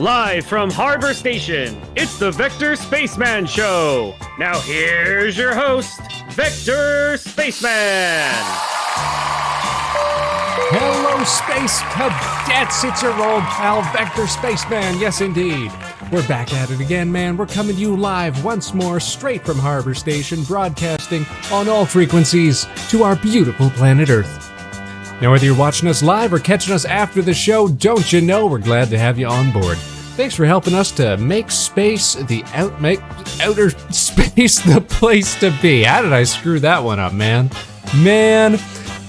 Live from Harbor Station, it's the Vector Spaceman Show. Now here's your host, Vector Spaceman. Hello, Space Cadets. It's your old pal, Vector Spaceman. Yes, indeed. We're back at it again, man. We're coming to you live once more, straight from Harbor Station, broadcasting on all frequencies to our beautiful planet Earth. Now, whether you're watching us live or catching us after the show, don't you know we're glad to have you on board. Thanks for helping us to make space make outer space the place to be. How did I screw that one up, man?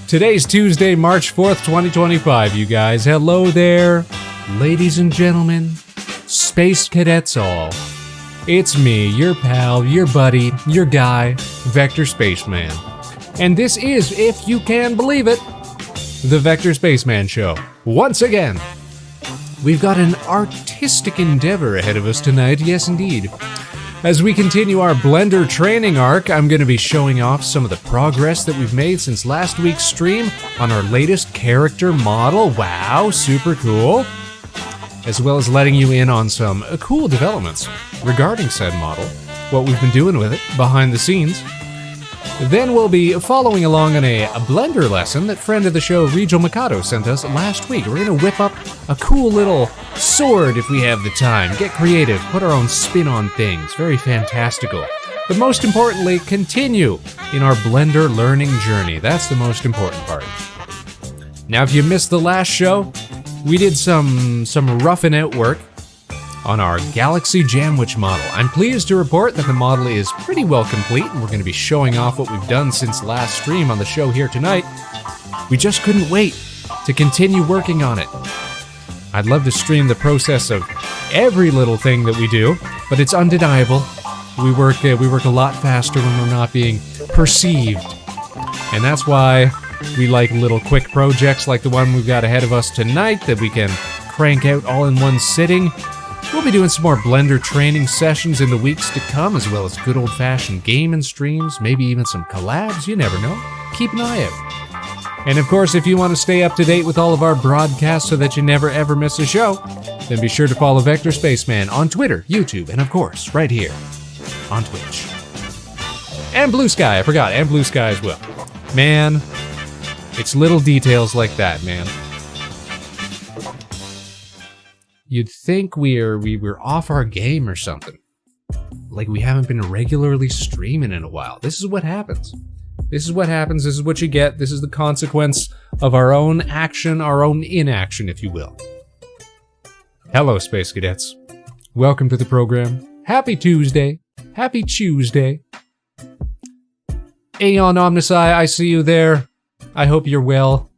Today's Tuesday, March 4th, 2025, you guys. Hello there, ladies and gentlemen, space cadets all. It's me, your pal, your buddy, your guy, Vector Spaceman. And this is, if you can believe it, the Vector Spaceman Show. Once again, we've got an artistic endeavor ahead of us tonight, yes indeed. As we continue our Blender training arc, I'm going to be showing off some of the progress that we've made since last week's stream on our latest character model. Wow, super cool. As well as letting you in on some cool developments regarding said model, what we've been doing with it behind the scenes. Then we'll be following along on a Blender lesson that friend of the show, Regil Mikado, sent us last week. We're going to whip up a cool little sword if we have the time. Get creative, put our own spin on things. Very fantastical. But most importantly, continue in our Blender learning journey. That's the most important part. Now, if you missed the last show, we did some roughing out work on our Galaxy Jamwich model. I'm pleased to report that the model is pretty well complete, and we're going to be showing off what we've done since last stream on the show here tonight. We just couldn't wait to continue working on it. I'd love to stream the process of every little thing that we do, but it's undeniable. We work a lot faster when we're not being perceived. And that's why we like little quick projects like the one we've got ahead of us tonight that we can crank out all in one sitting. We'll be doing some more Blender training sessions in the weeks to come, as well as good old-fashioned gaming streams, maybe even some collabs, you never know. Keep an eye out. And of course, if you want to stay up to date with all of our broadcasts so that you never ever miss a show, then be sure to follow Vector Spaceman on Twitter, YouTube, and of course, right here on Twitch. And Blue Sky, I forgot, and Blue Sky as well. Man, it's little details like that, man. You'd think we were off our game or something. Like we haven't been regularly streaming in a while. This is what happens. This is what happens. This is what you get. This is the consequence of our own action, our own inaction, if you will. Hello, Space Cadets. Welcome to the program. Happy Tuesday. Happy Tuesday. Aeon Omnisci, I see you there. I hope you're well.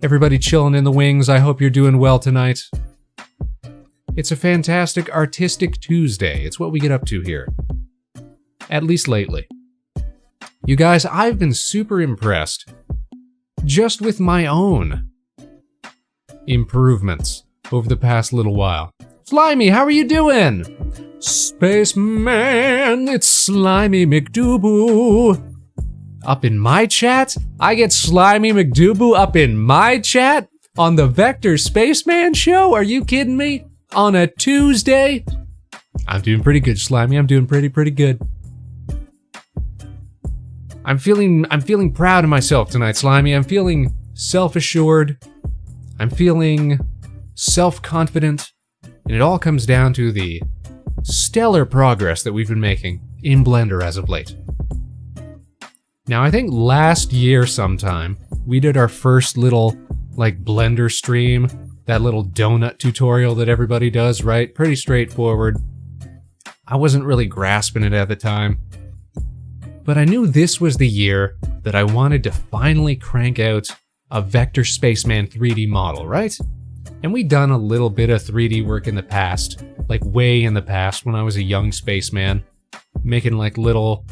Everybody chilling in the wings, I hope you're doing well tonight. It's a fantastic artistic Tuesday. It's what we get up to here. At least lately. You guys, I've been super impressed just with my own improvements over the past little while. Slimy, how are you doing? Spaceman, it's Slimy McDooboo. Up in my chat? I get Slimy McDooboo up in my chat? On the Vector Spaceman Show? Are you kidding me? On a Tuesday? I'm doing pretty good, Slimy. I'm doing pretty good. I'm feeling proud of myself tonight, Slimy. I'm feeling self-assured. I'm feeling self-confident. And it all comes down to the stellar progress that we've been making in Blender as of late. Now, I think last year sometime, we did our first little, Blender stream. That little donut tutorial that everybody does, right? Pretty straightforward. I wasn't really grasping it at the time. But I knew this was the year that I wanted to finally crank out a Vector Spaceman 3D model, right? And we'd done a little bit of 3D work in the past, way in the past when I was a young spaceman, making little,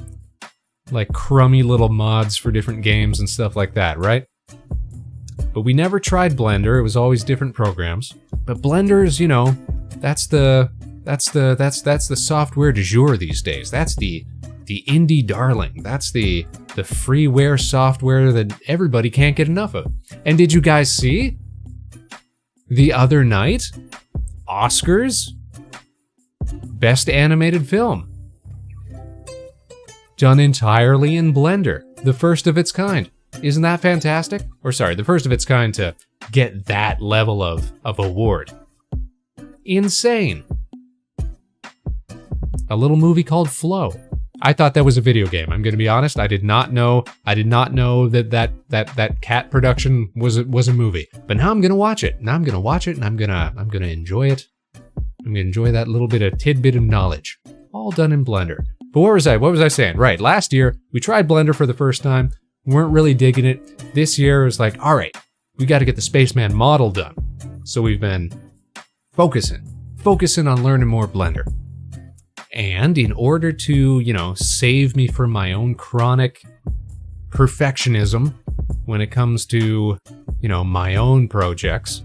crummy little mods for different games and stuff like that, right? But we never tried Blender. It was always different programs. But Blender is, that's the software du jour these days. That's the indie darling. That's the freeware software that everybody can't get enough of. And did you guys see? The other night, Oscars, Best Animated Film. Done entirely in Blender, the first of its kind. Isn't that fantastic? Or sorry, the first of its kind to get that level of award. Insane. A little movie called Flow. I thought that was a video game. I'm going to be honest. I did not know that cat production was a movie. But now I'm going to watch it. Now I'm going to watch it and I'm going to enjoy it. I'm going to enjoy that little bit of tidbit of knowledge. All done in Blender. But what was I saying? Right, last year we tried Blender for the first time. Weren't really digging it. This year it was like, all right, we got to get the Spaceman model done. So we've been focusing on learning more Blender. And in order to, save me from my own chronic perfectionism when it comes to, my own projects,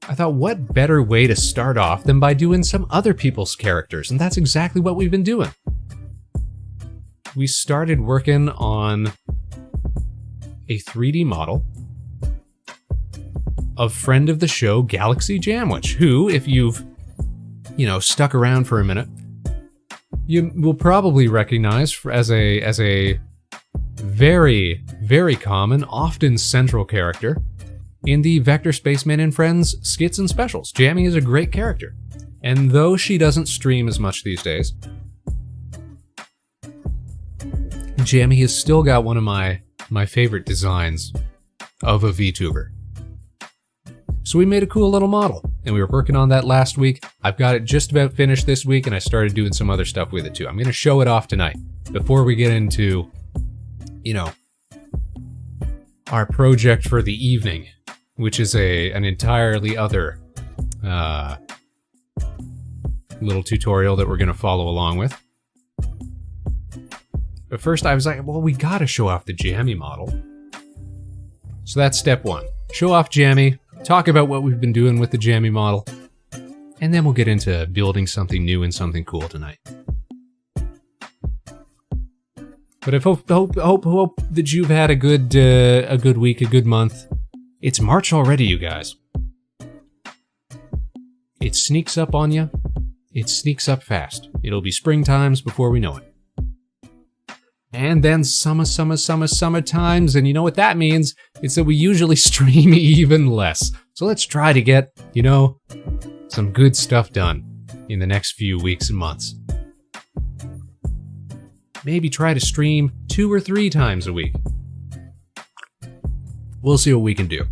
I thought, what better way to start off than by doing some other people's characters? And that's exactly what we've been doing. We started working on a 3D model of friend of the show, Galaxy Jamwich, who, if you've, stuck around for a minute, you will probably recognize as a very, very common, often central character in the Vector Spaceman and Friends skits and specials. Jammy is a great character. And though she doesn't stream as much these days, Jammy has still got one of my favorite designs of a VTuber. So we made a cool little model, and we were working on that last week. I've got it just about finished this week, and I started doing some other stuff with it too. I'm going to show it off tonight before we get into, our project for the evening, which is an entirely other little tutorial that we're going to follow along with. But first I was like, well, we got to show off the Jammy model. So that's step one. Show off Jammy. Talk about what we've been doing with the Jammy model, and then we'll get into building something new and something cool tonight. But I hope that you've had a good week, a good month. It's March already, you guys. It sneaks up on you. It sneaks up fast. It'll be spring times before we know it. And then summer times, and you know what that means? It's that we usually stream even less. So let's try to get, some good stuff done in the next few weeks and months. Maybe try to stream 2 or 3 times a week. We'll see what we can do.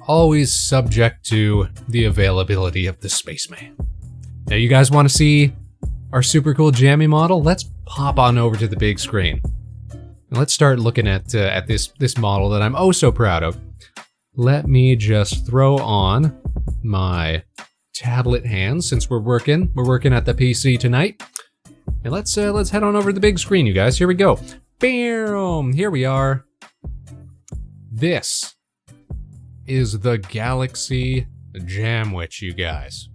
Always subject to the availability of the Spaceman. Now, you guys want to see our super cool Jammy model? Let's pop on over to the big screen. And let's start looking at this model that I'm oh so proud of. Let me just throw on my tablet hands since we're working at the PC tonight. And let's head on over to the big screen, you guys. Here we go. Bam! Here we are. This is the Galaxy Jamwich, you guys.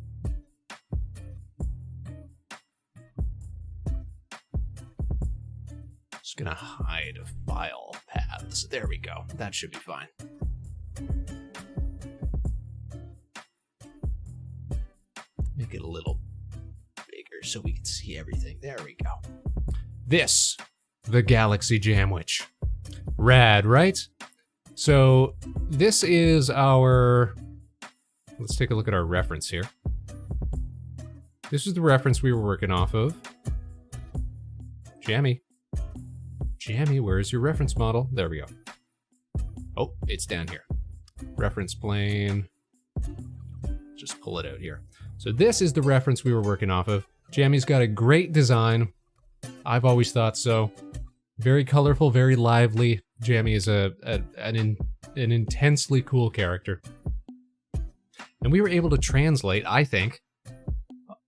Just gonna hide file paths. There we go. That should be fine. Make it a little bigger so we can see everything. There we go. This, the Galaxy Jamwich. Rad, right? So this is our... Let's take a look at our reference here. This is the reference we were working off of. Jammy, where's your reference model? There we go. Oh, it's down here. Reference plane. Just pull it out here. So this is the reference we were working off of. Jammy's got a great design. I've always thought so. Very colorful, very lively. Jammy is an intensely cool character. And we were able to translate, I think,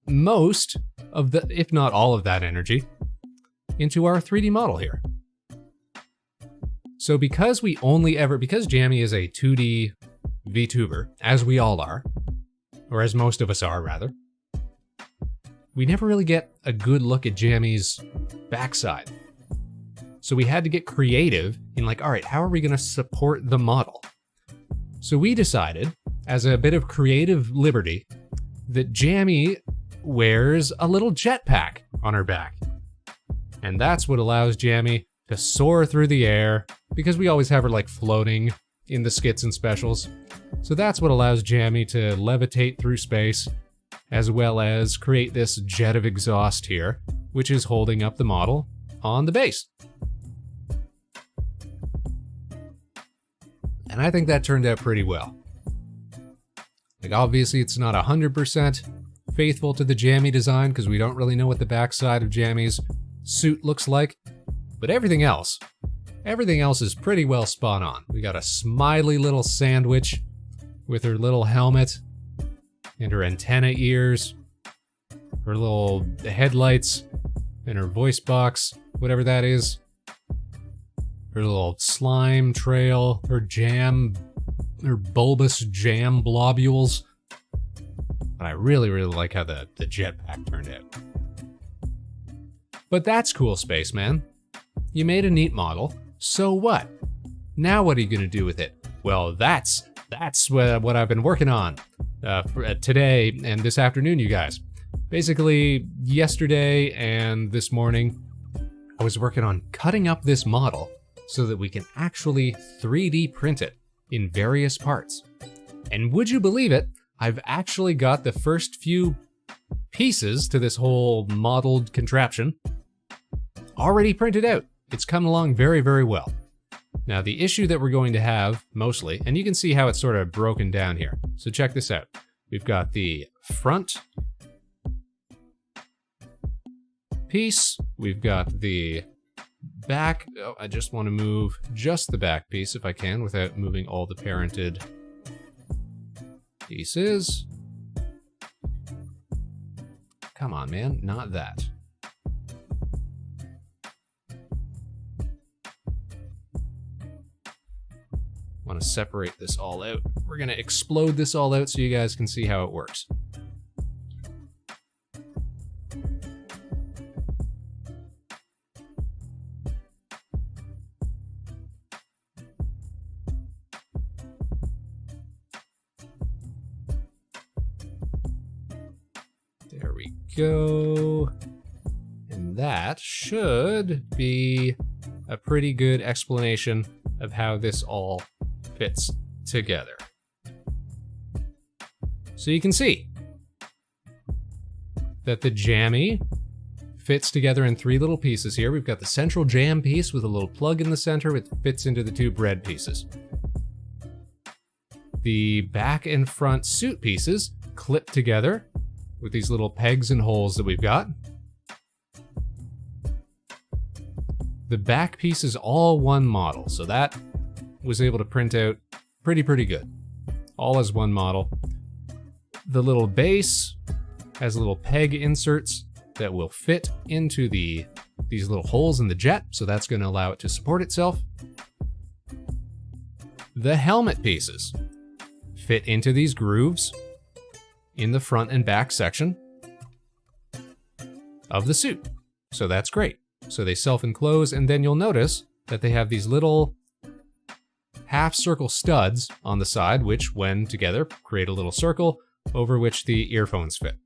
most of the, if not all of that energy, into our 3D model here. So because Jammy is a 2D VTuber, as we all are, or as most of us are, rather, we never really get a good look at Jammy's backside. So we had to get creative in like, all right, how are we going to support the model? So we decided as a bit of creative liberty, that Jammy wears a little jetpack on her back. And that's what allows Jammy to soar through the air, because we always have her like floating in the skits and specials. So that's what allows Jammy to levitate through space, as well as create this jet of exhaust here, which is holding up the model on the base. And I think that turned out pretty well. Like, obviously it's not 100% faithful to the Jammy design, because we don't really know what the backside of Jammy's suit looks like, but everything else is pretty well spot on. We got a smiley little sandwich with her little helmet and her antenna ears, her little headlights and her voice box, whatever that is, her little slime trail, her bulbous jam globules. But I really like how the jetpack turned out. But that's cool, Spaceman. You made a neat model, so what? Now what are you gonna do with it? Well, that's what I've been working on today and this afternoon, you guys. Basically, yesterday and this morning, I was working on cutting up this model so that we can actually 3D print it in various parts. And would you believe it, I've actually got the first few pieces to this whole modeled contraption already printed out. It's come along very, very well. Now, the issue that we're going to have mostly, and you can see how it's sort of broken down here. So check this out. We've got the front piece. We've got the back. Oh, I just want to move just the back piece if I can without moving all the parented pieces. Come on, man, not that. Want to separate this all out. We're going to explode this all out so you guys can see how it works. There we go. And that should be a pretty good explanation of how this all fits together. So you can see that the Jammy fits together in three little pieces here. We've got the central jam piece with a little plug in the center, which fits into the two bread pieces. The back and front suit pieces clip together with these little pegs and holes that we've got. The back piece is all one model, so that was able to print out pretty good. All as one model. The little base has little peg inserts that will fit into these little holes in the jet, so that's going to allow it to support itself. The helmet pieces fit into these grooves in the front and back section of the suit, so that's great. So they self-enclose, and then you'll notice that they have these little half-circle studs on the side, which, when together, create a little circle over which the earphones fit.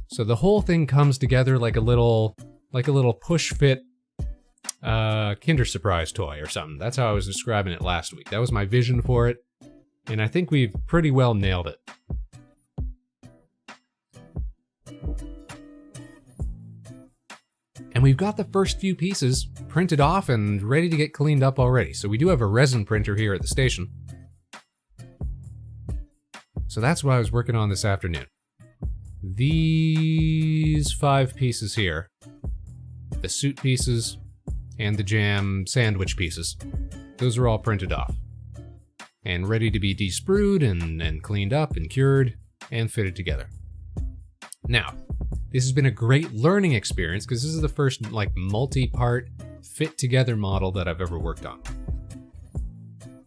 So the whole thing comes together like a little push-fit Kinder Surprise toy or something. That's how I was describing it last week. That was my vision for it, and I think we've pretty well nailed it. And we've got the first few pieces printed off and ready to get cleaned up already. So we do have a resin printer here at the station. So that's what I was working on this afternoon. These 5 pieces here, the suit pieces and the jam sandwich pieces, those are all printed off and ready to be de-sprued and cleaned up and cured and fitted together. Now, this has been a great learning experience because this is the first multi-part fit together model that I've ever worked on.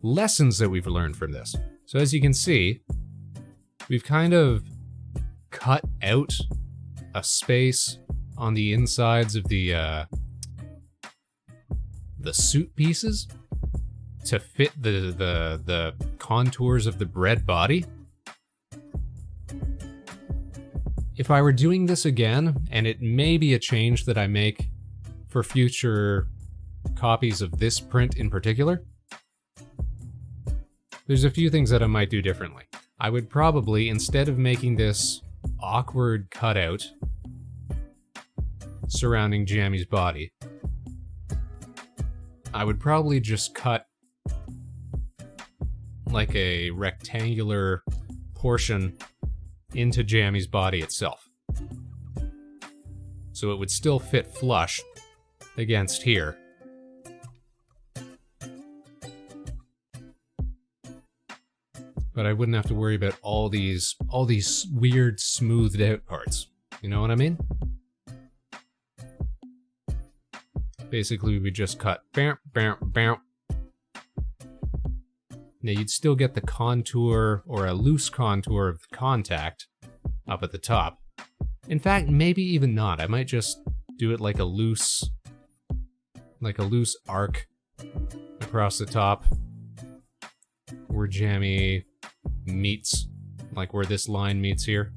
Lessons that we've learned from this. So as you can see, we've kind of cut out a space on the insides of the suit pieces to fit the contours of the bread body. If I were doing this again, and it may be a change that I make for future copies of this print in particular, there's a few things that I might do differently. I would probably, instead of making this awkward cutout surrounding Jammy's body, I would probably just cut like a rectangular portion into Jammy's body itself. So it would still fit flush against here. But I wouldn't have to worry about all these weird smoothed out parts. You know what I mean? Basically, we just cut bam, bam, bam. Now you'd still get the contour or a loose contour of the contact up at the top. In fact, maybe even not. I might just do it like a loose arc across the top where Jammy meets, like where this line meets here.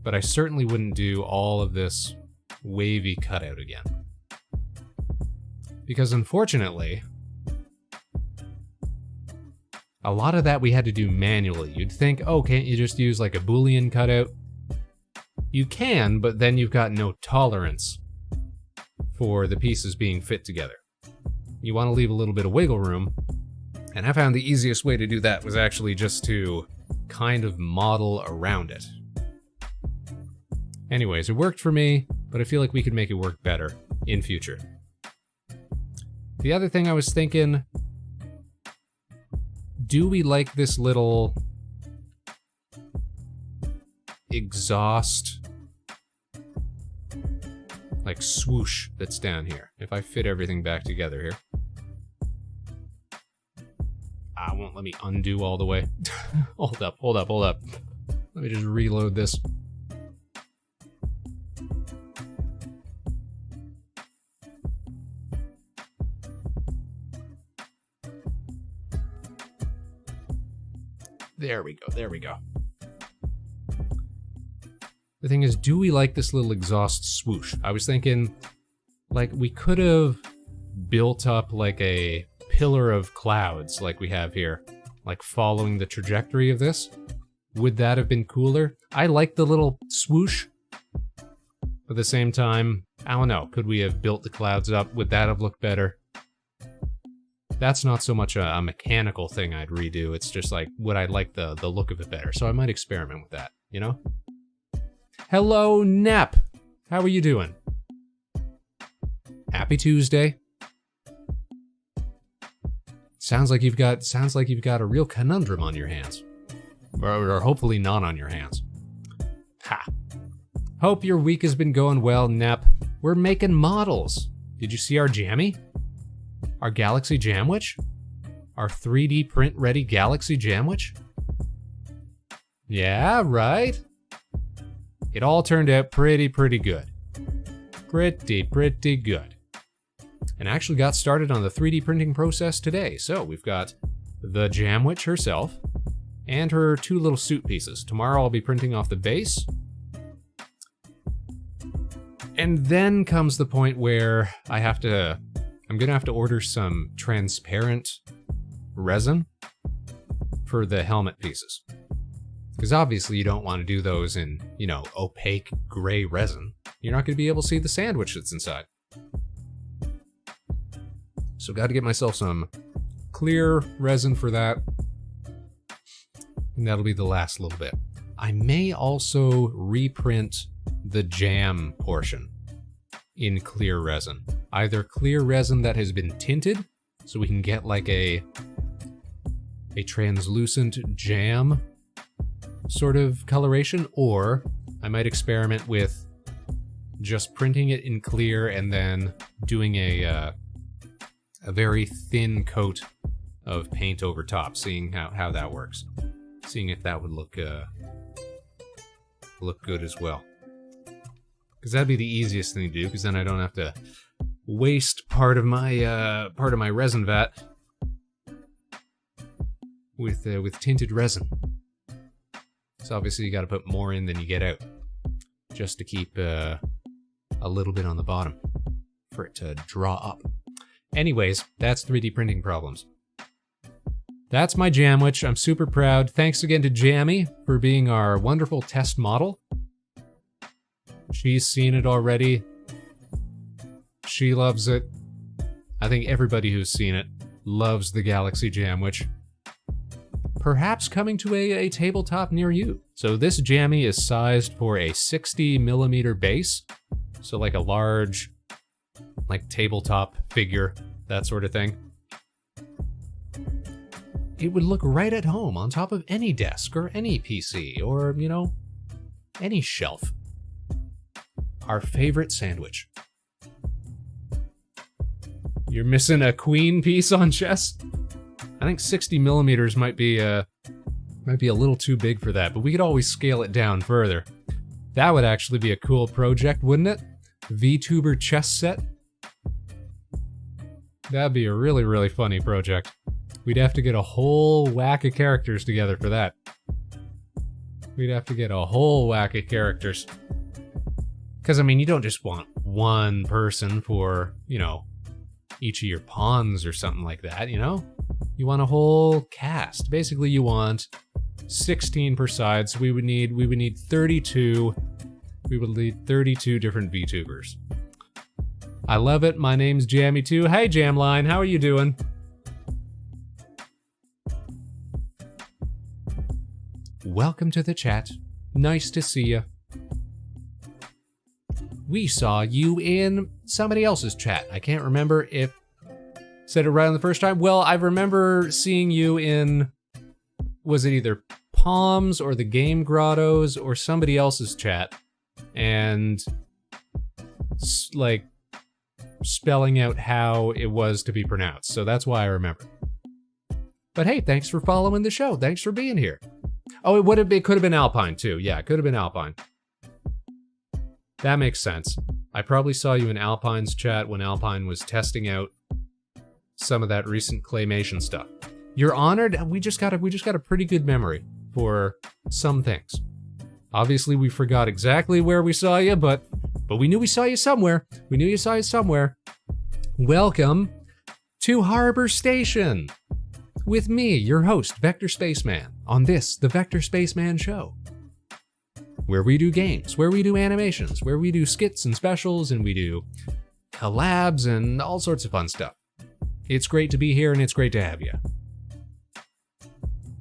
But I certainly wouldn't do all of this wavy cutout again. Because unfortunately, a lot of that we had to do manually. You'd think, oh, can't you just use like a Boolean cutout? You can, but then you've got no tolerance for the pieces being fit together. You want to leave a little bit of wiggle room, and I found the easiest way to do that was actually just to kind of model around it. Anyways, it worked for me, but I feel like we could make it work better in future. The other thing I was thinking, do we like this little exhaust, like swoosh that's down here? If I fit everything back together here. Won't let me undo all the way. Hold up. Let me just reload this. There we go. The thing is, do we like this little exhaust swoosh? I was thinking, like, we could have built up like a pillar of clouds like we have here, like following the trajectory of this. Would that have been cooler? I like the little swoosh. At the same time, I don't know, could we have built the clouds up? Would that have looked better? That's not so much a mechanical thing I'd redo, it's just like, would I like the look of it better? So I might experiment with that, you know? Hello, Nep! How are you doing? Happy Tuesday. Sounds like you've got a real conundrum on your hands. Or hopefully not on your hands. Ha! Hope your week has been going well, Nep. We're making models. Did you see our jammy? Our Galaxy Jamwich? Our 3D print ready Galaxy Jamwich? Yeah, right? It all turned out pretty good. Pretty good. And actually got started on the 3D printing process today. So we've got the Jamwich herself and her two little suit pieces. Tomorrow I'll be printing off the base. And then comes the point where I'm gonna have to order some transparent resin for the helmet pieces. Because obviously you don't want to do those in, opaque gray resin. You're not gonna be able to see the sandwich that's inside. So got to get myself some clear resin for that. And that'll be the last little bit. I may also reprint the jam portion in clear resin. Either clear resin that has been tinted, so we can get like a translucent jam sort of coloration, or I might experiment with just printing it in clear and then doing a very thin coat of paint over top, seeing how that works. Seeing if that would look good as well. Because that'd be the easiest thing to do, because then I don't have to waste part of my resin vat with tinted resin. So obviously you got to put more in than you get out, just to keep a little bit on the bottom for it to draw up. Anyways, that's 3D printing problems. That's my Jamwich. I'm super proud. Thanks again to Jammy for being our wonderful test model. She's seen it already. She loves it. I think everybody who's seen it loves the Galaxy Jamwich. Perhaps coming to a tabletop near you. So this Jammy is sized for a 60mm base. So like a large, like tabletop figure, that sort of thing. It would look right at home on top of any desk or any PC or, you know, any shelf. Our favorite sandwich. You're missing a queen piece on chess? I think 60mm might be a little too big for that, but we could always scale it down further. That would actually be a cool project, wouldn't it? VTuber chess set. That'd be a really, really funny project. We'd have to get a whole whack of characters together for that. We'd have to get a whole whack of characters. Because, I mean, you don't just want one person for, you know, each of your pawns or something like that, you know? You want a whole cast. Basically, you want 16 per side, so we would need 32. We would need 32 different VTubers. I love it. My name's Jammy too. Hey, Jamline, how are you doing? Welcome to the chat. Nice to see you. We saw you in somebody else's chat. I can't remember if said it right on the first time. Well, I remember seeing you in, was it either Palms or the Game Grottos or somebody else's chat, and like spelling out how it was to be pronounced. So that's why I remember. But hey, thanks for following the show. Thanks for being here. Oh, it could have been Alpine too. Yeah, it could have been Alpine. That makes sense. I probably saw you in Alpine's chat when Alpine was testing out some of that recent claymation stuff. You're honored. We just got a pretty good memory for some things. Obviously, we forgot exactly where we saw you, but we knew we saw you somewhere. We knew you saw you somewhere. Welcome to Harbor Station with me, your host, Vector Spaceman, on this, the Vector Spaceman Show, where we do games, where we do animations, where we do skits and specials, and we do collabs and all sorts of fun stuff. It's great to be here, and it's great to have you.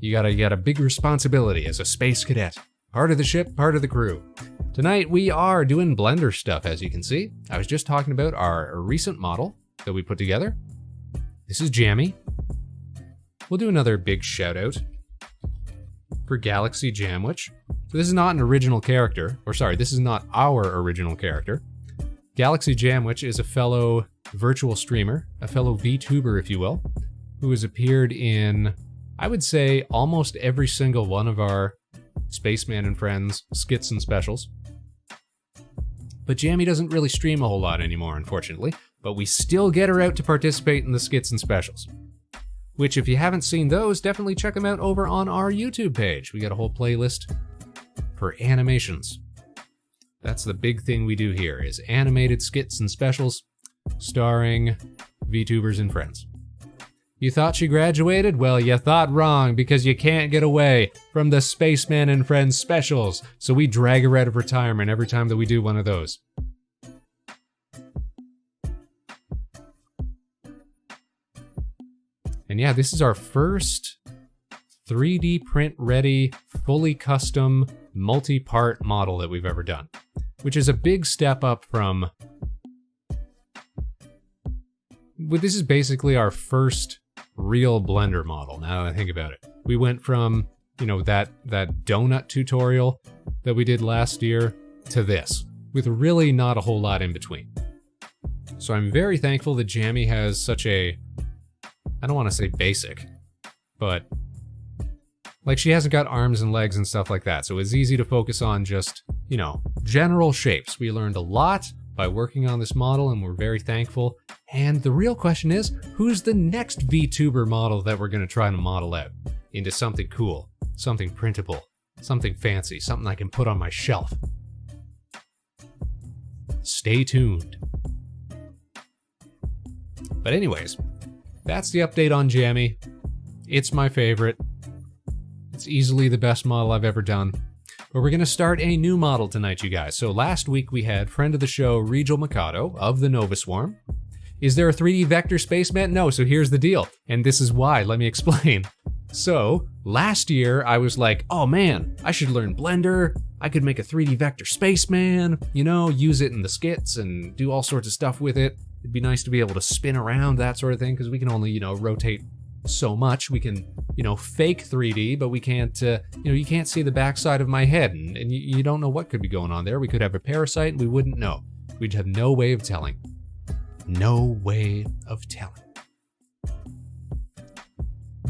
You got a big responsibility as a space cadet. Part of the ship, part of the crew. Tonight, we are doing Blender stuff, as you can see. I was just talking about our recent model that we put together. This is Jammy. We'll do another big shout out for Galaxy Jamwich. So this is not an original character, or sorry, this is not our original character. Galaxy Jamwich is a fellow virtual streamer, a fellow VTuber, if you will, who has appeared in, I would say, almost every single one of our Spaceman and Friends skits and specials. But Jammy doesn't really stream a whole lot anymore, unfortunately, but we still get her out to participate in the skits and specials. Which, if you haven't seen those, definitely check them out over on our YouTube page. We got a whole playlist for animations. That's the big thing we do here, is animated skits and specials starring VTubers and friends. You thought she graduated? Well, you thought wrong, because you can't get away from the Spaceman and Friends specials, so we drag her out of retirement every time that we do one of those. And yeah, this is our first 3D print ready, fully custom, multi-part model that we've ever done, which is a big step up from... Well, this is basically our first real Blender model, now that I think about it. We went from, you know, that donut tutorial that we did last year to this, with really not a whole lot in between. So I'm very thankful that Jammy has such a, I don't want to say basic, but like she hasn't got arms and legs and stuff like that, so it's easy to focus on just, you know, general shapes. We learned a lot by working on this model, and we're very thankful. And the real question is, who's the next VTuber model that we're going to try to model out into something cool, something printable, something fancy, something I can put on my shelf? Stay tuned. But anyways, that's the update on Jammy. It's my favorite. It's easily the best model I've ever done. But we're going to start a new model tonight, you guys. So last week we had friend of the show, Regal Mikado of the Nova Swarm. Is there a 3D vector spaceman? No, so here's the deal. And this is why. Let me explain. So last year I was like, oh man, I should learn Blender. I could make a 3D vector spaceman, you know, use it in the skits and do all sorts of stuff with it. It'd be nice to be able to spin around, that sort of thing, because we can only, rotate so much. We can, fake 3D, but we can't, you can't see the backside of my head, and you don't know what could be going on there. We could have a parasite and we wouldn't know. We'd have no way of telling. No way of telling.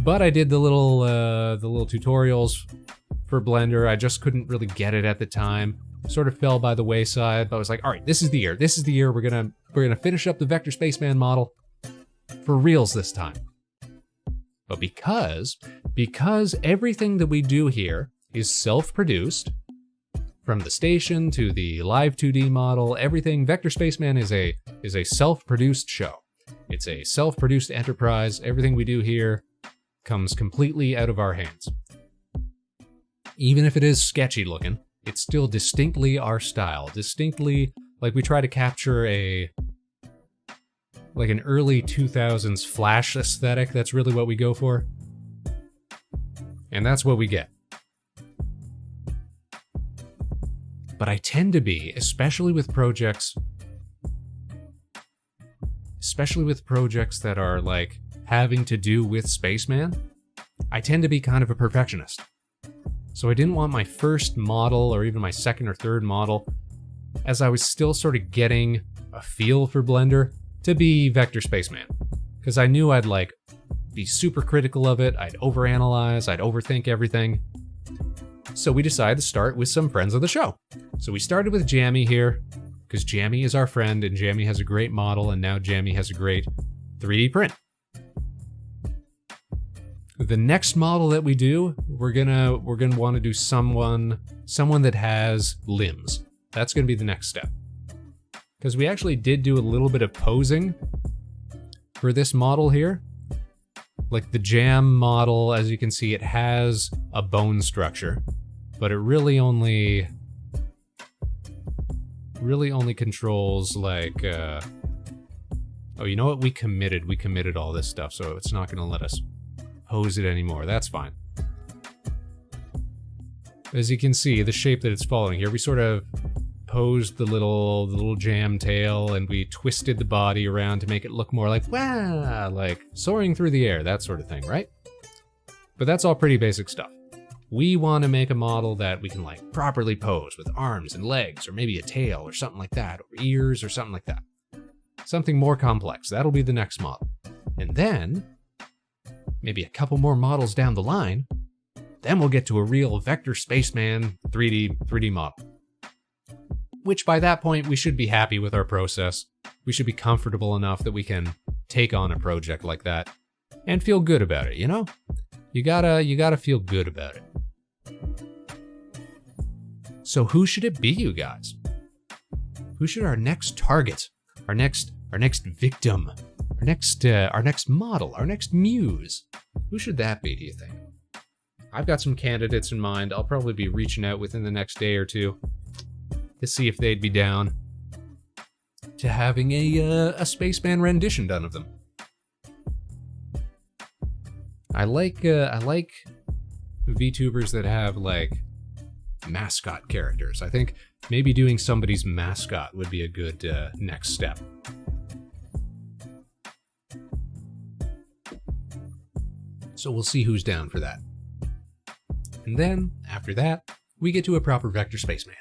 But I did the little tutorials for Blender. I just couldn't really get it at the time. Sort of fell by the wayside, but I was like, all right, this is the year. This is the year we're gonna finish up the Vector Spaceman model for reals this time. But because everything that we do here is self-produced, from the station to the live 2D model, everything, Vector Spaceman is a self-produced show. It's a self-produced enterprise. Everything we do here comes completely out of our hands. Even if it is sketchy looking, it's still distinctly our style. Distinctly, like we try to capture an early 2000s Flash aesthetic. That's really what we go for. And that's what we get. But I tend to be, especially with projects that are like having to do with Spaceman, I tend to be kind of a perfectionist. So I didn't want my first model, or even my second or third model, as I was still sort of getting a feel for Blender, to be Vector Spaceman. Because I knew I'd be super critical of it, I'd overanalyze, I'd overthink everything. So we decided to start with some friends of the show. So we started with Jammy here, because Jammy is our friend, and Jammy has a great model, and now Jammy has a great 3D print. The next model that we do, we're gonna want to do someone that has limbs. That's gonna be the next step. Because we actually did do a little bit of posing for this model here. Like the Jam model, as you can see, it has a bone structure, but it really only controls like, oh, you know what? We committed all this stuff, so it's not gonna let us pose it anymore. That's fine. As you can see, the shape that it's following here, we sort of posed the little jam tail, and we twisted the body around to make it look more like, wow, like soaring through the air, that sort of thing, right? But that's all pretty basic stuff. We want to make a model that we can like properly pose with arms and legs, or maybe a tail or something like that, or ears or something like that. Something more complex. That'll be the next model. And then maybe a couple more models down the line, then we'll get to a real Vector Spaceman 3D model. Which by that point, we should be happy with our process. We should be comfortable enough that we can take on a project like that and feel good about it, you know? You gotta feel good about it. So who should it be, you guys? Who should our next target, our next victim, our next model, our next muse? Who should that be, do you think? I've got some candidates in mind. I'll probably be reaching out within the next day or two to see if they'd be down to having a Spaceman rendition done of them. I like VTubers that have like mascot characters. I think maybe doing somebody's mascot would be a good next step. So we'll see who's down for that. And then, after that, we get to a proper Vector Spaceman.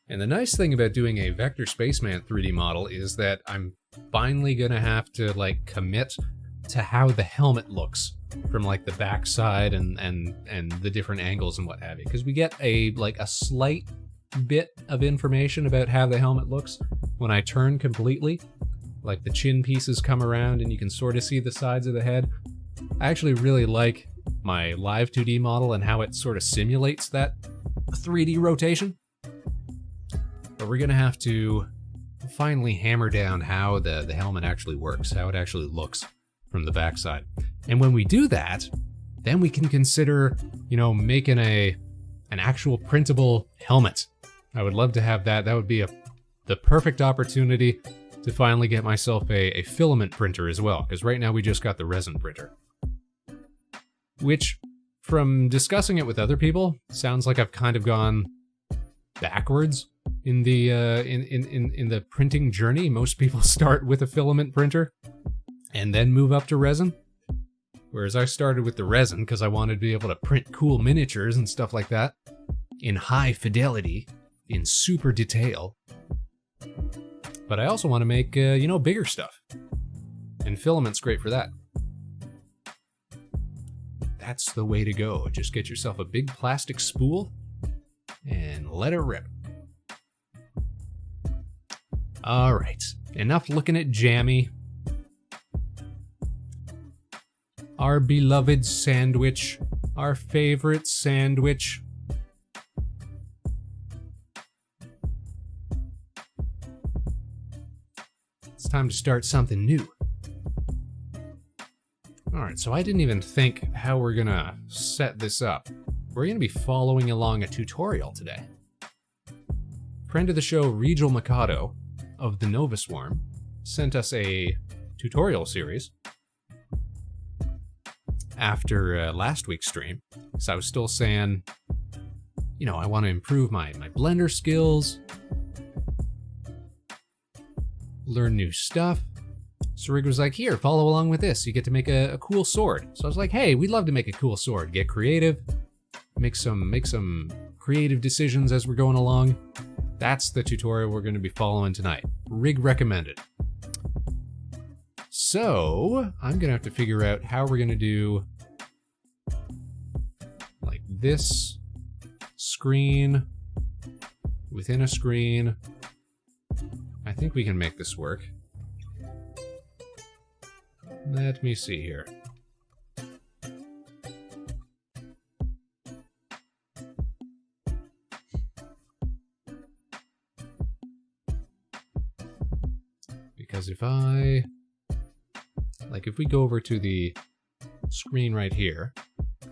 And the nice thing about doing a Vector Spaceman 3D model is that I'm finally gonna have to like commit to how the helmet looks from like the backside and the different angles and what have you. Because we get a slight bit of information about how the helmet looks when I turn completely. Like the chin pieces come around and you can sort of see the sides of the head. I actually really like my live 2D model and how it sort of simulates that 3D rotation. But we're gonna have to finally hammer down how the helmet actually works, how it actually looks from the backside. And when we do that, then we can consider, making an actual printable helmet. I would love to have that. That would be the perfect opportunity to finally get myself a filament printer as well, because right now we just got the resin printer. Which, from discussing it with other people, sounds like I've kind of gone backwards in the in the printing journey. Most people start with a filament printer and then move up to resin. Whereas I started with the resin because I wanted to be able to print cool miniatures and stuff like that in high fidelity, in super detail. But I also want to make, bigger stuff. And filament's great for that. That's the way to go. Just get yourself a big plastic spool and let it rip. All right, enough looking at Jammy. Our beloved sandwich, our favorite sandwich. It's time to start something new. Alright, so I didn't even think how we're gonna set this up. We're gonna be following along a tutorial today. Friend of the show, Regal Mikado of the Nova Swarm sent us a tutorial series after last week's stream. So I was still saying, I want to improve my Blender skills, learn new stuff. So Rig was like, here, follow along with this. You get to make a cool sword. So I was like, hey, we'd love to make a cool sword. Get creative, make some creative decisions as we're going along. That's the tutorial we're going to be following tonight. Rig recommended. So I'm going to have to figure out how we're going to do like this screen within a screen. I think we can make this work. Let me see here. Because if we go over to the screen right here,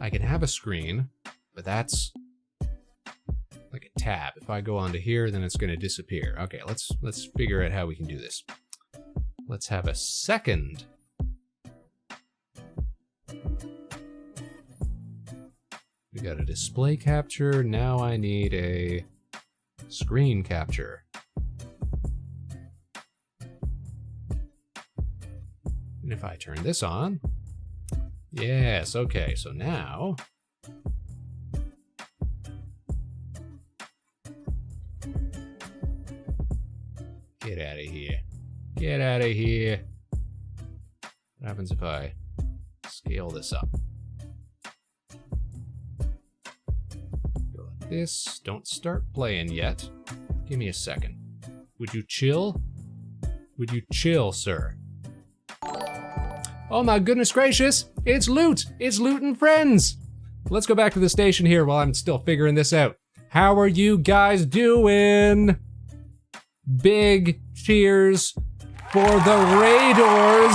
I can have a screen, but that's like a tab. If I go onto here, then it's going to disappear. Okay, let's figure out how we can do this. Let's have a second. We got a display capture. Now I need a screen capture. And if I turn this on, yes, okay, so now get out of here. Get out of here. What happens if I scale this up? Go like this. Don't start playing yet. Give me a second. Would you chill? Would you chill, sir? Oh my goodness gracious, it's Loot! It's Loot and Friends! Let's go back to the station here while I'm still figuring this out. How are you guys doing? Big cheers for the Raiders!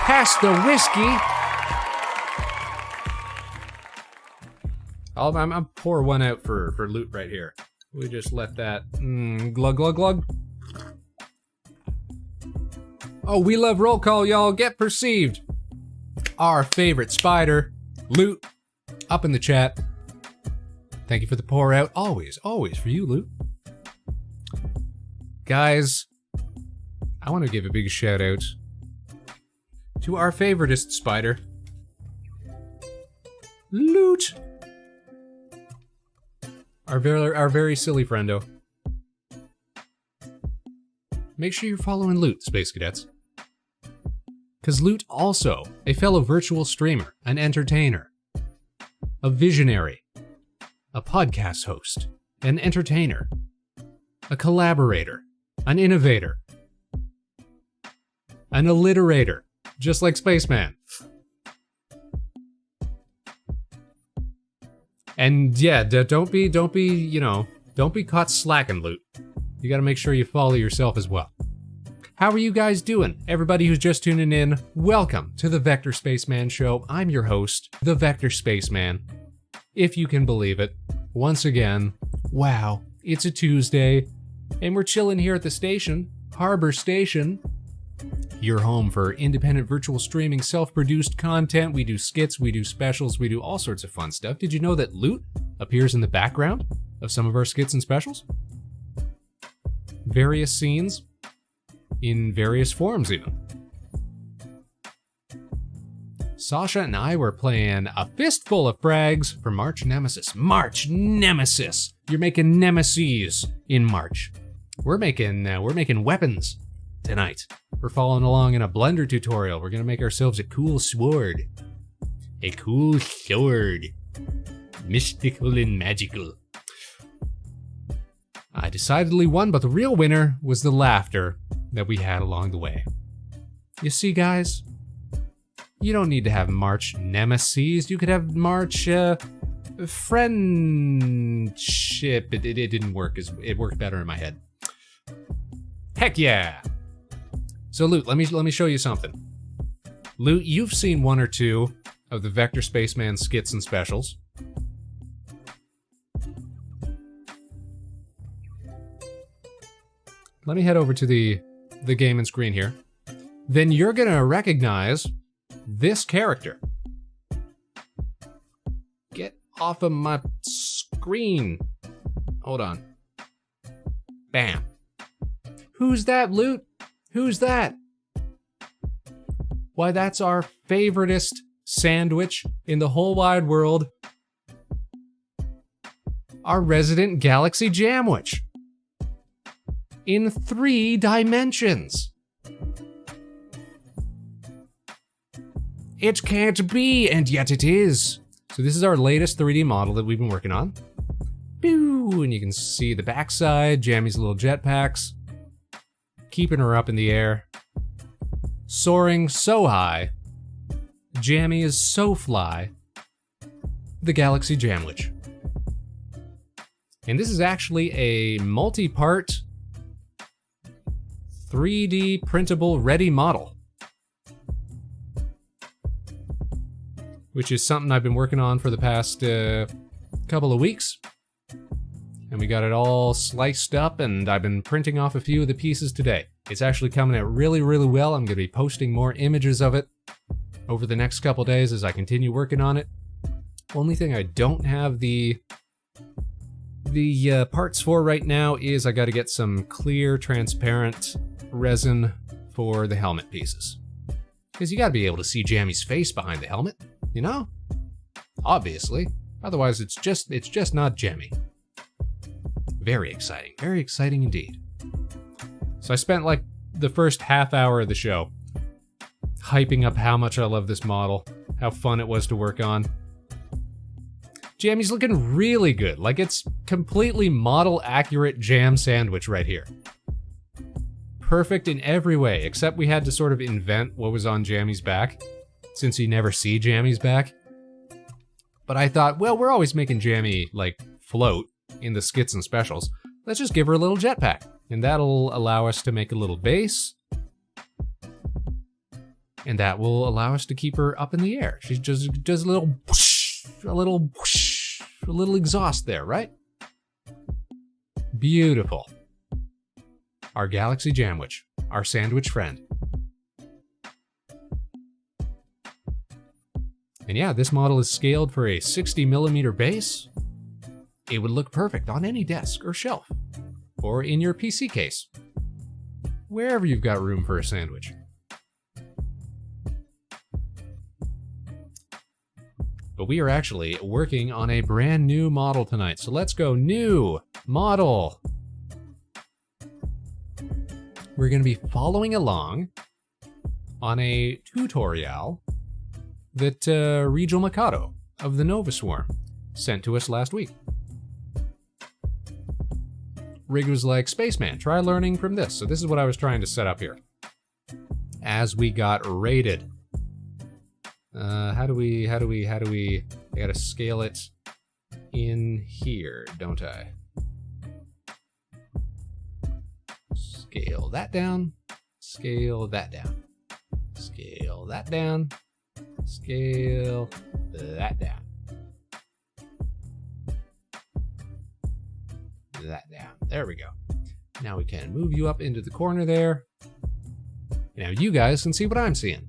Pass the whiskey! I'm pour one out for Loot right here. We just let that glug glug glug. Oh, we love roll call, y'all. Get perceived. Our favorite spider, Loot, up in the chat. Thank you for the pour out. Always for you, Loot. Guys, I want to give a big shout out to our favoritist spider, Loot. Our very silly friendo. Make sure you're following Loot, Space Cadets. Because Loot also, a fellow virtual streamer, an entertainer, a visionary, a podcast host, an entertainer, a collaborator, an innovator, an alliterator, just like Spaceman. And yeah, don't be caught slacking, Loot. You gotta make sure you follow yourself as well. How are you guys doing? Everybody who's just tuning in, welcome to the Vector Spaceman Show. I'm your host, the Vector Spaceman. If you can believe it, once again, wow, it's a Tuesday, and we're chilling here at the station, Harbor Station. Your home for independent virtual streaming, self-produced content. We do skits, we do specials, we do all sorts of fun stuff. Did you know that Loot appears in the background of some of our skits and specials? Various scenes in various forms even. Sasha and I were playing a fistful of frags for March Nemesis. March Nemesis! You're making nemesis in March. We're making weapons tonight. We're following along in a Blender tutorial. We're gonna make ourselves a cool sword. A cool sword. Mystical and magical. I decidedly won, but the real winner was the laughter that we had along the way. You see, guys, you don't need to have March nemesis. You could have March friendship. It didn't work. It worked better in my head. Heck yeah! So Loot, let me show you something. Loot, you've seen one or two of the Vector Spaceman skits and specials. Let me head over to the game and screen here. Then you're gonna recognize this character. Get off of my screen. Hold on. Bam. Who's that, Loot? Who's that? Why, that's our favoritist sandwich in the whole wide world. Our resident Galaxy Jamwich. In 3 dimensions. It can't be, and yet it is. So this is our latest 3D model that we've been working on. Pew, and you can see the backside, Jammy's little jetpacks. Keeping her up in the air. Soaring so high. Jammy is so fly. The Galaxy Jamwich. And this is actually a multi-part 3D printable ready model. Which is something I've been working on for the past couple of weeks. And we got it all sliced up, and I've been printing off a few of the pieces today. It's actually coming out really, really well. I'm gonna be posting more images of it over the next couple days as I continue working on it. Only thing I don't have the parts for right now is I gotta get some clear, transparent resin for the helmet pieces. Because you gotta be able to see Jammy's face behind the helmet, you know? Obviously. Otherwise it's just not Jammy. Very exciting indeed. So I spent like the first half hour of the show hyping up how much I love this model, how fun it was to work on. Jammy's looking really good, like it's completely model accurate jam sandwich right here. Perfect in every way, except we had to sort of invent what was on Jammy's back, since you never see Jammy's back. But I thought, well, we're always making Jammy like float in the skits and specials. Let's just give her a little jetpack, and that'll allow us to make a little base, and that will allow us to keep her up in the air. She just does a little whoosh, a little exhaust there, right? Beautiful. Our Galaxy Jamwich, our sandwich friend. And yeah, this model is scaled for a 60mm base. It would look perfect on any desk or shelf, or in your PC case, wherever you've got room for a sandwich. But we are actually working on a brand new model tonight, so let's go new model. We're going to be following along on a tutorial that Regal Mikado of the Nova Swarm sent to us last week. Rig was like, Spaceman, try learning from this. So this is what I was trying to set up here. As we got raided. How do we, I gotta scale it in here, don't I? Scale that down, scale that down, scale that down, scale that down. That down. There we go. Now we can move you up into the corner there. Now you guys can see what I'm seeing.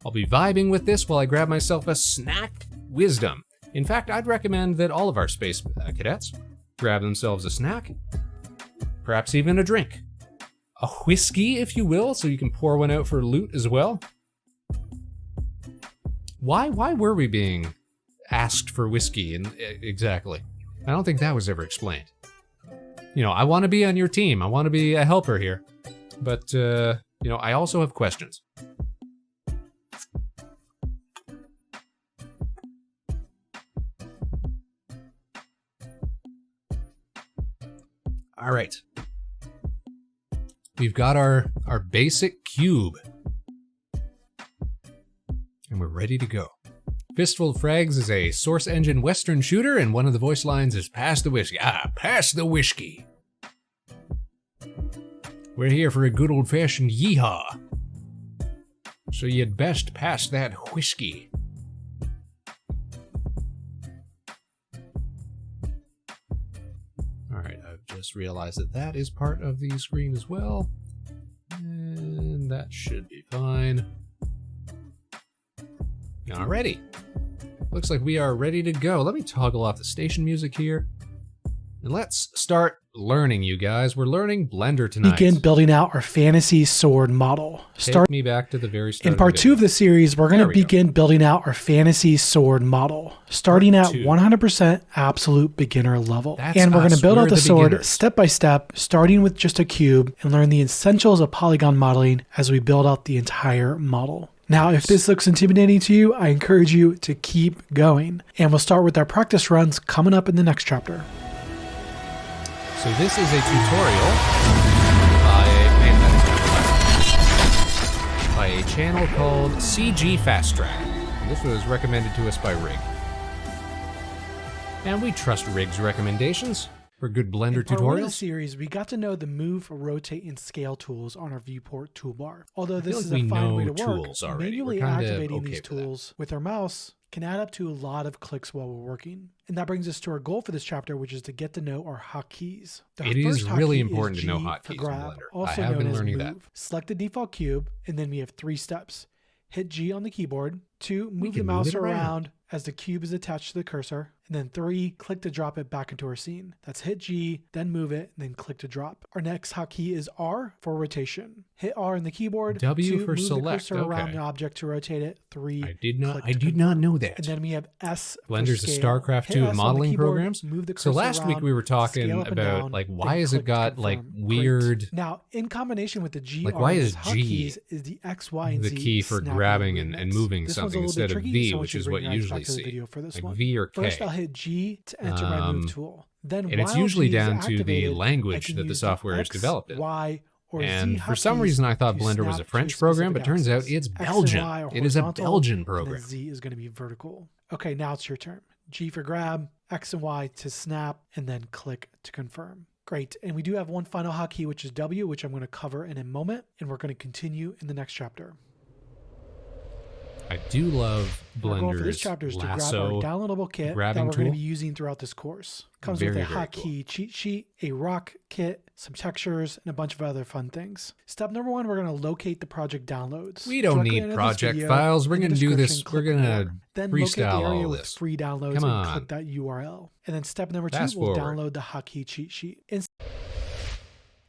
I'll be vibing with this while I grab myself a snack wisdom. In fact, I'd recommend that all of our space cadets grab themselves a snack, perhaps even a drink. A whiskey, if you will, so you can pour one out for loot as well. Why were we being asked for whiskey exactly? I don't think that was ever explained. You know, I want to be on your team. I want to be a helper here. But, you know, I also have questions. All right. We've got our basic cube. And we're ready to go. Fistful of Frags is a Source Engine Western shooter, and one of the voice lines is, pass the whiskey. Ah, pass the whiskey. We're here for a good old-fashioned yeehaw. So you'd best pass that whiskey. Alright, I've just realized that that is part of the screen as well. And that should be fine. Alrighty. Looks like we are ready to go. Let me toggle off the station music here. And let's start learning, you guys. We're learning Blender tonight. Begin building out our fantasy sword model. Take me back to the very start. In part 2 of the series, we're going to begin building out our fantasy sword model, starting at 100% absolute beginner level. And we're going to build out the sword step by step, starting with just a cube, and learn the essentials of polygon modeling as we build out the entire model. Now, if this looks intimidating to you, I encourage you to keep going. And we'll start with our practice runs coming up in the next chapter. So this is a tutorial by a channel called CG Fast Track. And this was recommended to us by Rig. And we trust Rig's recommendations for good Blender tutorials. In part 1 of the series, we got to know the move, rotate, and scale tools on our viewport toolbar. Although this is a fine way to work, manually activating these tools with our mouse can add up to a lot of clicks while we're working. And that brings us to our goal for this chapter, which is to get to know our hotkeys. It is really important to know hotkeys in Blender. Also I have been known learning as move. that. Select the default cube, and then we have 3 steps. Hit G on the keyboard. 2, move the mouse around as the cube is attached to the cursor. And then 3, click to drop it back into our scene. That's hit G, then move it, and then click to drop. Our next hotkey is R for rotation. Hit R on the keyboard. W 2, for move select. the cursor around the object to rotate it. 3, I did not know that. And then we have S Blender's for a scale. StarCraft 2 Hit of S modeling keyboard, programs. Move the So cursor last week around, we were talking scale up and about down, like then why has it click to got like confirm. weird. Great. Now, in combination with the G, Like, why is G hotkeys is the X, Y, and the Z key for snapping grabbing and movements. moving This something one's a little instead bit of tricky, V, so I which should is bring what you you guys back usually to the see, video for this like one. V or K. First, I'll hit G to enter my move tool. Then, and it's while usually G is down to the activated, language I can that the use software is X, developed in. Y, or And Z for some hotkeys reason, I thought to Blender was a snap French to program, but specific turns out axes. it's X and Belgian. Y are It is a horizontal, Belgian and program. then Z is going to be vertical. Okay, now it's your turn. G for grab, X and Y to snap, and then click to confirm. Great, and we do have one final hotkey, which is W, which I'm going to cover in a moment, and we're going to continue in the next chapter. I do love Our goal for this Blender's chapter is to grab our lasso downloadable kit that grabbing we're going to tool. be using throughout this course. Comes with Very, a very hotkey cheat sheet, a rock kit, some textures, and a bunch of other fun things. Step number 1, we're going to locate the project downloads. We don't Directly need under this project video, files. We're in the going to do this. description, We're click going to more. Then locate the freestyle area all with this. free downloads Come and on. click that URL. And then step number 2, Fast we'll forward. download the hotkey cheat sheet.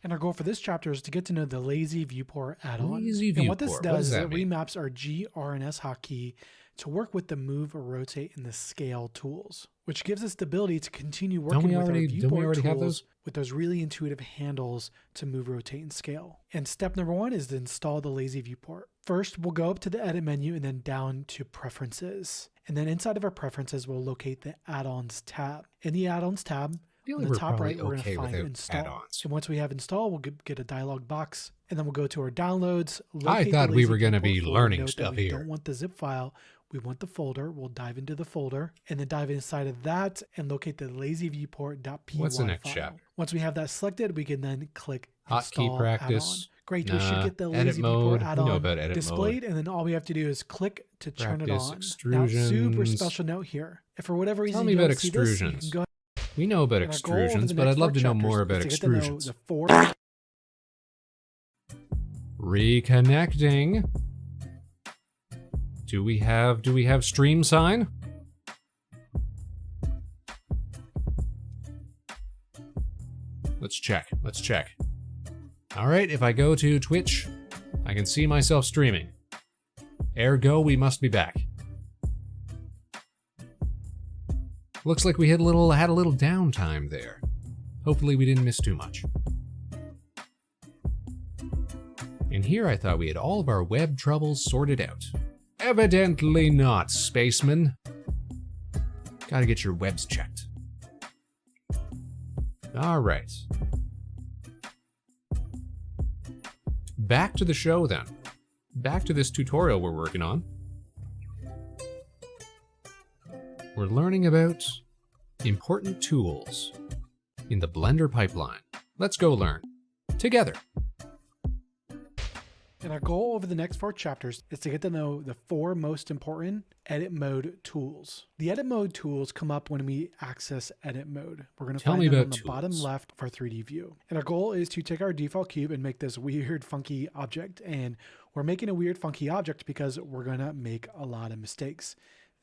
And our goal for this chapter is to get to know the Lazy Viewport add-on. Lazy And what this Viewport, what does does is that it mean? remaps our G, R, and S hotkey to work with the move, rotate, and the scale tools, which gives us the ability to continue working with our viewport have tools those? with those really intuitive handles to move, rotate, and scale. And step number 1 is to install the Lazy Viewport. First, we'll go up to the edit menu and then down to preferences. And then inside of our preferences, we'll locate the add-ons tab. In the add-ons tab, feel On like the we're top probably right, we're going to okay find without install. add-ons. And once we have install, we'll get a dialog box, and then we'll go to our downloads. I locate thought the we lazy were going to viewport be folder. learning Note that stuff we here. don't want the zip file. We want the folder. We'll dive into the folder and then dive inside of that and locate the lazy viewport.py What's the next file. chapter? Once we have that selected, we can then click install Hotkey practice. add-on. Great, we should get the edit lazy mode. viewport We know add-on about edit displayed, mode. and then all we have to do is click to turn it Practice on. Now, super extrusions. special note here. If for whatever reason Tell me you about don't see this, you extrusions. can go We know about and our goal over extrusions, the but next I'd love to know chapters more is about to get to know extrusions. the 4 Reconnecting. Do we have stream sign? Let's check. All right, if I go to Twitch, I can see myself streaming. Ergo, we must be back. Looks like we had a little downtime there. Hopefully we didn't miss too much. And here I thought we had all of our web troubles sorted out. Evidently not, Spaceman. Gotta get your webs checked. Alright. Back to the show then. Back to this tutorial we're working on. We're learning about important tools in the Blender pipeline. Let's go learn. Together. And our goal over the next 4 chapters is to get to know the 4 most important edit mode tools. The edit mode tools come up when we access edit mode. We're going to find them on the bottom left of our 3D view. And our goal is to take our default cube and make this weird, funky object. And we're making a weird, funky object because we're going to make a lot of mistakes.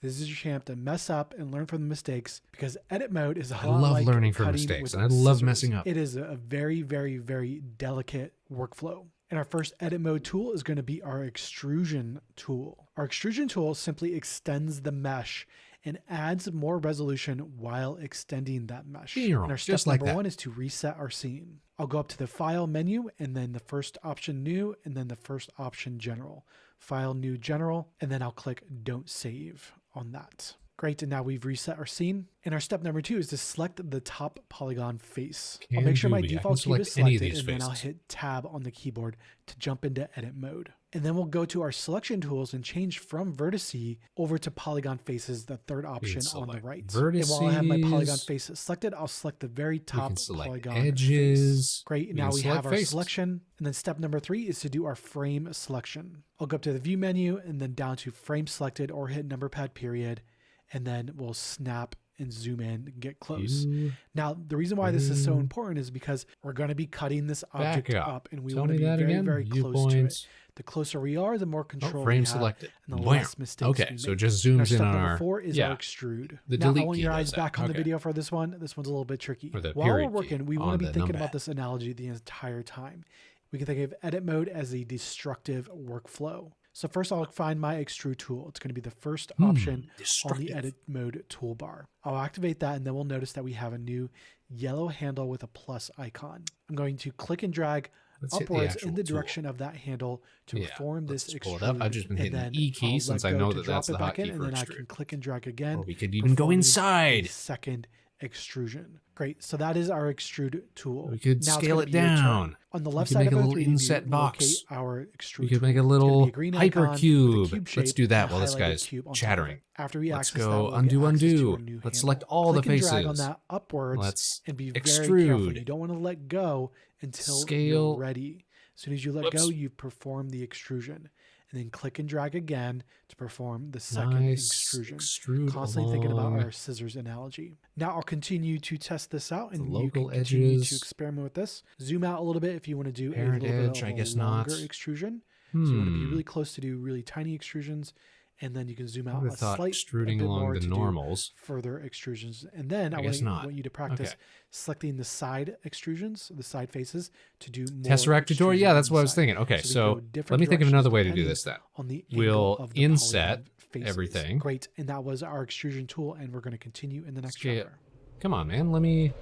This is your chance to mess up and learn from the mistakes, because edit mode is a lot like I love learning from mistakes, and I love messing up. It is a very, very, very delicate workflow. And our first edit mode tool is going to be our extrusion tool. Our extrusion tool simply extends the mesh and adds more resolution while extending that mesh. And our step number 1 is to reset our scene. I'll go up to the File menu, and then the first option New, and then the first option General. File, New, General, and then I'll click Don't Save on that. Great, and now we've reset our scene. And our step number 2 is to select the top polygon face. I'll make sure my default cube is selected, and then I'll hit Tab on the keyboard to jump into edit mode. And then we'll go to our selection tools and change from vertice over to polygon faces, the third option on the right. And while I have my polygon face selected, I'll select the very top polygon edges. Face. Great, now we have our selection. And then step number 3 is to do our frame selection. I'll go up to the view menu and then down to frame selected, or hit number pad period. And then we'll snap and zoom in and get close. Now, the reason why this is so important is because we're going to be cutting this object up, and we want to be very, very close to it. The closer we are, the more control we have, selected. And the less mistakes we make. So it just zooms in on our... Step number 4 is our extrude. Now, I want your eyes back on the video for this one. This one's a little bit tricky. While we're working, we want to be thinking about this analogy the entire time. We can think of edit mode as a destructive workflow. So first I'll find my extrude tool. It's going to be the first option on the edit mode toolbar. I'll activate that, and then we'll notice that we have a new yellow handle with a plus icon. I'm going to click and drag upwards in the direction of that handle to perform this extrude. I've just been hitting the E key since I know that that's the hotkey for extrude. And then I can click and drag again. Or we could even go inside. Second extrusion. Great. So that is our extrude tool. We could scale it down. On the left side of a our little inset box. Our extrude we could make a little hypercube. Let's do that while this guy's chattering. After we Let's go undo. Let's select all the faces. Drag on that upwards. Let's and be extrude. Very careful. You don't want to let go until you're ready. As soon as you let go, you perform the extrusion. And then click and drag again to perform the second extrusion. Constantly thinking about our scissors analogy. Now I'll continue to test this out, and you can continue to experiment with this. Zoom out a little bit if you want to do a little bit of a longer extrusion. So you want to be really close to do really tiny extrusions. And then you can zoom out a slight extruding along the normals. Further extrusions. And then I want you to practice selecting the side extrusions, the side faces, to do more Tesseract tutorial? Yeah, that's what I was thinking. Okay, so let me think of another way to do this then. We'll inset everything. Great. And that was our extrusion tool, and we're going to continue in the next chapter. Come on, man. Let me...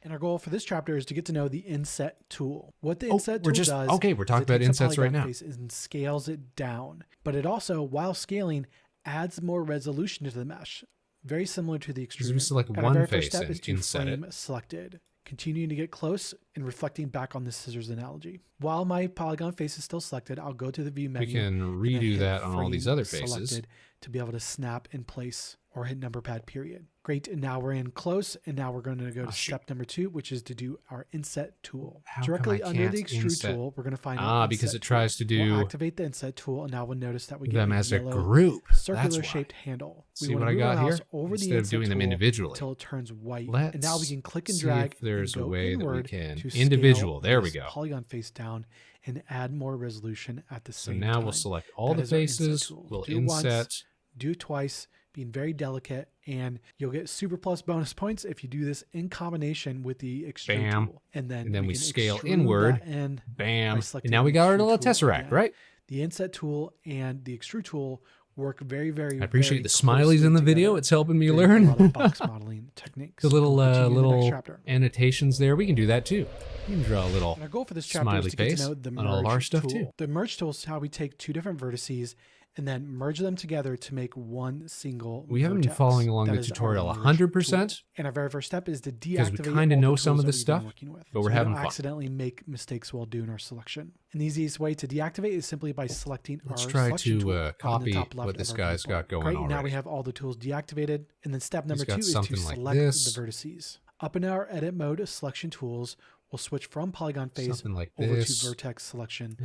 And our goal for this chapter is to get to know the inset tool. What the inset tool does we're talking about insets right now. And scales it down. But it also, while scaling, adds more resolution to the mesh. very similar to the extrusion. We select and our one very first face step and is to inset frame it. selected, continuing to get close and reflecting back on the scissors analogy. While my polygon face is still selected, I'll go to the view menu. We can and then redo hit that on all these frame other faces. selected to be able to snap in place or hit number pad period. Great, and now we're in close, and now we're going to go to step number 2, which is to do our inset tool. Directly under the extrude tool, we're going to find our because inset it tries to do... We'll activate the inset tool, and now we'll notice that we get them a as a yellow group. circular shaped handle. See what I got here? Over Instead the of doing them individually, until it turns white. let's and now we can click and see drag if there's and a go way that we inward can to individual. scale There we this go. Polygon face down and add more resolution at the So same now time. we'll select all That the is our inset faces. tool. We'll Do it once, inset. do it twice, being very delicate, and you'll get super plus bonus points if you do this in combination with the extrude Bam. tool. And then we can scale extrude inward. that in by Bam. selecting And now we the got our extrude little tool tesseract, again. right? The inset tool and the extrude tool work very, very, I appreciate very the smileys closely in the together video. It's helping me during learn. a lot of box modeling techniques. The little We'll continue to the next little chapter. annotations there. We can do that too. You can draw a little And our goal for this chapter smiley is to get face to know the on all of merge our stuff tool. too. The merge tool is how we take two different vertices and then merge them together to make one single We haven't been vertex. following along That the is our tutorial merge 100%. tool. And our very first step is to Because deactivate we kinda all know the some tools of that this we've been stuff, working with. but we're So we having don't fun. accidentally make mistakes while doing our selection. And the easiest way to deactivate is simply by selecting Let's our try selection tool to up in the copy top left what of this our guy's viewport. got going Great, already. now we have all the tools deactivated. And then step number got 2 is to something like select this. the vertices. Up in our edit mode selection tools, we'll switch from polygon face Something like over this. to vertex selection,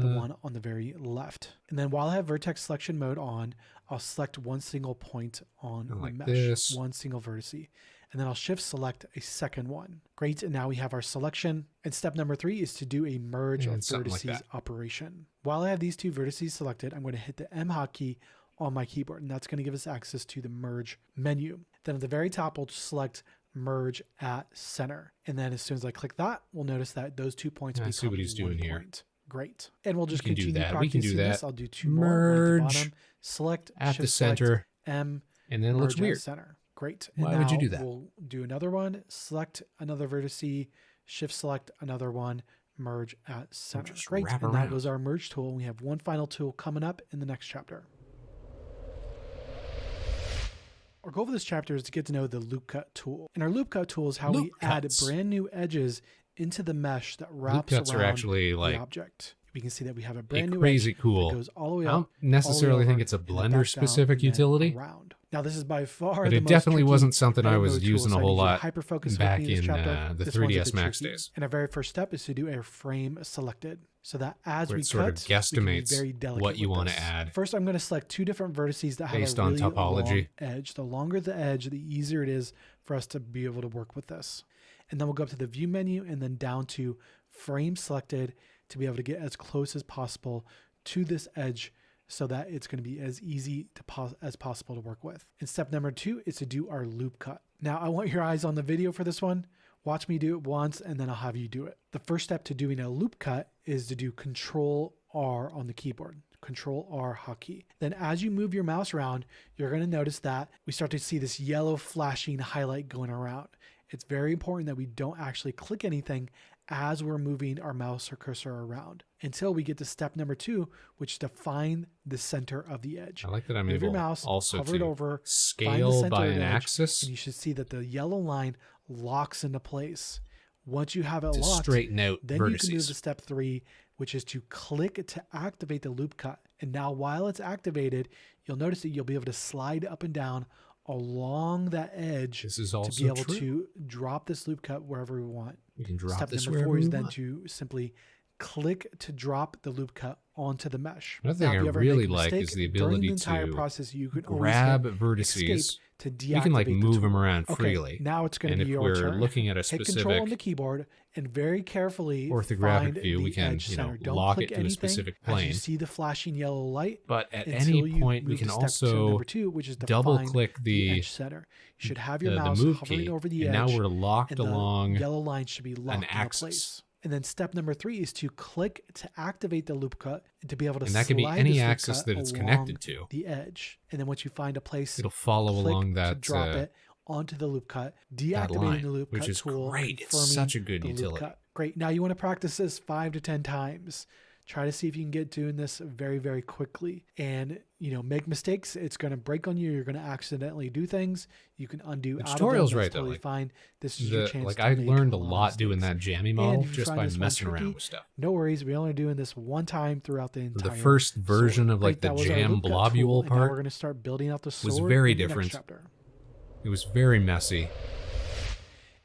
the one on the very left. And then while I have vertex selection mode on, I'll select one single point on the like mesh, this. one single vertice. And then I'll shift select a second one. Great, and now we have our selection. And step number 3 is to do a merge of And something like vertices that. operation. While I have these two vertices selected, I'm going to hit the M hotkey on my keyboard, and that's going to give us access to the merge menu. Then at the very top, we'll select merge at center. And then as soon as I click that, we'll notice that those 2 points I become see what he's doing one here. point. Great. And we'll just We can do continue that. We can do practicing that. this. I'll do two more. One at the Merge bottom. Select at shift the select, center, M, and then it looks merge at weird. center. Great. And Why would you now do that? We'll do another one. Select another vertice. Shift select another one. Merge at center. just Great. wrap And that around. was our merge tool. We have one final tool coming up in the next chapter. Our goal for this chapter is to get to know the loop cut tool. And our loop cut tool is how we add brand new edges into the mesh that wraps cuts are around actually the like object. We can see that we have a brand new crazy edge cool. that goes all the way I up. don't necessarily think it's a and then Blender back down specific and then utility, around. Now this is by far but the it most definitely tricky wasn't something I edit was mode tool, using so a I whole need you to lot hyper-focus with back me in this in chapter. the This one's a 3ds bit Max tricky. days. And our very first step is to do a frame selected, so that as Where we it sort of cut, we can be guesstimates very delicate what you with want to this. add. First, I'm going to select two different vertices that have Based a on really topology. long edge. The longer the edge, the easier it is for us to be able to work with this. And then we'll go up to the view menu and then down to frame selected to be able to get as close as possible to this edge so that it's going to be as easy as possible to work with. And step number 2 is to do our loop cut. Now I want your eyes on the video for this one. Watch me do it once and then I'll have you do it. The first step to doing a loop cut is to do Control R on the keyboard. Control R hotkey. Then as you move your mouse around, you're going to notice that we start to see this yellow flashing highlight going around. It's very important that we don't actually click anything as we're moving our mouse or cursor around until we get to step number 2, which is to find the center of the edge. I like that I'm Move your able mouse, also hover it to over, find the scale center by of an the edge, axis and you should see that the yellow line locks into place. Once you have it to locked, straighten out then you can move vertices. to step 3, which is to click to activate the loop cut. And now while it's activated, you'll notice that you'll be able to slide up and down along that edge This is to also be able true. to drop this loop cut wherever we want. We can drop Step this number wherever 4 is we then want. to simply click to drop the loop cut onto the mesh. Another thing Now, if I you ever really make a like is mistake the during ability the entire to process, you can grab always hit vertices. escape to deactivate You can like the move tool. them around Okay, freely. now it's going And to if be your we're turn. looking at a Hit Control on the specific keyboard and very carefully orthographic find view, we the can, edge you know, center. Don't lock click it to a anything specific as you plane. see the flashing yellow light. But at until any you point, we move can to step also number 2, which is to double find click the edge center. You should have your the mouse move hovering key, over the and edge. now we're locked and the along yellow line should be locked into axis. place. And then step number 3 is to click to activate the loop cut to be able to And that can be slide any this loop axis cut that it's along connected to. the edge. And then once you find a place, It'll follow click along to that drop it onto the loop cut, deactivating line, the loop which cut is tool, great. It's confirming such a good the loop utility. cut. Great. Now you want to practice this 5 to 10 times Try to see if you can get doing this very, very quickly. And, make mistakes. It's going to break on you. You're going to accidentally do things. You can undo out of them. Tutorial's right, That's totally fine. This is your chance Like, to I make learned a lot lot of doing that mistakes. jammy model And if you just find by this one messing tricky, around with stuff. No worries. We're only doing this one time throughout the entire The first version sword. of like Great, the that was our jam loop cut blobule tool, and now we're part going to start building out the sword was very in the next different. chapter. It was very messy.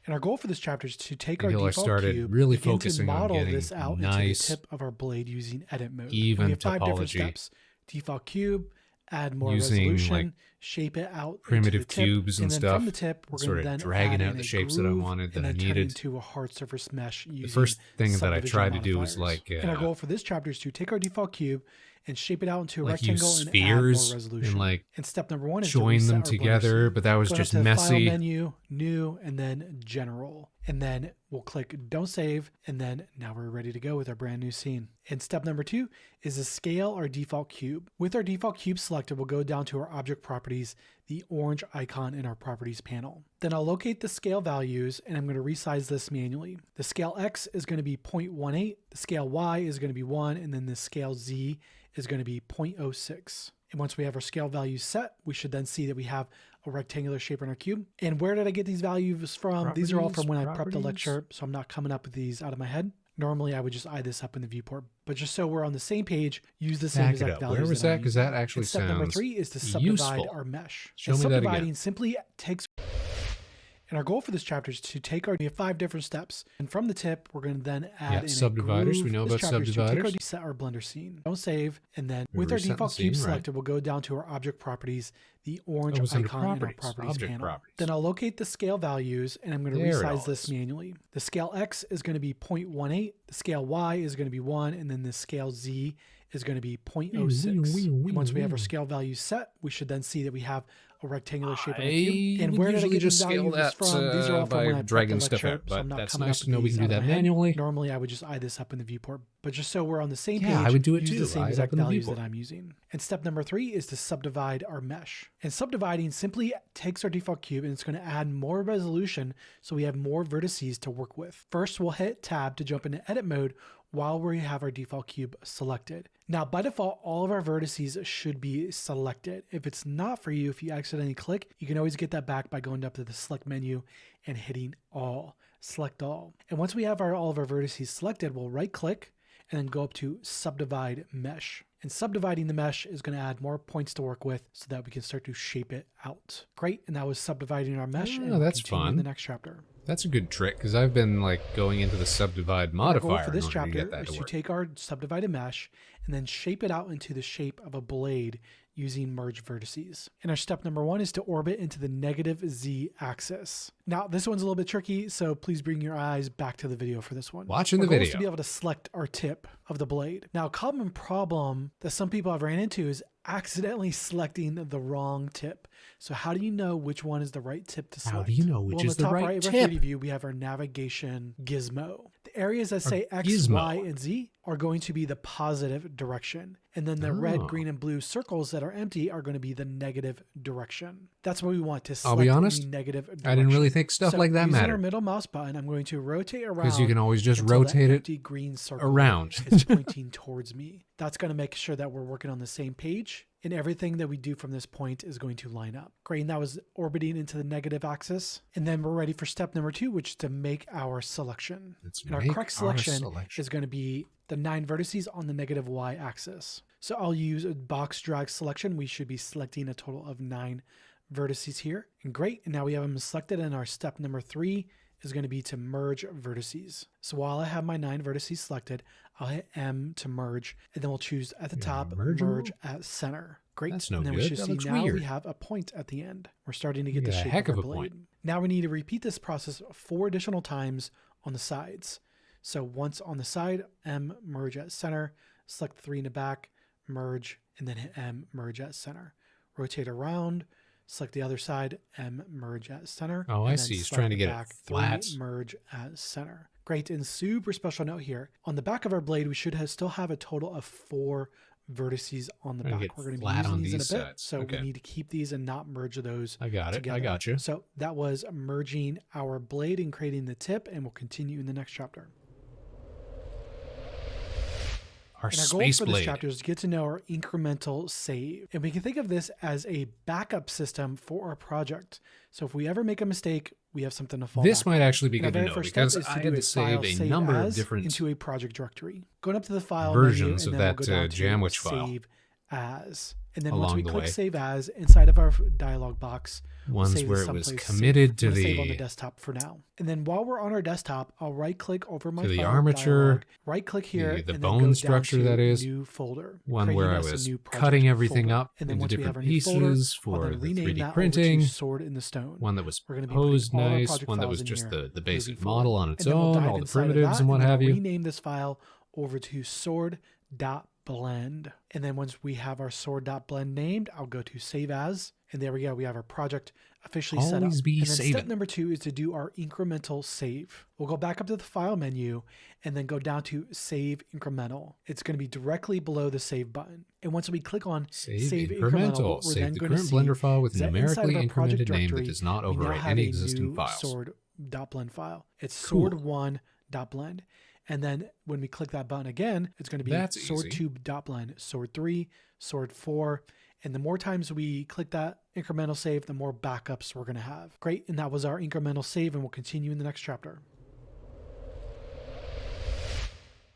And our goal for this chapter is to take our Until I default started cube, really begin to focusing on model getting this out nice, into the tip of our blade using edit mode. And even we have 5 different topology. steps. Default cube, add more Using, resolution, like, shape it out primitive into the tip, cubes and then stuff, from the tip, we're sort going to of then dragging add out in the a shapes that I groove wanted, that and I then turn needed. into a hard surface mesh using The first thing that I subdivision tried to do was modifiers. like And our goal for this chapter is to take our default cube and shape it out into a like rectangle use and add spheres more resolution. and like And step number 1 is to join reset them our blender together, scene. but that was Going up just to the File messy. menu, new, and then general. And then we'll click don't save, and then now we're ready to go with our brand new scene. And step number 2 is to scale our default cube. With our default cube selected, we'll go down to our object properties, the orange icon in our properties panel. Then I'll locate the scale values, and I'm going to resize this manually. The scale X is going to be 0.18, the scale Y is going to be 1, and then the scale Z is going to be 0.06. And once we have our scale values set, we should then see that we have a rectangular shape in our cube. And where did I get these values from? These are all from when I prepped the lecture, so I'm not coming up with these out of my head. Normally, I would just eye this up in the viewport, but just so we're on the same page, use the same exact values. Where was that? Because that actually and step sounds number 3 is to subdivide useful. our mesh. Show and me that subdividing again. simply takes. And our goal for this chapter is to take we have 5 different steps. And from the tip, we're going to then add in subdividers. a groove. We know This about chapter is to take subdividers. set our blender scene. Don't save. And then We with our reset the default scene, cube right. selected, we'll go down to our object properties, the orange was under icon in our properties, properties object panel. properties. Then I'll locate the scale values, and I'm going to There it resize all this is. manually. The scale X is going to be 0.18, the scale Y is going to be 1, and then the scale Z is going to be 0.06. And once we have our scale values set, we should then see that we have a rectangular shape in our cube. And where did I usually get just these scale values that from? These are all from by when I prepped dragging the stuff lecture, out, so I'm but not that's coming nice up to know with we can these do out that of my head. manually. Normally, I would just eye this up in the viewport, but just so we're on the same page, Yeah, I would do it use too. the same Eye it exact up in the values viewport. that I'm using. And step number 3 is to subdivide our mesh. And subdividing simply takes our default cube and it's going to add more resolution so we have more vertices to work with. First, we'll hit tab to jump into edit mode while we have our default cube selected. Now, by default, all of our vertices should be selected. If it's not for you, if you accidentally click, you can always get that back by going up to the select menu and hitting all, select all. And once we have all of our vertices selected, we'll right click and then go up to subdivide mesh. And subdividing the mesh is going to add more points to work with so that we can start to shape it out. Great, and that was subdividing our mesh. Oh, and we'll that's continue in fun. the next chapter. That's a good trick because I've been like going into the subdivide Our modifier goal for this in order to chapter get that is to to work. take our subdivided mesh and then shape it out into the shape of a blade using merge vertices. And our step number 1 is to orbit into the negative Z axis. Now, this one's a little bit tricky, so please bring your eyes back to the video for this one. Watching Our the goal is video. to be able to select our tip of the blade. Now, a common problem that some people have ran into is accidentally selecting the wrong tip. So how do you know which one is the right tip to select? How do you know which Well, is in the the top right right of our tip? 3D view, we have our navigation gizmo. The areas that say X, gizmo. Y, and Z are going to be the positive direction. And then the red, Oh. green, and blue circles that are empty are going to be the negative direction. That's what we want to select. I'll be honest, the negative direction. I didn't really think stuff So like that using our mattered. middle mouse button, I'm going to rotate around. Because you can always just until that rotate it empty green circle around. is pointing towards me. That's going to make sure that we're working on the same page. And everything that we do from this point is going to line up. Great, and that was orbiting into the negative axis. And then we're ready for step number 2, which is to make our selection. Let's And our make correct our selection selection. is going to be the 9 vertices on the negative Y axis. So I'll use a box drag selection. We should be selecting a total of 9 vertices here. And great, and now we have them selected, and our step number 3 is going to be to merge vertices. So while I have my 9 vertices selected, I'll hit M to merge, and then we'll choose at the top, merge 'em merge all? at center. Great. That's no and then we good. should That see looks now weird. we have a point at the end. We're starting to get We the got a shape heck of of our a blade. point. Now we need to repeat this process 4 additional times on the sides. So once on the side, M, merge at center, select 3 in the back, merge, and then hit M, merge at center. Rotate around, select the other side, M, merge at center. Oh, I and then see. He's select trying to the get it back, flat. 3, merge at center. Great, and super special note here. On the back of our blade, we should still have a total of 4 vertices on the Trying to back. get We're going to be flat using on these in a these bit, sides. so Okay. we need to keep these and not merge those I got it. together. I got you. So that was merging our blade and creating the tip, and we'll continue in the next chapter. Our and our goal space for this blade. chapter is to get to know our incremental save. And we can think of this as a backup system for our project. So if we ever make a mistake, we have something to fall This back might on. actually be And our good to very know first step because is I do had to save a number of different into a project directory. Going up to the file versions menu, of and then that we'll go down to Jamwich file save as. And then once along we the click way. save as, inside of our dialog box, we'll Ones save where this it was someplace committed safe. to I'm gonna save on the the desktop for now. And then while we're on our desktop, I'll right click over my to the file armature, dialog, right click here, the and bone then go structure down to that is new folder. one where I creating us a was new project cutting everything folder. up And then into once we have different our new folder, pieces I'll for then the rename 3D that printing. over to Sword in the Stone. One that was We're going to be posed putting all our nice, project one that files was in just here the basic moving forward. model on its And then we'll own, dive all the inside of primitives that, and what then have we'll you. rename this file over to sword.blend. And then once we have our sword.blend named, I'll go to save as. And there we go. We have our project officially set up. Always be And then saving. step number 2 is to do our incremental save. We'll go back up to the file menu and then go down to save incremental. It's going to be directly below the save button. And once we click on save incremental, we're Save then the going to current see Blender file with that numerically inside of our project incremented name that directory, does not we now overwrite have any a existing new files. sword.blend file. It's Cool. sword1.blend. And then when we click that button again, it's going to be That's sword2.blend, sword3, sword4. And the more times we click that incremental save, the more backups we're going to have. Great. And that was our incremental save, and we'll continue in the next chapter.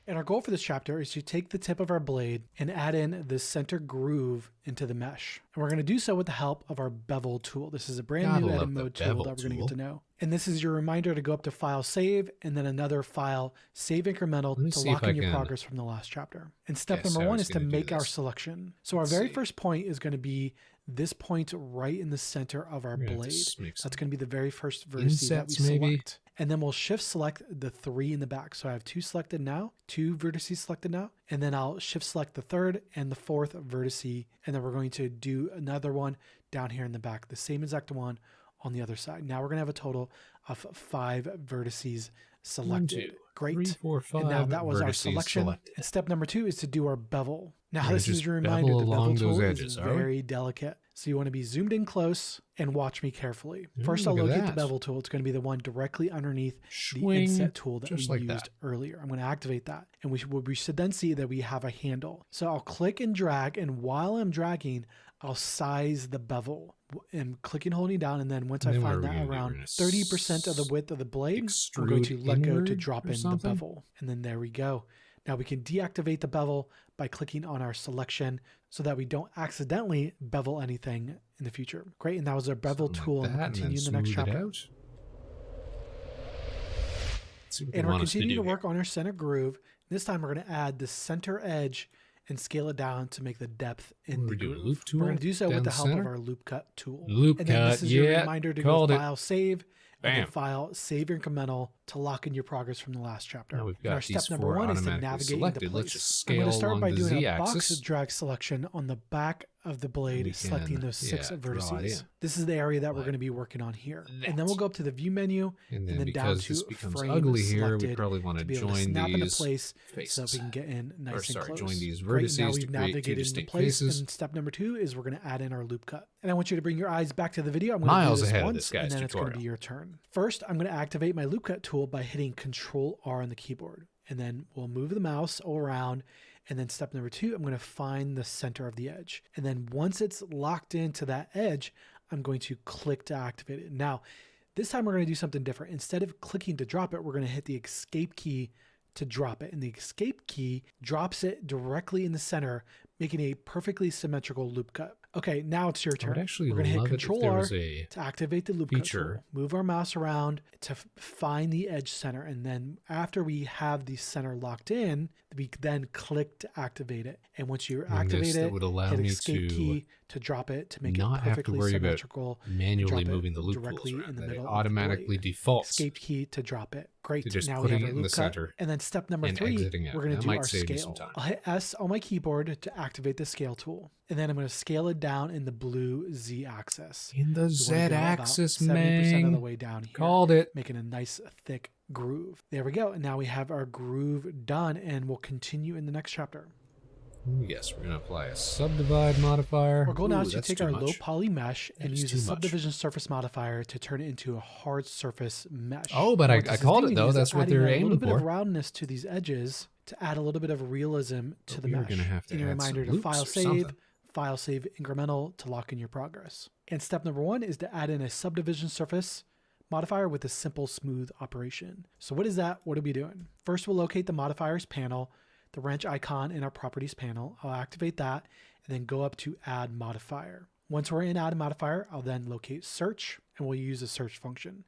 And our goal for this chapter is to take the tip of our blade and add in the center groove into the mesh. And we're going to do so with the help of our bevel tool. This is a brand new edit mode tool that we're going to get to know. And this is your reminder to go up to File Save and then another file, Save Incremental, to lock in your progress from the last chapter. And step number 1 is to make our selection. So our very first point is going to be this point right in the center of our blade. That's going to be the very first vertex that we select. And then we'll shift select the 3 in the back. So I have 2 selected now, 2 vertices selected now, and then I'll shift select the 3rd and the 4th vertice. And then we're going to do another one down here in the back, the same exact one on the other side. Now we're going to have a total of 5 vertices selected. 1, 2, Great. 3, 4, 5 and now that was our selection. Selected. And step number 2 is to do our bevel. Now We're this is just your reminder, bevel the bevel along tool those edges, is are we? very delicate. So you want to be zoomed in close and watch me carefully. First, I'll look at locate the that. bevel tool. It's going to be the one directly underneath the Swing, inset tool that we just like used that. earlier. I'm going to activate that. And we should then see that we have a handle. So I'll click and drag. And while I'm dragging, I'll size the bevel. And clicking, holding down. And then once I And then find what are we that gonna do? around We're gonna 30% of the width of the blade, I'm going to extrude let go to inward drop or in the something? bevel. And then there we go. Now we can deactivate the bevel by clicking on our selection so that we don't accidentally bevel anything in the future. Great, and that was our bevel Something tool, like and we'll that, continue in the then next smooth it chapter. out. Let's see what they And we're want us to continuing do to here. work on our center groove. This time we're going to add the center edge and scale it down to make the depth in What the do we do, groove. loop tool We're going to do so down with the the help of center? our loop cut tool. Loop and then this cut, is your yeah, reminder to called go it. file save and then Bam. file save incremental to lock in your progress from the last chapter. Now we've And got our these step number 4 1 is to automatically navigate selected. into Let's place. just I'm going to scale start along by the doing a Z-axis. box drag selection on the back of the blade, We selecting can, those 6 draw it vertices. in. This is the area that we're Like going to be working on here. that. And then we'll go up to the view menu And and then then down because to this becomes frame ugly here, we selected probably want to to be able to join snap into these place faces. so that we can get in nice Or, sorry, and close. join these Great, vertices now to we've create 2 navigated into distinct place. faces. And step number 2 is we're going to add in our loop cut. And I want you to bring your eyes back to the video. I'm going Miles to do this ahead of once, this guy's and then it's going to tutorial. be your turn. First, I'm going to activate my loop cut tool by hitting Control R on the keyboard. And then we'll move the mouse all around. And then step number 2, I'm going to find the center of the edge. And then once it's locked into that edge, I'm going to click to activate it. Now, this time we're going to do something different. Instead of clicking to drop it, we're going to hit the escape key to drop it. And the escape key drops it directly in the center, making a perfectly symmetrical loop cut. Okay, now it's your I would turn. actually We're going to hit love it if Control there R was a to activate the loop cut feature. tool. Move our mouse around to find the edge center. And then after we have the center locked in, we then click to activate it. And once you activate that it, would allow hit me escape to key to drop it to make not it have to perfectly worry about symmetrical. manually drop it moving the loop directly tools around. in the That it middle of the automatically blade. defaults Escape key to drop it. Great. to just Now we putting have it our in loop the cut. center And then step number and 3, exiting out. we're going That to do might our save you some scale. time. I'll hit S on my keyboard to activate the scale tool. And then I'm going to scale it down in the blue Z axis. in the We Z wanna go about axis, 70% of the man. way down here. Called it. Making a nice thick groove. There we go. And now we have our groove done, and we'll continue in the next chapter. Yes, we're going to apply a subdivide modifier. Our goal now is to take our low poly mesh and use a subdivision surface modifier to turn it into a hard surface mesh. Oh, but I called it though. That's what they're aiming for. A little bit of roundness to these edges to add a little bit of realism to the mesh. And a reminder to file save incremental to lock in your progress. And step number 1 is to add in a subdivision surface modifier with a simple smooth operation. So what is that? What are we doing? First, we'll locate the modifiers panel, the wrench icon in our properties panel. I'll activate that and then go up to add modifier. Once we're in add modifier, I'll then locate search and we'll use a search function.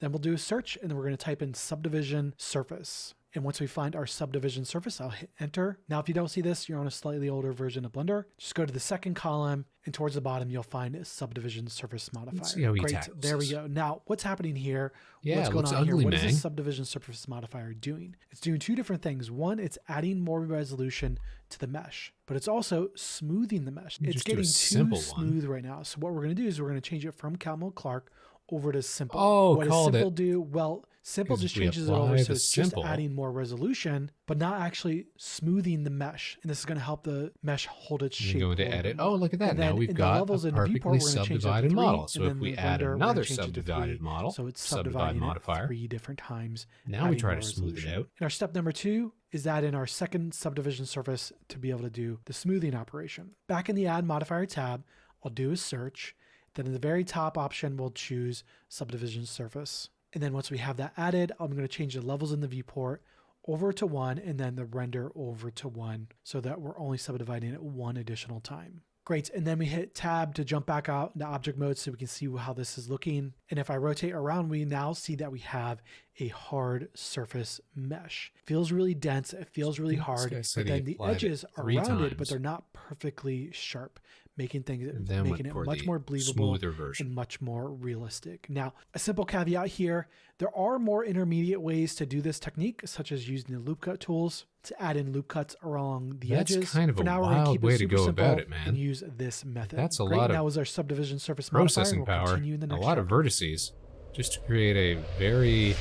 Then we'll do a search and then we're going to type in subdivision surface. And once we find our subdivision surface, I'll hit enter. Now, if you don't see this, you're on a slightly older version of Blender. Just go to the second column and towards the bottom, you'll find a subdivision surface modifier. Let's see how he Great. tackles There we this. go. Now, what's happening here? Yeah, what's going on ugly, here? What is man. this subdivision surface modifier doing? It's doing two different things. One, it's adding more resolution to the mesh, but it's also smoothing the mesh. It's getting too smooth right now. So what we're going to do is we're going to change it from Cal Mode Clark over to simple. Oh, what does simple do? Well, simple just changes it over, so it's just adding more resolution, but not actually smoothing the mesh. And this is going to help the mesh hold its shape. Going to edit. Oh, look at that! Now we've got a perfectly subdivided model. So if we add another subdivided model, so it's subdividing modifier 3 different times. Now we try to smooth it out. And our step number 2 is that in our second subdivision surface to be able to do the smoothing operation. Back in the add modifier tab, I'll do a search. Then in the very top option, we'll choose subdivision surface. And then once we have that added, I'm going to change the levels in the viewport over to 1 and then the render over to 1 so that we're only subdividing it 1 additional time. Great. And then we hit tab to jump back out into object mode so we can see how this is looking. And if I rotate around, we now see that we have a hard surface mesh. It feels really dense. It feels really hard. But then the edges are rounded, but they're not perfectly sharp, making it much more believable and much more realistic. Now, a simple caveat here, there are more intermediate ways to do this technique, such as using the loop cut tools to add in loop cuts along the edges. That's kind of a wild way to go about it, man. And use this method. That's a lot of that was our subdivision surface processing power, a lot of vertices, just to create a very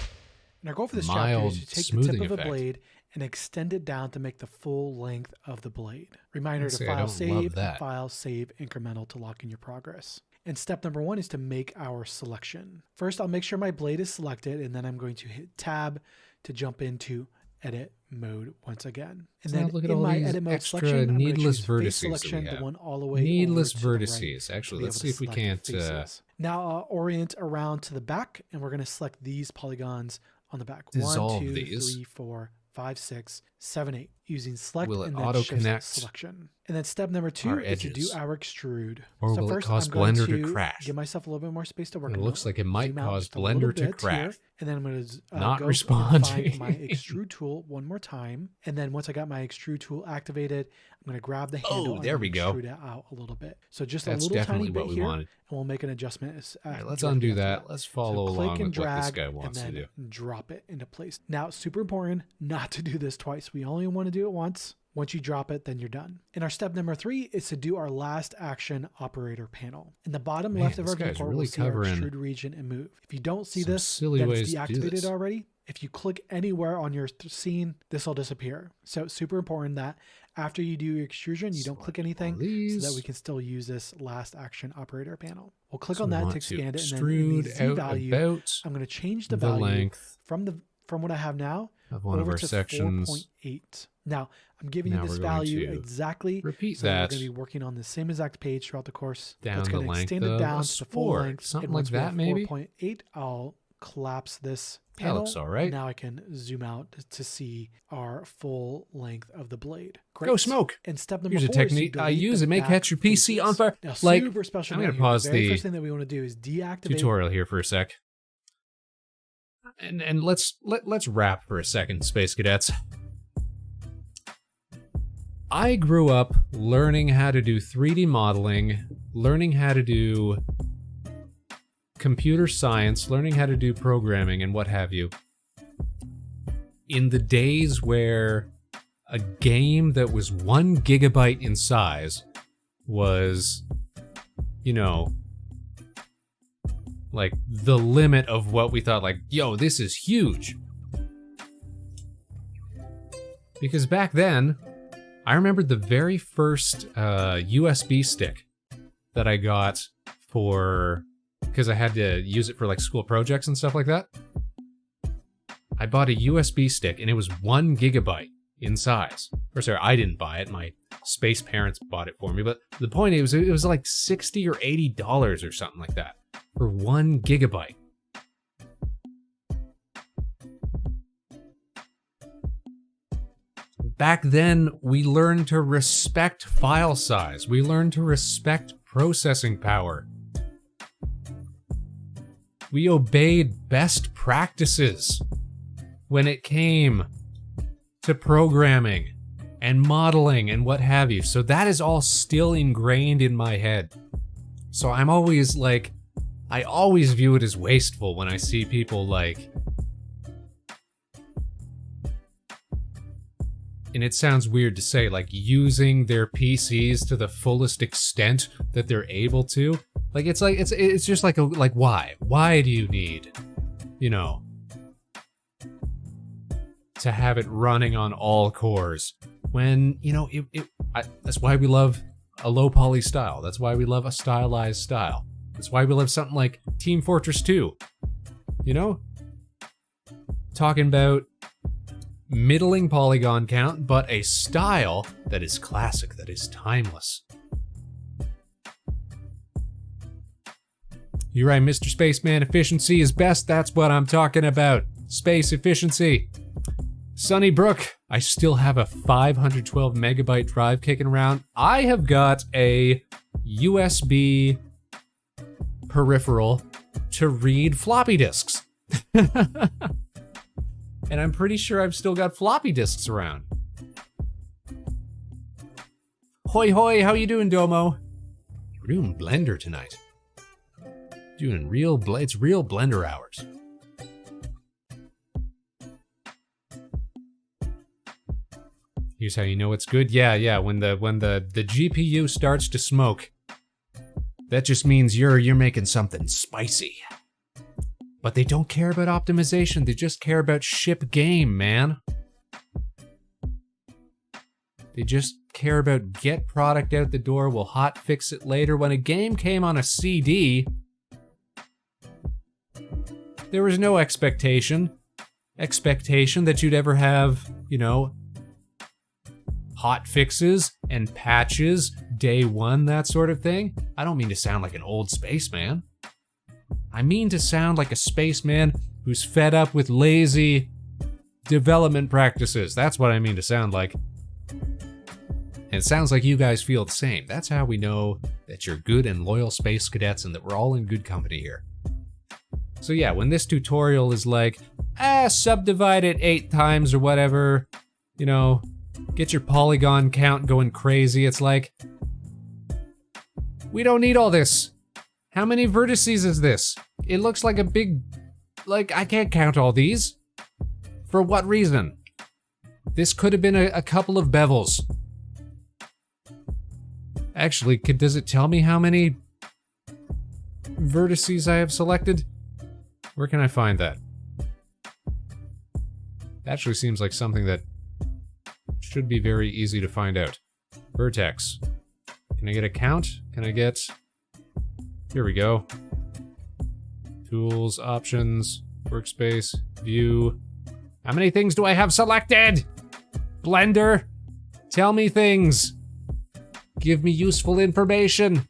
and our goal for this chapter is to take the tip of a blade and extend it down to make the full length of the blade. Reminder to file save incremental to lock in your progress. And step number 1 is to make our selection. First, I'll make sure my blade is selected, and then I'm going to hit tab to jump into edit mode once again. And then look at in all my these edit mode extra selection, needless I'm going to choose vertices face selection, that we the one have. all the way Needless over to the vertices. right, Actually, let's see if we can't. Now I'll orient around to the back, and we're going to select these polygons on the back. Dissolve 1, 2, these. 3, 4, 5, 6, 7, 8. Using select Will it and then auto-connect shift selection. And then step number 2 is to do our extrude. Or so will first, it cause I'm going Blender to to crash? give myself a little bit more space to work on. It looks like it might cause Blender to crash. Here, and then I'm going to Not go responding. find my extrude tool one more time. And then once I got my extrude tool activated, I'm going to grab the handle and extrude it out a little bit. So just a little tiny bit here, and we'll make an adjustment. All right, let's undo that. Let's follow along with what this guy and wants to then do. drop it into place. Now, it's super important not to do this twice. We only want to do it once. Once you drop it, then you're done. And our step number 3 is to do our last action operator panel. In the bottom left of our viewport, we'll see our extrude region and move. If you don't see this, then it's deactivated already. If you click anywhere on your scene, this will disappear. So it's super important that after you do your extrusion, you don't click anything so that we can still use this last action operator panel. We'll click on that to expand it, and then in the Z value, I'm going to change the value length from what I have now of one of our sections. 4.8. Now, I'm giving you this value exactly. Repeat so that. We're going to be working on the same exact page throughout the course. Down the length extend it down to the full length. Something like that, maybe? 4.8, I'll collapse this panel. That looks all right. Now I can zoom out to see our full length of the blade. Great. Go smoke. And step number 4 Here's a technique I use. It may catch your PC on fire. Now, like, super special. I'm going to pause the first thing that we want to do is deactivate tutorial here for a sec. And let's wrap for a second, Space Cadets. I grew up learning how to do 3D modeling, learning how to do computer science, learning how to do programming and what have you, in the days where a game that was 1 gigabyte in size was, you know, like the limit of what we thought, like, yo, this is huge. Because back then, I remember the very first USB stick that I got because I had to use it for like school projects and stuff like that. I bought a USB stick and it was 1 gigabyte in size. Or sorry, I didn't buy it. My space parents bought it for me. But the point is, it was like $60 or $80 or something like that for 1 gigabyte. Back then, we learned to respect file size. We learned to respect processing power. We obeyed best practices when it came to programming and modeling and what have you. So that is all still ingrained in my head. So I'm always like, I always view it as wasteful when I see people like, and it sounds weird to say, like using their PCs to the fullest extent that they're able to. Like it's just like why? Why do you need, to have it running on all cores when, that's why we love a low poly style. That's why we love a stylized style. That's why we love something like Team Fortress 2. Talking about middling polygon count, but a style that is classic, that is timeless. You're right, Mr. Spaceman. Efficiency is best. That's what I'm talking about. Space efficiency. Sunnybrook, I still have a 512 megabyte drive kicking around. I have got a USB peripheral to read floppy disks. And I'm pretty sure I've still got floppy disks around. Hoi hoi, how you doing, Domo? We're doing Blender tonight. Doing it's real Blender hours. Here's how you know it's good. Yeah. When the GPU starts to smoke, that just means you're making something spicy. But they don't care about optimization. They just care about ship game, man. They just care about get product out the door. We'll hot fix it later. When a game came on a CD, there was no expectation that you'd ever have, hot fixes and patches day one, that sort of thing. I don't mean to sound like an old spaceman. I mean to sound like a spaceman who's fed up with lazy development practices. That's what I mean to sound like. And it sounds like you guys feel the same. That's how we know that you're good and loyal space cadets and that we're all in good company here. So yeah, when this tutorial is like, subdivide it 8 times or whatever, get your polygon count going crazy, it's like, we don't need all this. How many vertices is this? It looks like a big, I can't count all these. For what reason? This could have been a couple of bevels. Actually, does it tell me how many vertices I have selected? Where can I find that? Actually seems like something that should be very easy to find out. Vertex. Can I get a count? Can I get... Here we go. Tools, options, workspace, view. How many things do I have selected? Blender, tell me things. Give me useful information.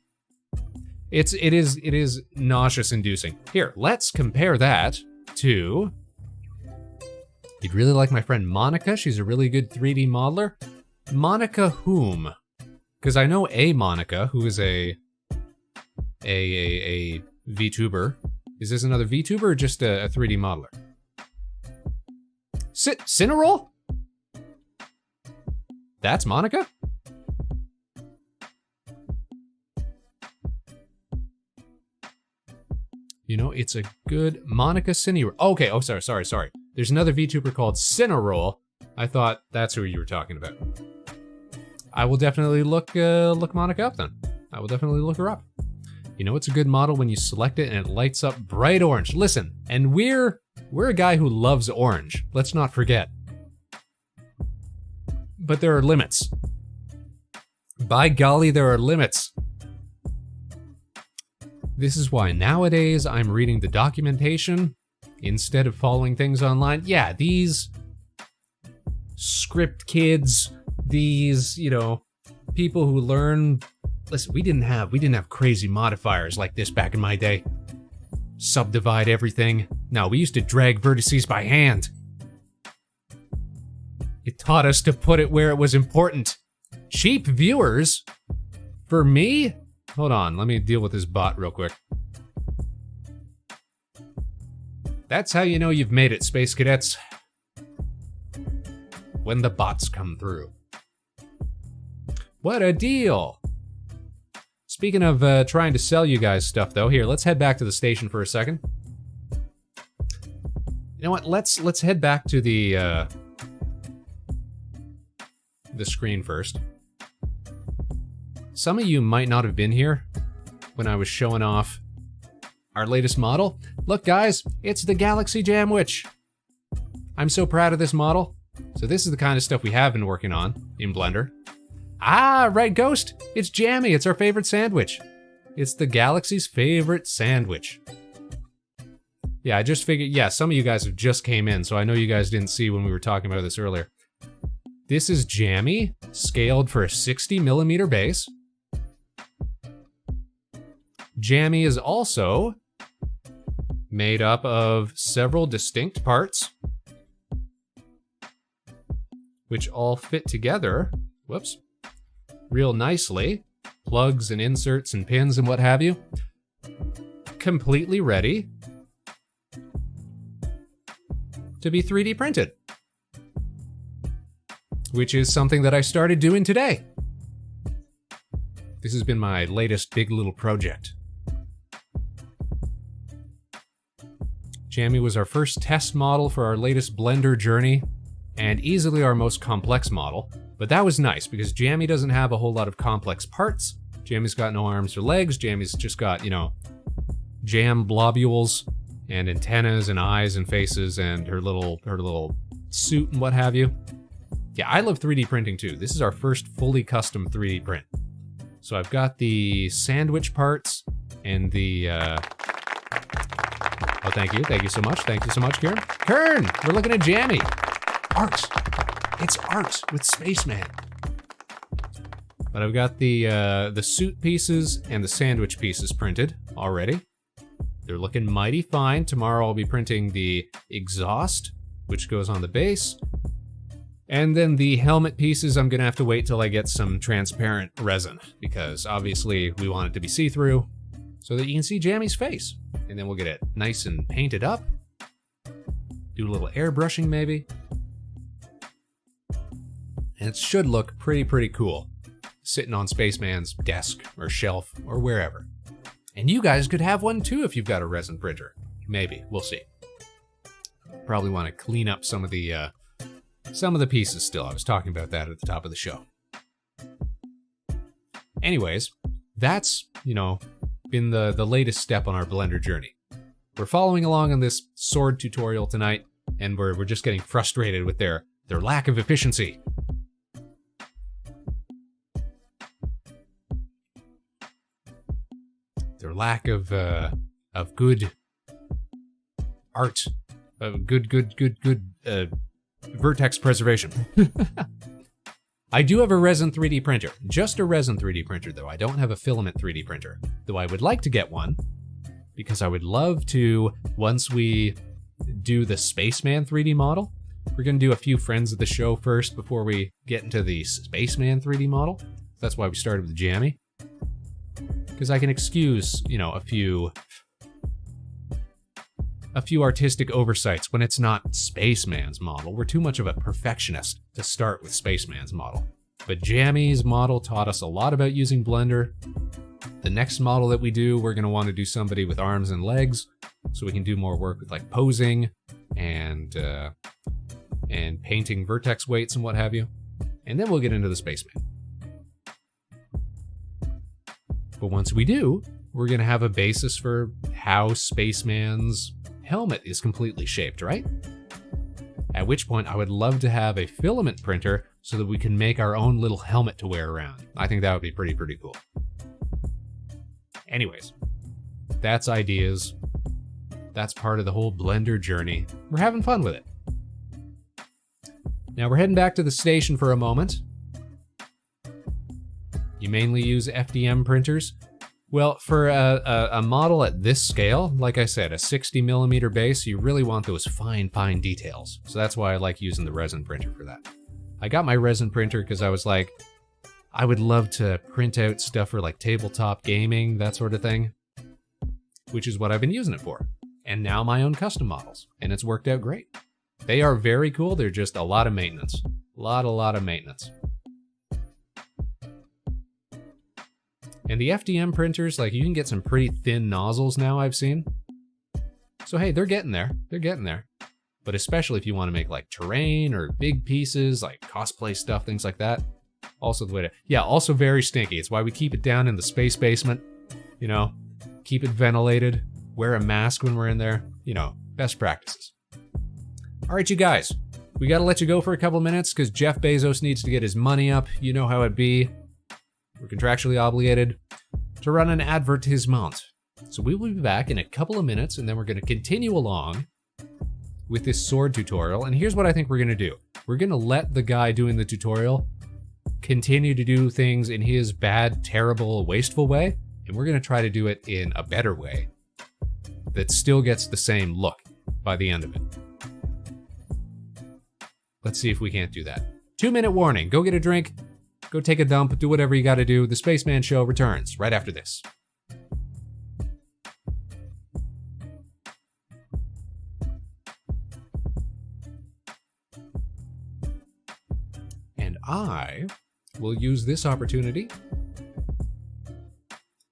It is nauseous inducing. Here, let's compare that to... You'd really like my friend Monica. She's a really good 3D modeler. Monica whom? Because I know a Monica who is a VTuber. Is this another VTuber or just a 3D modeler? Cineroll? That's Monica? It's a good Monica Cineroll. Okay, sorry. There's another VTuber called Cineroll. I thought that's who you were talking about. I will definitely look Monica up then. I will definitely look her up. It's a good model when you select it and it lights up bright orange. Listen, and we're a guy who loves orange. Let's not forget. But there are limits. By golly, there are limits. This is why nowadays I'm reading the documentation instead of following things online. Yeah, these script kids, these, people who learn. Listen, we didn't have crazy modifiers like this back in my day. Subdivide everything. No, we used to drag vertices by hand. It taught us to put it where it was important. Cheap viewers? For me? Hold on, let me deal with this bot real quick. That's how you know you've made it, Space Cadets. When the bots come through. What a deal! Speaking of trying to sell you guys stuff, though, here, let's head back to the station for a second. You know what? Let's head back to the screen first. Some of you might not have been here when I was showing off our latest model. Look, guys, it's the Galaxy Jamwich. I'm so proud of this model. So this is the kind of stuff we have been working on in Blender. Ah, right, Ghost. It's Jammy. It's our favorite sandwich. It's the Galaxy's favorite sandwich. Yeah, I just figured, yeah, some of you guys have just came in, so I know you guys didn't see when we were talking about this earlier. This is Jammy, scaled for a 60mm base. Jammy is also made up of several distinct parts, which all fit together, whoops, real nicely. Plugs and inserts and pins and what have you. Completely ready to be 3D printed. Which is something that I started doing today. This has been my latest big little project. Jammy was our first test model for our latest Blender journey, and easily our most complex model. But that was nice, because Jammy doesn't have a whole lot of complex parts. Jammy's got no arms or legs. Jammy's just got, jam blobules and antennas and eyes and faces and her little suit and what have you. Yeah, I love 3D printing too. This is our first fully custom 3D print. So I've got the sandwich parts and the, oh, thank you so much. Thank you so much, Kern. Kern, we're looking at Jammy. Art. It's art with Spaceman. But I've got the suit pieces and the sandwich pieces printed already. They're looking mighty fine. Tomorrow I'll be printing the exhaust, which goes on the base. And then the helmet pieces, I'm gonna have to wait till I get some transparent resin, because obviously we want it to be see-through so that you can see Jammy's face. And then we'll get it nice and painted up. Do a little airbrushing maybe. And it should look pretty cool, sitting on Spaceman's desk or shelf or wherever. And you guys could have one too if you've got a resin printer. Maybe, we'll see. Probably want to clean up some of the pieces still. I was talking about that at the top of the show. Anyways, that's, been the latest step on our Blender journey. We're following along on this sword tutorial tonight, and we're just getting frustrated with their lack of efficiency. Their lack of good art, good vertex preservation. I do have a resin 3D printer, just a resin 3D printer though. I don't have a filament 3D printer, though I would like to get one, because I would love to, once we do the Spaceman 3D model, we're gonna do a few friends of the show first before we get into the Spaceman 3D model. That's why we started with Jammy. Because I can excuse, a few artistic oversights when it's not Spaceman's model. We're too much of a perfectionist to start with Spaceman's model. But Jammy's model taught us a lot about using Blender. The next model that we do, we're gonna want to do somebody with arms and legs, so we can do more work with like posing and painting vertex weights and what have you. And then we'll get into the Spaceman. But once we do, we're gonna have a basis for how Spaceman's helmet is completely shaped, right? At which point I would love to have a filament printer so that we can make our own little helmet to wear around. I think that would be pretty cool. Anyways, that's ideas. That's part of the whole Blender journey. We're having fun with it. Now we're heading back to the station for a moment. You mainly use FDM printers. Well, for a model at this scale, like I said, a 60mm base, you really want those fine details. So that's why I like using the resin printer for that. I got my resin printer because I was like, I would love to print out stuff for like tabletop gaming, that sort of thing, which is what I've been using it for. And now my own custom models, and it's worked out great. They are very cool, they're just a lot of maintenance. A lot of maintenance. And the FDM printers, like you can get some pretty thin nozzles now, I've seen. So hey, they're getting there. They're getting there. But especially if you want to make like terrain or big pieces, like cosplay stuff, things like that. Also the way to, yeah, also very stinky. It's why we keep it down in the space basement. You know, keep it ventilated, wear a mask when we're in there. You know, best practices. All right, you guys, we got to let you go for a couple minutes because Jeff Bezos needs to get his money up. You know how it be. We're contractually obligated to run an advertisement. So we will be back in a couple of minutes, and then we're going to continue along with this sword tutorial. And here's what I think we're going to do. We're going to let the guy doing the tutorial continue to do things in his bad, terrible, wasteful way, and we're going to try to do it in a better way that still gets the same look by the end of it. Let's see if we can't do that. 2-minute warning. Go get a drink. Go take a dump, do whatever you gotta do. The Spaceman Show returns right after this. And I will use this opportunity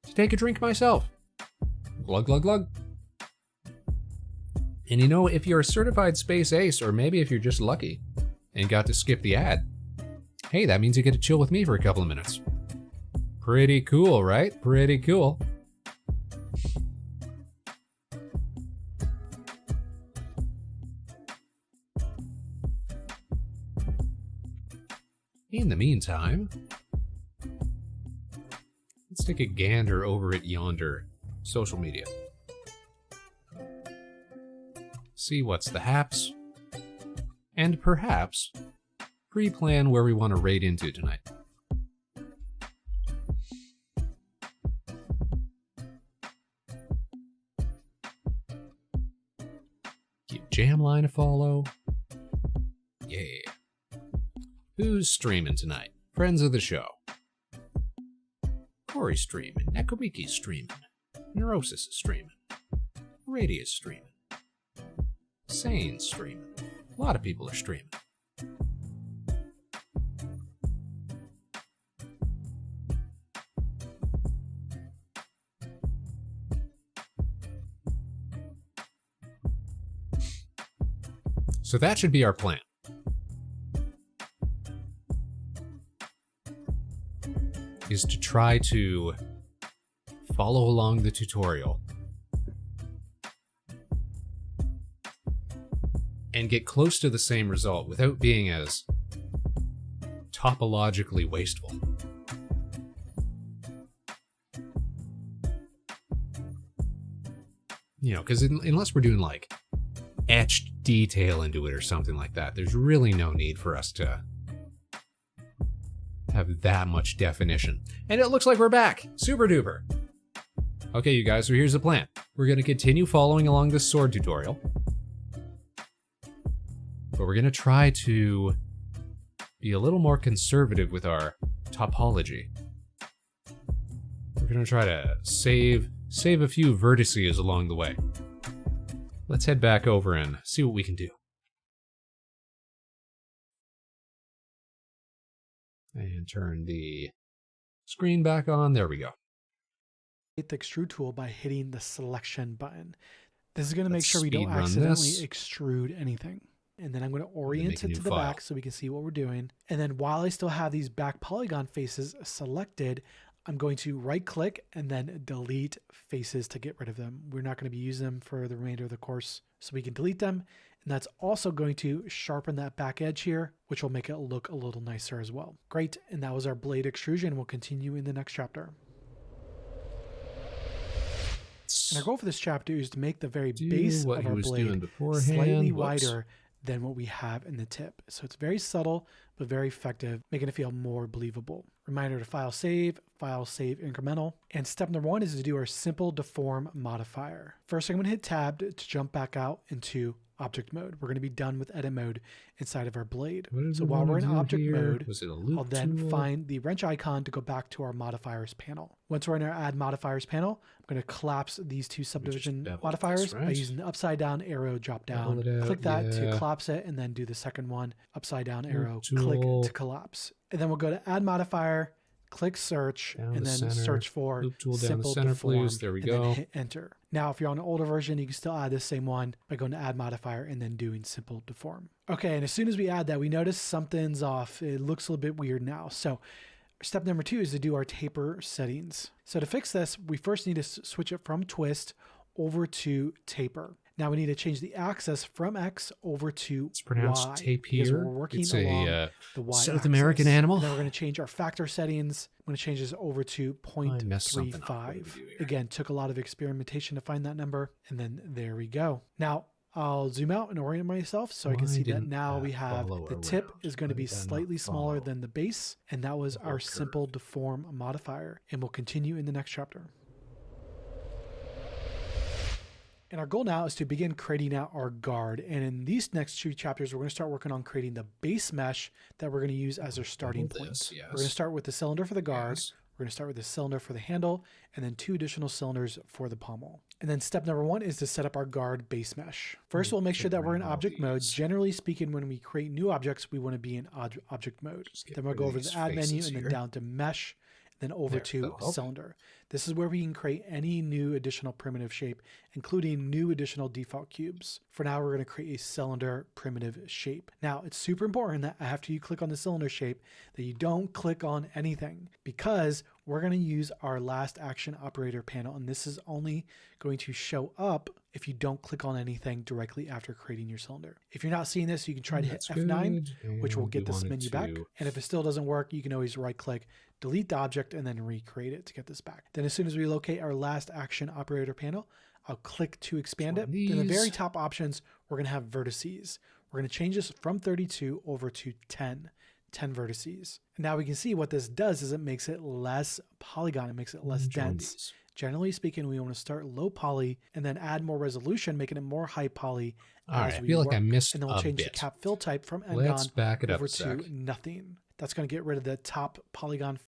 to take a drink myself. Glug, glug, glug. And you know, if you're a certified space ace, or maybe if you're just lucky and got to skip the ad, hey, that means you get to chill with me for a couple of minutes. Pretty cool, right? Pretty cool. In the meantime, let's take a gander over at yonder social media. See what's the haps, and perhaps pre-plan where we want to raid into tonight. Give Jamline a follow. Yeah. Who's streaming tonight? Friends of the show. Corey's streaming. Nekomiki's streaming. Neurosis is streaming. Radius streaming. Sane's streaming. A lot of people are streaming. So that should be our plan. Is to try to follow along the tutorial and get close to the same result without being as topologically wasteful. You know, because unless we're doing like etched detail into it or something like that, there's really no need for us to have that much definition. And it looks like we're back. Super duper. Okay, you guys, so here's the plan. We're going to continue following along this sword tutorial, but we're going to try to be a little more conservative with our topology. We're going to try to save a few vertices along the way. Let's head back over and see what we can do. And turn the screen back on. There we go. The extrude tool by hitting the selection button. This is going to make sure we don't accidentally extrude anything. And then I'm going to orient it to the back so we can see what we're doing. And then while I still have these back polygon faces selected, I'm going to right click and then delete faces to get rid of them. We're not going to be using them for the remainder of the course, so we can delete them. And that's also going to sharpen that back edge here, which will make it look a little nicer as well. Great, and that was our blade extrusion. We'll continue in the next chapter. And our goal for this chapter is to make the very base of our blade slightly wider than what we have in the tip. So it's very subtle, but very effective, making it feel more believable. Reminder to file, save incremental. And step number 1 is to do our simple deform modifier. First, I'm going to hit tab to jump back out into object mode. We're going to be done with edit mode inside of our blade. So while we're in object mode, I'll then find the wrench icon to go back to our modifiers panel. Once we're in our add modifiers panel, I'm going to collapse these two subdivision modifiers by using the upside down arrow drop down. Click that to collapse it, and then do the second one, upside down arrow, click to collapse. And then we'll go to add modifier, click search, and then search for simple deform, there we and go. then hit enter. Now, if you're on an older version, you can still add the same one by going to add modifier and then doing simple deform. Okay, and as soon as we add that, we notice something's off. It looks a little bit weird now. So step number 2 is to do our taper settings. So to fix this, we first need to switch it from twist over to taper. Now we need to change the axis from X over to it's pronounced Y, tapir. because we're working along the Y South axis. American animal. And then we're going to change our factor settings. I'm going to change this over to 0.35. Again, took a lot of experimentation to find that number. And then there we go. Now I'll zoom out and orient myself so I can see that now we have the tip is going to be slightly smaller than the base. And that was our simple deform modifier. And we'll continue in the next chapter. And our goal now is to begin creating out our guard. And in these next 2 chapters, we're going to start working on creating the base mesh that we're going to use as our starting point. We're going to start with the cylinder for the guard. We're going to start with the cylinder for the handle, and then 2 additional cylinders for the pommel. And then step number 1 is to set up our guard base mesh. First, we'll make sure that we're in object mode. Generally speaking, when we create new objects, we want to be in object mode. Then we'll go over to the add menu and then down to mesh, then over to cylinder. This is where we can create any new additional primitive shape, including new additional default cubes. For now, we're going to create a cylinder primitive shape. Now, it's super important that after you click on the cylinder shape, that you don't click on anything, because we're going to use our last action operator panel, and this is only going to show up if you don't click on anything directly after creating your cylinder. If you're not seeing this, you can try to hit F9, which will get this menu back. And if it still doesn't work, you can always right click, delete the object, and then recreate it to get this back. Then as soon as we locate our last action operator panel, I'll click to expand it. In the very top options, we're going to have vertices. We're going to change this from 32 over to 10 vertices. And now we can see what this does is it makes it less polygon. It makes it less dense. Generally speaking, we want to start low poly and then add more resolution, making it more high poly. All right, I feel like I missed a bit. And then we'll change the cap fill type from Ngon over to nothing. That's going to get rid of the top polygon.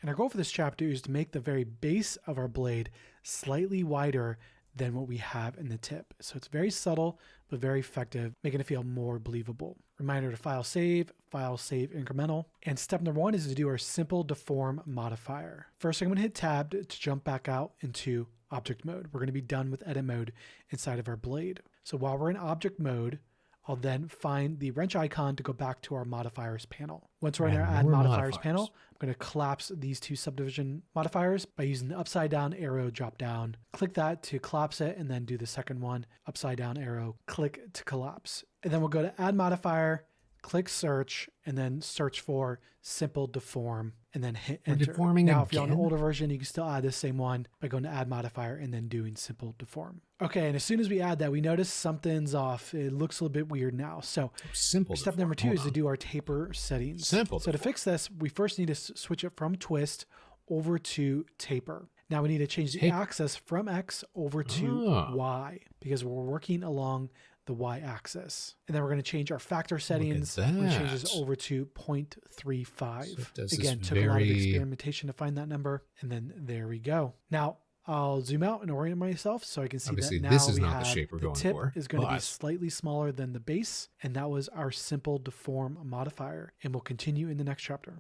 And our goal for this chapter is to make the very base of our blade slightly wider than what we have in the tip. So it's very subtle, but very effective, making it feel more believable. Reminder to file, save incremental. And step number 1 is to do our simple deform modifier. First, I'm going to hit tab to jump back out into object mode. We're going to be done with edit mode inside of our blade. So while we're in object mode, I'll then find the wrench icon to go back to our modifiers panel. Once we're in our add modifiers panel, I'm going to collapse these 2 subdivision modifiers by using the upside down arrow drop down. Click that to collapse it, and then do the second one, upside down arrow, click to collapse. And then we'll go to add modifier, click search, and then search for simple deform, and then hit enter. Now, if you're on an older version, you can still add the same one by going to add modifier and then doing simple deform. Okay, and as soon as we add that, we notice something's off. It looks a little bit weird now. So step number 2 is to do our taper settings. So to fix this, we first need to switch it from twist over to taper. Now we need to change the axis from X over to Y, because we're working along the Y axis. And then we're going to change our factor settings. We're going to change this over to 0.35. So again, took a lot of experimentation to find that number. And then there we go. Now I'll zoom out and orient myself so I can see that now this is we not have the shape we're going tip for, is going to be slightly smaller than the base. And that was our simple deform modifier. And we'll continue in the next chapter.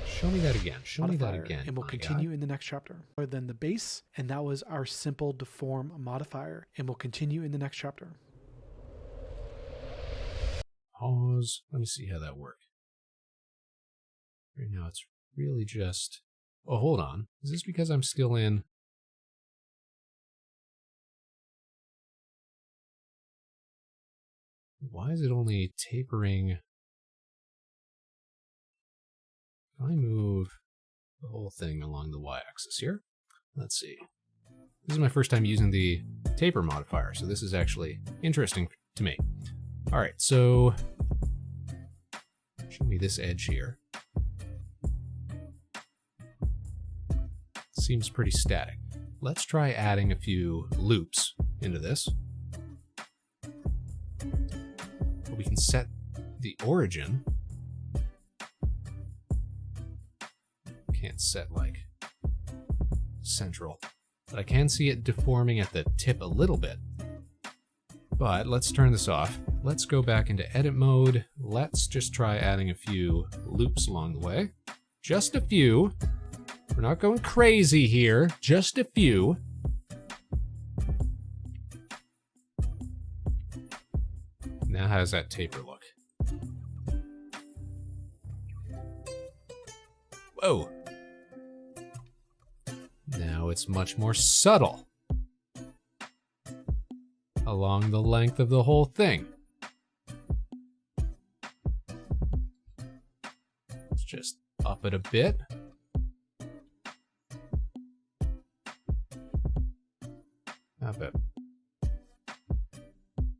Show me that again. Show me that again. And we'll continue in the next chapter. Than the base, and that was our simple deform modifier. And we'll continue in the next chapter. Pause. Let me see how that works. Right now it's really just... Oh, hold on. Is this because I'm still in... Why is it only tapering? If I move the whole thing along the y-axis here, let's see. This is my first time using the taper modifier, so this is actually interesting to me. All right, so show me this edge here. Seems pretty static. Let's try adding a few loops into this. We can set the origin. Can't set like central, but I can see it deforming at the tip a little bit. But let's turn this off. Let's go back into edit mode. Let's just try adding a few loops along the way. Just a few. We're not going crazy here, just a few. Now how does that taper look? Whoa. Now it's much more subtle. Along the length of the whole thing. Let's just up it a bit. How about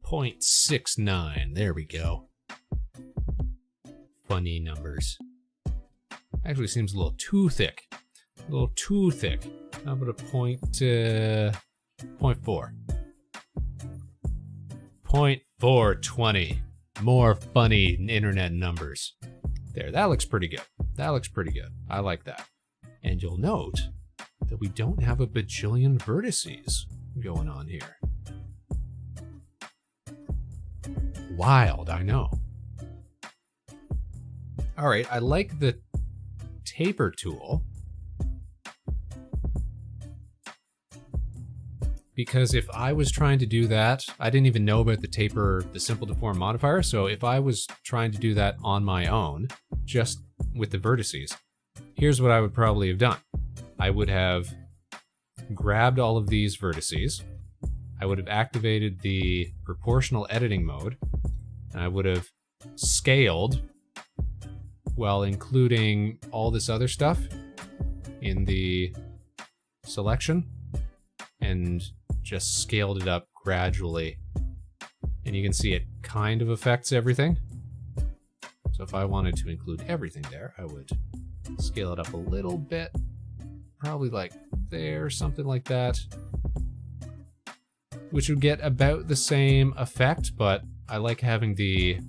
0.69? There we go. Funny numbers. Actually seems a little too thick. A little too thick. How about a 0.4? 0.420. More funny internet numbers. There, that looks pretty good. That looks pretty good. I like that. And you'll note that we don't have a bajillion vertices going on here. Wild, I know. All right, I like the taper tool because if I was trying to do that, I didn't even know about the taper, the simple deform modifier. So if I was trying to do that on my own, just with the vertices, here's what I would probably have done. I would have grabbed all of these vertices. I would have activated the proportional editing mode, and I would have scaled while including all this other stuff in the selection and just scaled it up gradually. And you can see it kind of affects everything. So if I wanted to include everything there, I would scale it up a little bit, probably like there, something like that, which would get about the same effect, but I like having the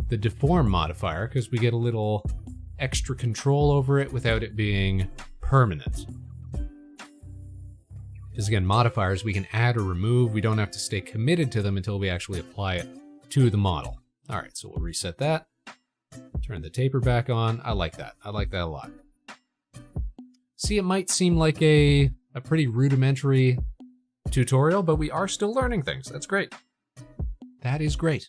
deform modifier because we get a little extra control over it without it being permanent. Because again, modifiers we can add or remove. We don't have to stay committed to them until we actually apply it to the model. All right, so we'll reset that. Turn the taper back on. I like that. I like that a lot. See, it might seem like a pretty rudimentary tutorial, but we are still learning things. That's great. That is great.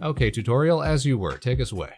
Okay, tutorial, as you were. Take us away.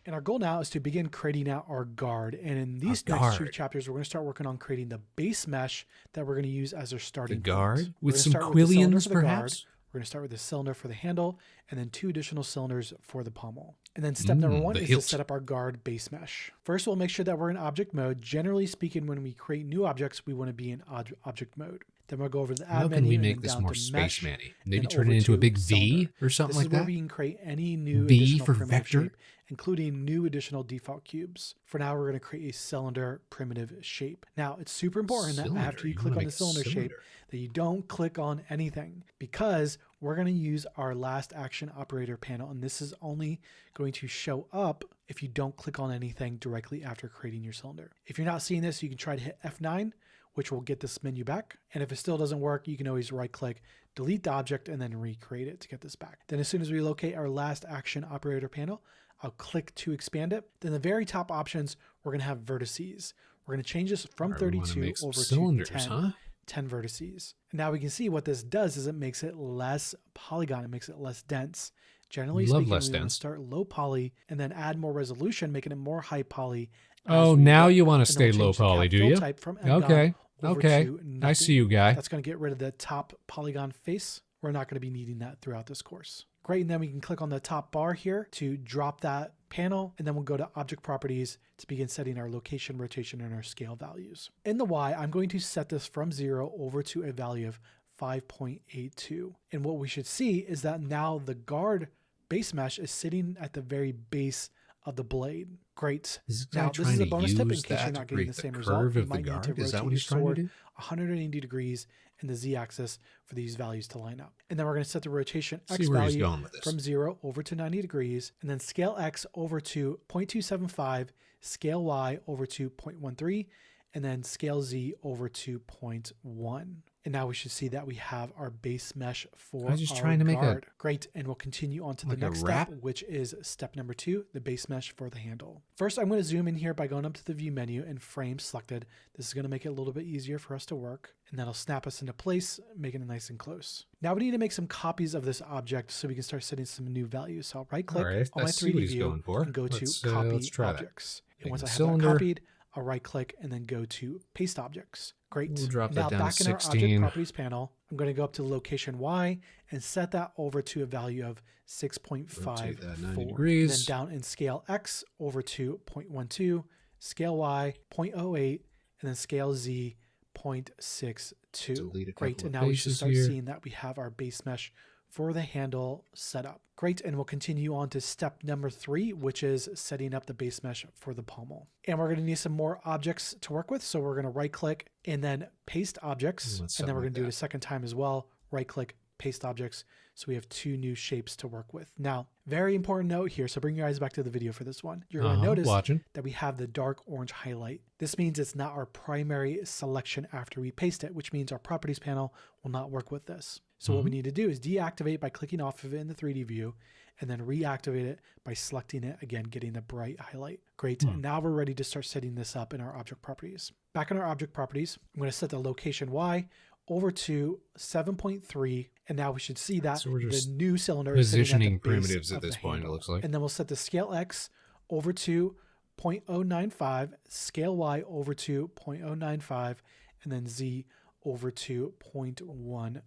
And our goal now is to begin creating out our guard. And in these next two chapters, we're going to start working on creating the base mesh that we're going to use as our starting point. The guard? With some quillions, perhaps? We're going to start with the cylinder for the handle, and then 2 additional cylinders for the pommel. And then step number 1 is to set up our guard base mesh. First, we'll make sure that we're in object mode. Generally speaking, when we create new objects, we want to be in object mode. Then we'll go over to the add menu. How can we make this more Spaceman-y? Maybe turn it into a big V or something like that? This is where we can create any new additional primitive shape, including new additional default cubes. For now, we're going to create a cylinder primitive shape. Now, it's super important that after you click on the cylinder shape, that you don't click on anything, because we're going to use our last action operator panel, and this is only going to show up if you don't click on anything directly after creating your cylinder. If you're not seeing this, you can try to hit F9, which will get this menu back. And if it still doesn't work, you can always right click, delete the object, and then recreate it to get this back. Then as soon as we locate our last action operator panel, I'll click to expand it. Then the very top options, we're going to have vertices. We're going to change this from 32 over to 10 vertices. And now we can see what this does is it makes it less polygon. It makes it less dense. Generally speaking, we want to start low poly and then add more resolution, making it more high poly. Oh, now you want to stay low poly, do you? Okay. Okay. I see you, guy. That's going to get rid of the top polygon face. we're not going to be needing that throughout this course. Great, and then we can click on the top bar here to drop that panel, and then we'll go to Object Properties to begin setting our location, rotation, and our scale values. In the Y, I'm going to set this from 0 over to a value of 5.82. And what we should see is that now the guard base mesh is sitting at the very base of the blade. Great. Now, this is a bonus tip in case you're not getting the same result. You might need to rotate your sword 180 degrees in the Z-axis for these values to line up. And then we're going to set the rotation X value from 0 over to 90 degrees, and then scale X over to 0.275, scale Y over to 0.13, and then scale Z over to 0.1. And now we should see that we have our base mesh for our guard. Great, and we'll continue on to the next step, which is step number 2, the base mesh for the handle. First, I'm going to zoom in here by going up to the view menu and frame selected. This is going to make it a little bit easier for us to work, and that'll snap us into place, making it nice and close. Now we need to make some copies of this object so we can start setting some new values. So I'll right-click on my 3D view and go to Copy Objects. And once I have that copied, I'll right-click and then go to Paste Objects. Great. We'll drop now that down back to in our 16. Object Properties panel, I'm going to go up to the location Y and set that over to a value of 6.54. degrees. Then down in scale X over to 0.12, scale Y 0.08, and then scale Z 0.62. Great. And now we should start seeing that we have our base mesh for the handle set up. Great, and we'll continue on to step number 3, which is setting up the base mesh for the pommel. And we're going to need some more objects to work with, so we're going to right-click and then paste objects, and then we're going to do it a second time as well. Right-click, paste objects, so we have 2 new shapes to work with. Now, very important note here, so bring your eyes back to the video for this one. You're going to notice that we have the dark orange highlight. This means it's not our primary selection after we paste it, which means our properties panel will not work with this. So what we need to do is deactivate by clicking off of it in the 3D view, and then reactivate it by selecting it again, getting the bright highlight. Great, and now we're ready to start setting this up in our object properties. Back in our object properties, I'm going to set the location Y over to 7.3, and now we should see that the new cylinder is positioning primitives at this point, it looks like. And then we'll set the scale X over to 0.095, scale Y over to 0.095, and then Z over to 0.15.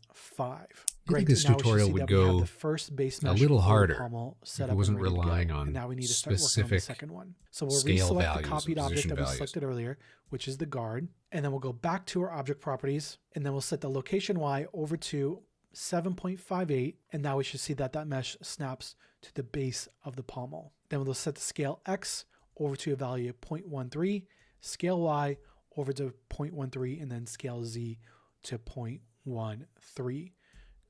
I think this tutorial would go the first base a little harder if it wasn't relying on and now we need to start working on the second one. So we'll reselect the copied object that we selected earlier, which is the guard, and then we'll go back to our object properties, and then we'll set the location Y over to 7.58, and now we should see that that mesh snaps to the base of the pommel. Then we'll set the scale X over to a value of 0.13, scale Y over to 0.13, and then scale Z to 0.13.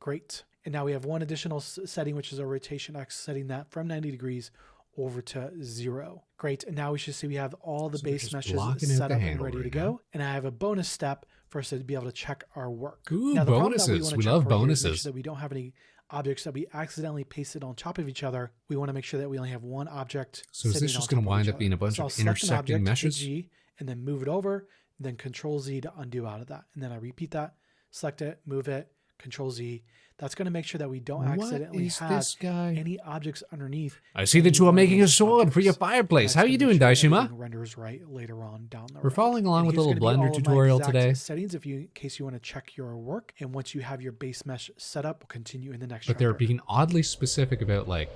Great. And now we have one additional setting, which is our rotation X, setting that from 90 degrees over to 0. Great. And now we should see we have all the base meshes set up and ready to go. And I have a bonus step for us to be able to check our work. Ooh, now, bonuses. We love bonuses. So that we don't have any objects that we accidentally pasted on top of each other. We want to make sure that we only have one object. So is this just going to wind up being a bunch of intersecting meshes? G, and then move it over, and then Control Z to undo out of that. And then I repeat that, select it, move it, Control Z. That's going to make sure that we don't accidentally have any objects underneath. I see that you are making a sword for your fireplace. How are you doing, Daishima? Renders right later on down the road. We're following along with a little Blender tutorial today. Settings in case you want to check your work. And once you have your base mesh set up, we'll continue in the next chapter. But they're being oddly specific about like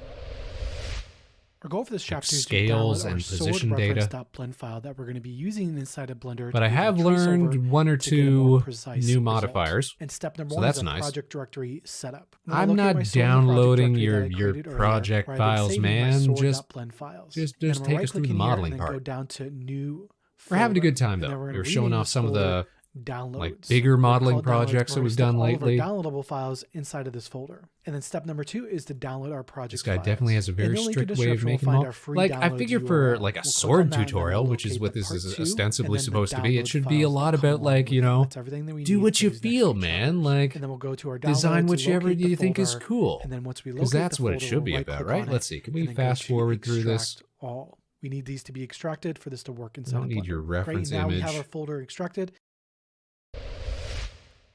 our goal for this chapter is scales to and position data. .blend file that we're going to be using inside of Blender. But I have learned one or two new modifiers. And step number 1 is a project directory setup. I'm not downloading your project files, man. Just take us through the modeling part. Go down to new. We're having a good time though. We're showing off some of the like bigger modeling projects that we've done lately. Downloadable files inside of this folder. And then step number 2 is to download our project. This guy definitely has a very strict way of making them all. Like I figure for like a sword tutorial, which is what this is ostensibly supposed to be, it should be a lot about like, you know, do what you feel, man. Like and then we'll go to our design whichever you think is cool. And then once we because that's what it should be about, right? Let's see. Can we fast forward through this? We need these to be extracted for this to work inside. I don't need your reference image. Now we have our folder extracted.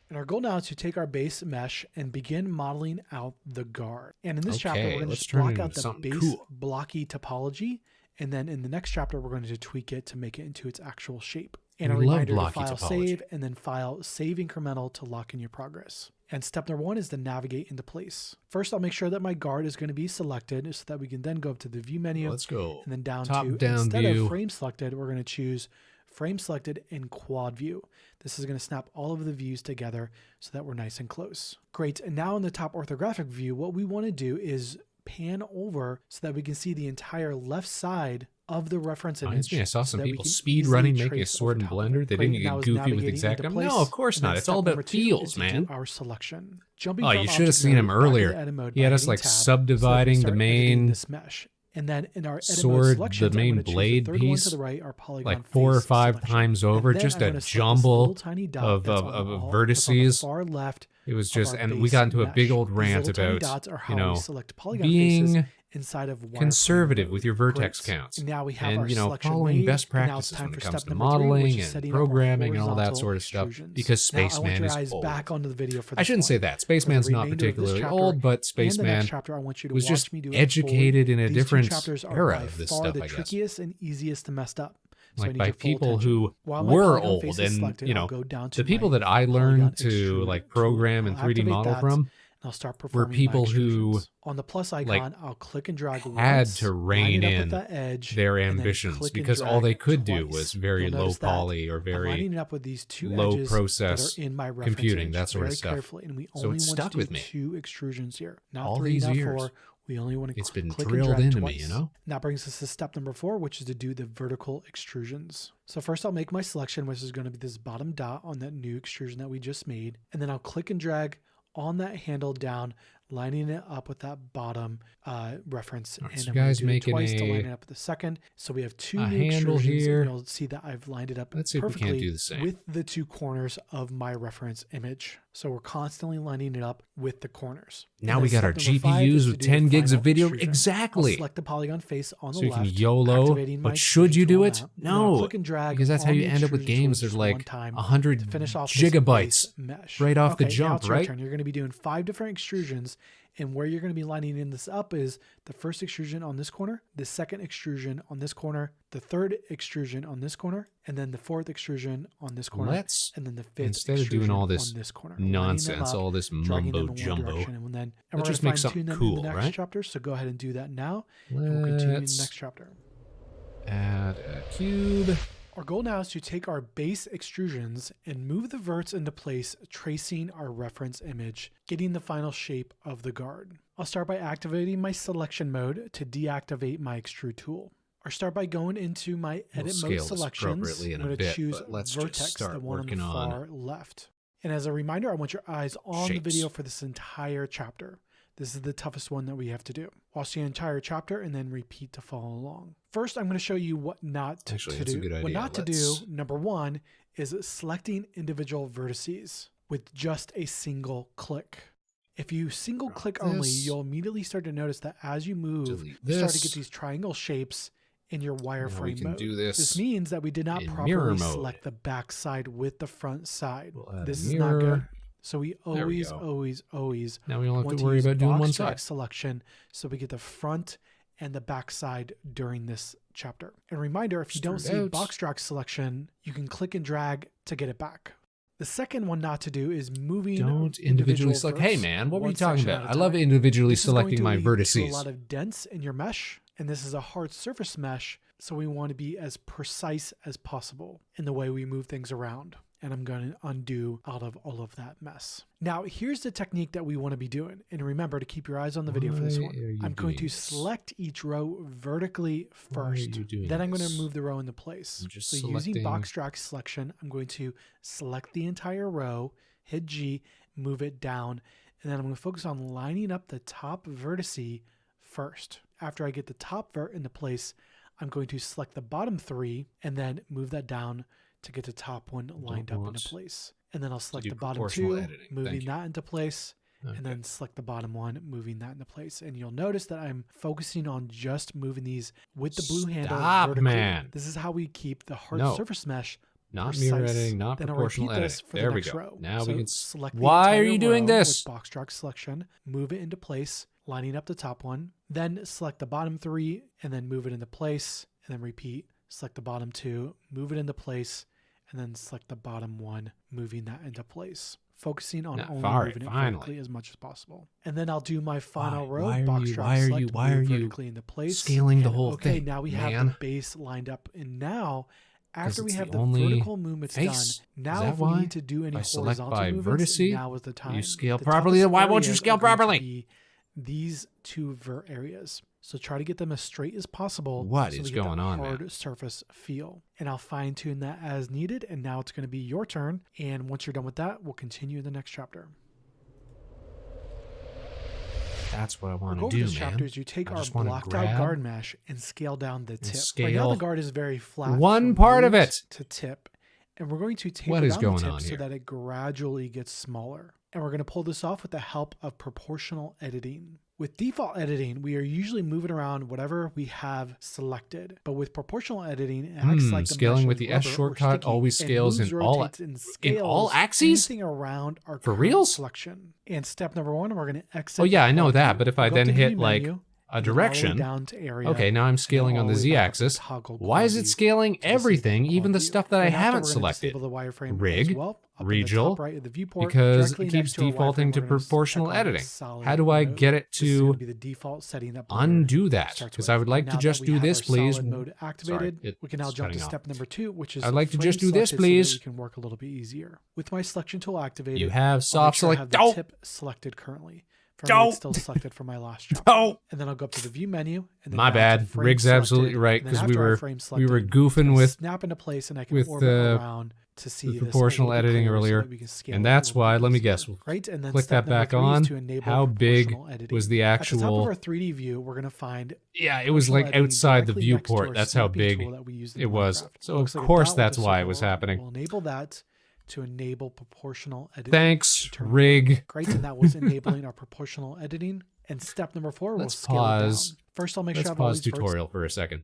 And our goal now is to take our base mesh and begin modeling out the guard. And in this chapter, we're going to just block out the base blocky topology. And then in the next chapter, we're going to tweak it to make it into its actual shape. And a reminder to file save and then file save incremental to lock in your progress. And step number 1 is to navigate into place. First, I'll make sure that my guard is going to be selected so that we can then go up to the view menu. Let's go. And then down instead of frame selected, we're going to choose frame selected in quad view. This is going to snap all of the views together so that we're nice and close. Great. And now in the top orthographic view, what we want to do is pan over so that we can see the entire left side of the reference image. I saw some people speed running, making a sword in Blender. They didn't get goofy with exact. No, of course not. It's all about feels, man. Our selection. You should have seen him earlier. He had us like subdividing the main this mesh. And then in our sword, the main blade piece, to the right, our polygon like 4 or 5 selection. times over, just a jumble of vertices. Far left. It was just, and we got into a big old rant about, being inside of conservative with your vertex counts. Now we have and, following best practices when it comes to modeling and programming and all that sort of stuff, because Spaceman is old. Back onto the video for I shouldn't say that. Spaceman's not particularly old, but Spaceman was just educated in a different era of this stuff, I guess. Trickiest and easiest to mess up. Like by people who were old, and the people that I learned to like program and 3D model from I'll start were people who on the plus icon, I'll click and drag had to rein in their ambitions, because all they could do was very low poly or very low process computing, that sort of stuff. So it stuck with me. 2 extrusions here, not all 3, these not years. 4. We only want to it's been click drilled and drag into twice. me, That brings us to step number 4, which is to do the vertical extrusions. So first I'll make my selection, which is going to be this bottom dot on that new extrusion that we just made. And then I'll click and drag on that handle down, lining it up with that bottom reference. Right, and so I'm guys going to do it twice to line a it up with the second. So we have 2 a new handle extrusions, here. and you'll see that I've lined it up Let's see if we perfectly can't do the same. with the 2 corners of my reference image. So we're constantly lining it up with the corners. Now we got our GPUs with 10 gigs of video. Extrusion. Exactly. I'll select the polygon face on the so you left. can YOLO, but should you do it? No, click and drag because that's how you end up with games that are like 100 gigabytes right off the jump, right? You're going to be doing 5 different extrusions, and where you're going to be lining in this up is the first extrusion on this corner, the second extrusion on this corner, the third extrusion on this corner, and then the fourth extrusion on this corner, and then the fifth instead of doing all this on this corner. nonsense, all this mumbo jumbo, let's just make something cool, in the next right? chapter, so go ahead and do that now, and we'll continue in the next chapter. Add a cube. Our goal now is to take our base extrusions and move the verts into place, tracing our reference image, getting the final shape of the guard. I'll start by activating my selection mode to deactivate my extrude tool. Or start by going into my edit mode selections. I'm going to choose vertex, the one on the far left. And as a reminder, I want your eyes on the video for this entire chapter. This is the toughest one that we have to do. Watch the entire chapter and then repeat to follow along. First, I'm going to show you what not to do. What not to do, number 1, is selecting individual vertices with just a single click. If you single click only, you'll immediately start to notice that as you move, you start to get these triangle shapes in your wireframe mode. This means that we did not properly select the back side with the front side. This is not good. So we always now we don't have to worry about doing one side selection, so we get the front and the back side during this chapter. And reminder, if you don't see box drag selection, you can click and drag to get it back. The second one not to do is moving. Don't individually select. Hey man, what were you talking about? I love individually selecting my vertices. A lot of dents in your mesh, and this is a hard surface mesh, so we want to be as precise as possible in the way we move things around. And I'm going to undo out of all of that mess. Now, here's the technique that we want to be doing. And remember to keep your eyes on the video for this one. I'm going to select each row vertically first. Then I'm going to move the row into place. So using box drag selection, I'm going to select the entire row, hit G, move it down. And then I'm going to focus on lining up the top vertice first. After I get the top vert into place, I'm going to select the bottom 3 and then move that down to get the top one lined up into place. And then I'll select the bottom 2, moving that into place, and then select the bottom 1, moving that into place. And you'll notice that I'm focusing on just moving these with the blue handle vertically. Man. This is how we keep the hard surface mesh not precise. mirror editing, not then proportional editing. There we go. Row. Now we can select. Why are you doing this? With box drag selection, move it into place, lining up the top one. Then select the bottom 3, and then move it into place, and then repeat. Select the bottom 2, move it into place, and then select the bottom 1, moving that into place. focusing on only all right, moving it finally. vertically as much as possible. And then I'll do my final row. Why Box drop select, why are move you vertically into place. scaling the And whole okay, thing? now we have the base lined up. And now, after we it's have the the only vertical movements face? done, Is now that if we why? need to do any If I select horizontal by movements, vertice, now is the time. you scale The properly, toughest then why won't you areas scale are going to properly? be these two vert areas. So try to get them as straight as possible. What so is we get going that on, hard man? surface feel. And I'll fine tune that as needed. And now it's going to be your turn. And once you're done with that, we'll continue in the next chapter. That's what I want Our goal to for do, this man. chapter is you take I our just wanna blocked out grab guard mesh and scale down the tip. scale Right now the guard is very flat. one from part of root it. to tip. And we're going to taper What is down going the tip on so here? that it gradually gets smaller. And we're going to pull this off with the help of proportional editing. With default editing, we are usually moving around whatever we have selected. But with proportional editing, it acts like the scaling mesh with is the S rubber or shortcut sticky always and scales moves, in all rotates, and scales axes? anything around our For current reals? selection. And step number one, we're going to exit. Oh yeah, the I know quad that, view. but if We'll I go then to the hit view like menu, a and then all the way direction, down to area, okay, now I'm scaling on the Z axis. Why is it scaling everything, even the stuff that I haven't selected? Rig, regional, because it keeps defaulting to proportional editing. How do I get it to undo that? Because I would like to just do this, please. Mode activated. Sorry, we can now jump to step number 2, which is I'd like to frame just do this, selected please. So that we can work a little bit easier. With my selection tool activated, You have I'll soft make sure I select. have the Oh, tip selected currently. For me, it's still selected for my last job. oh. And then I'll go up to the view menu. And then My down to bad. frame Rig's selected, absolutely right, and then because after our frame we were selected, goofing it'll with snap into place, and I can with orbit around to see the this a proportional little bit editing clearer so earlier, that we can scale and it a that's little why. bit Let me easier. guess. We'll Right, and then click step that back number 3 is on. to enable How big proportional editing. was the At the top of actual? our 3D view, we're going to find Yeah, it was like proportional editing outside the directly next to viewport. our That's how snapping big tool that we use in it was. Minecraft. So Looks of like a course dot with that's a why it circle was around. happening. We'll enable that to enable proportional editing. Thanks, Turn Rig. Great, and that was enabling our proportional editing. And step number 4, we'll Let's scale pause. it down. First, I'll make Let's sure I have all pause these verts. tutorial for a second.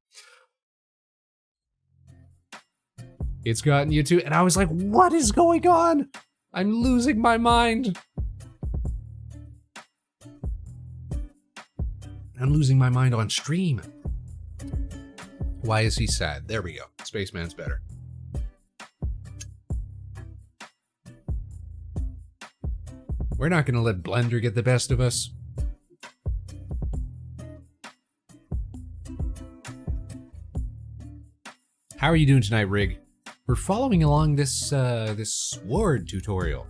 It's gotten you to, and I was like, what is going on? I'm losing my mind. I'm losing my mind on stream. Why is he sad? There we go. Spaceman's better. We're not going to let Blender get the best of us. How are you doing tonight, Rig? We're following along this this sword tutorial,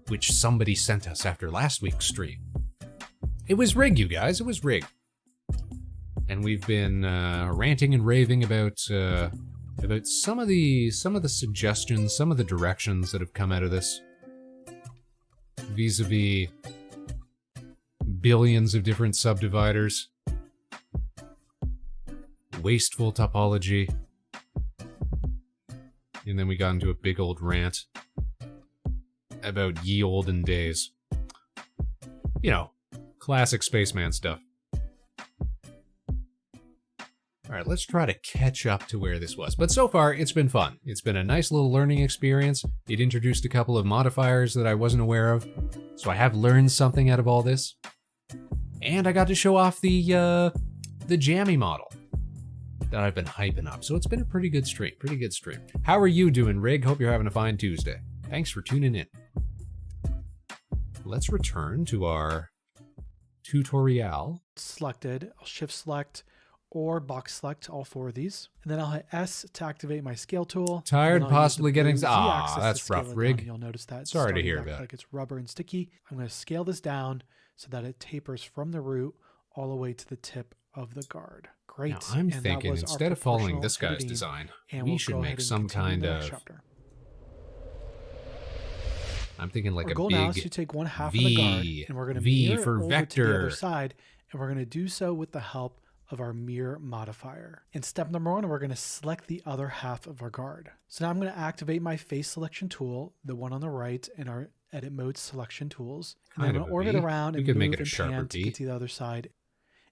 which somebody sent us after last week's stream. It was Rig, you guys. It was Rig, and we've been ranting and raving about some of the suggestions, some of the directions that have come out of this, vis-a-vis billions of different subdividers, wasteful topology. And then we got into a big old rant about ye olden days. You know, classic Spaceman stuff. Alright, let's try to catch up to where this was. But so far, it's been fun. It's been a nice little learning experience. It introduced a couple of modifiers that I wasn't aware of. So I have learned something out of all this. And I got to show off the jammy model that I've been hyping up. So it's been a pretty good stream. How are you doing, Rig? Hope you're having a fine Tuesday. Thanks for tuning in. Let's return to our tutorial. Selected, I'll shift select or box select all 4 of these. And then I'll hit S to activate my scale tool. Tired, possibly getting... Ah, that's rough, Rig. You'll notice that. Sorry to hear about it. Like it's rubber and sticky. I'm going to scale this down so that it tapers from the root all the way to the tip of the guard. Great. Now, I'm thinking instead of following this guy's editing, design, and we we'll should go make ahead and some continue kind the next of... chapter. I'm thinking like Our a goal now is big to take one half V, of the guard, and we're going to V mirror for over to the vector. other side, and we're going to do so with the help of our mirror modifier. In step number 1, we're going to select the other half of our guard. So now I'm going to activate my face selection tool, the one on the right, in our edit mode selection tools. And I'm going to orbit around and move and pan to get to the other side.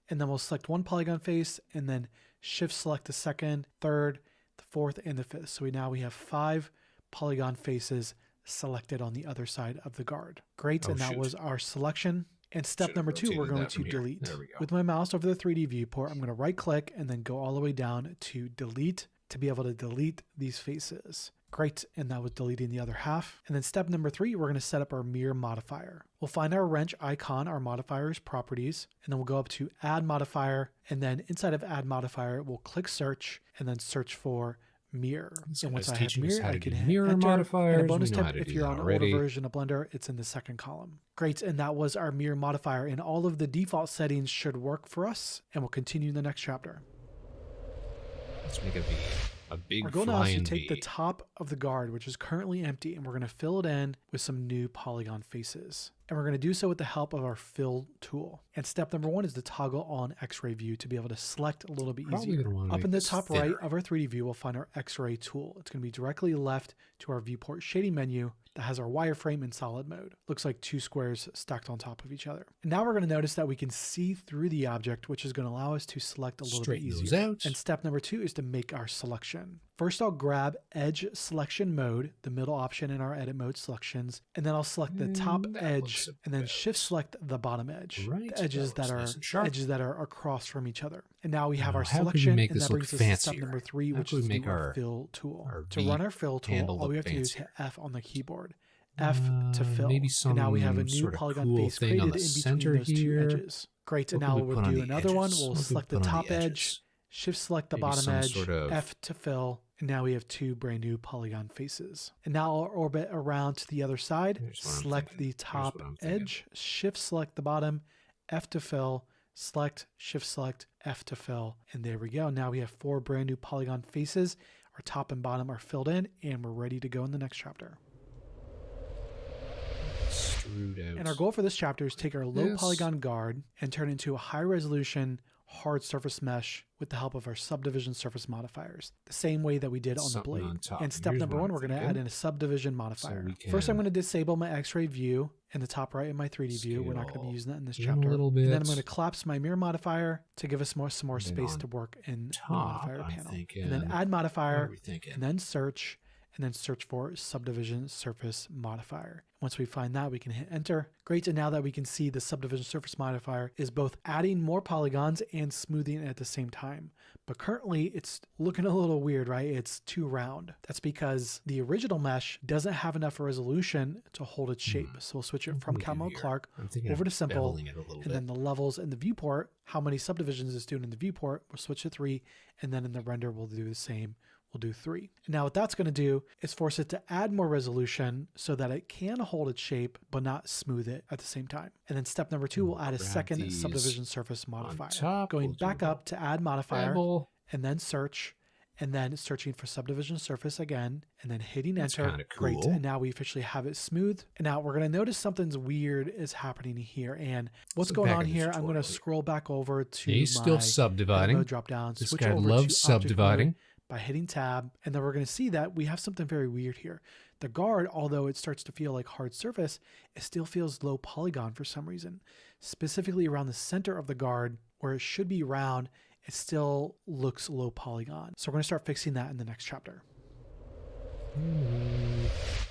And then we'll select one polygon face and then shift select the second, third, the fourth, and the fifth. So now we have 5 polygon faces selected on the other side of the guard. Great, and that was our selection. And step number 2, we're going to delete. There we go. With my mouse over the 3D viewport, I'm going to right click and then go all the way down to delete to be able to delete these faces. Great, and that was deleting the other half. And then step number 3, we're going to set up our mirror modifier. We'll find our wrench icon, our modifier's properties, and then we'll go up to add modifier, and then inside of add modifier, we'll click search, and then search for mirror. So and once I have mirror, I can hit mirror enter. modifiers. And a bonus tip, if you're on an older version of Blender, it's in the second column. Great, and that was our mirror modifier, and all of the default settings should work for us, and we'll continue in the next chapter. Let's make a V. A big Our goal now is to flying take V. the top of the guard, which is currently empty, and we're going to fill it in with some new polygon faces. And we're going to do so with the help of our fill tool. And step number 1 is to toggle on X-ray view to be able to select a little bit easier. Up in the top right of our 3D view, we'll find our X-ray tool. It's going to be directly left to our viewport shading menu that has our wireframe in solid mode. Looks like 2 squares stacked on top of each other. And now we're going to notice that we can see through the object, which is going to allow us to select a little bit easier. And step number 2 is to make our selection. First, I'll grab edge selection mode, the middle option in our edit mode selections, and then I'll select the top edge and then shift select the bottom edge, the edges that are across from each other. And now we have our selection, and that brings us to step number 3, which is our fill tool. To run our fill tool, all we have to do is hit F on the keyboard. F to fill. And now we have a new polygon face created in between those 2 edges. Great, and now we'll do another one. We'll select the top edge, shift select the bottom edge, F to fill, and now we have 2 brand new polygon faces. And now I'll orbit around to the other side, select the top edge, shift select the bottom, F to fill, select, shift select, F to fill, and there we go. Now we have 4 brand new polygon faces. Our top and bottom are filled in, and we're ready to go in the next chapter. And our goal for this chapter is to take our low polygon guard and turn it into a high resolution hard surface mesh with the help of our subdivision surface modifiers, the same way that we did on the blade. And step number 1, we're going to add in a subdivision modifier. First, I'm going to disable my X-ray view in the top right of my 3D view. We're not going to be using that in this chapter. And then I'm going to collapse my mirror modifier to give us some more space to work in the modifier panel. And then add modifier, and then search for subdivision surface modifier. Once we find that, we can hit enter. Great, and now that we can see the subdivision surface modifier is both adding more polygons and smoothing it at the same time. But currently it's looking a little weird, right? It's too round. That's because the original mesh doesn't have enough resolution to hold its shape. So we'll switch it from Cal Mode Clark over to simple, and then the levels in the viewport, how many subdivisions it's doing in the viewport, we'll switch to 3, and then in the render we'll do the same. We'll do 3. And now what that's going to do is force it to add more resolution so that it can hold its shape, but not smooth it at the same time. And then step number 2, we'll add a second subdivision surface modifier. Going back up to add modifier, and then search, and then searching for subdivision surface again, and then hitting enter. Cool. Great, and now we officially have it smooth. And now we're going to notice something's weird is happening here. And what's going on here, I'm going to scroll back over to He's still subdividing. Drop down, this switch guy over loves to subdividing by hitting tab, and then we're going to see that we have something very weird here. The guard, although it starts to feel like hard surface, it still feels low polygon for some reason. Specifically around the center of the guard, where it should be round, it still looks low polygon. So we're going to start fixing that in the next chapter.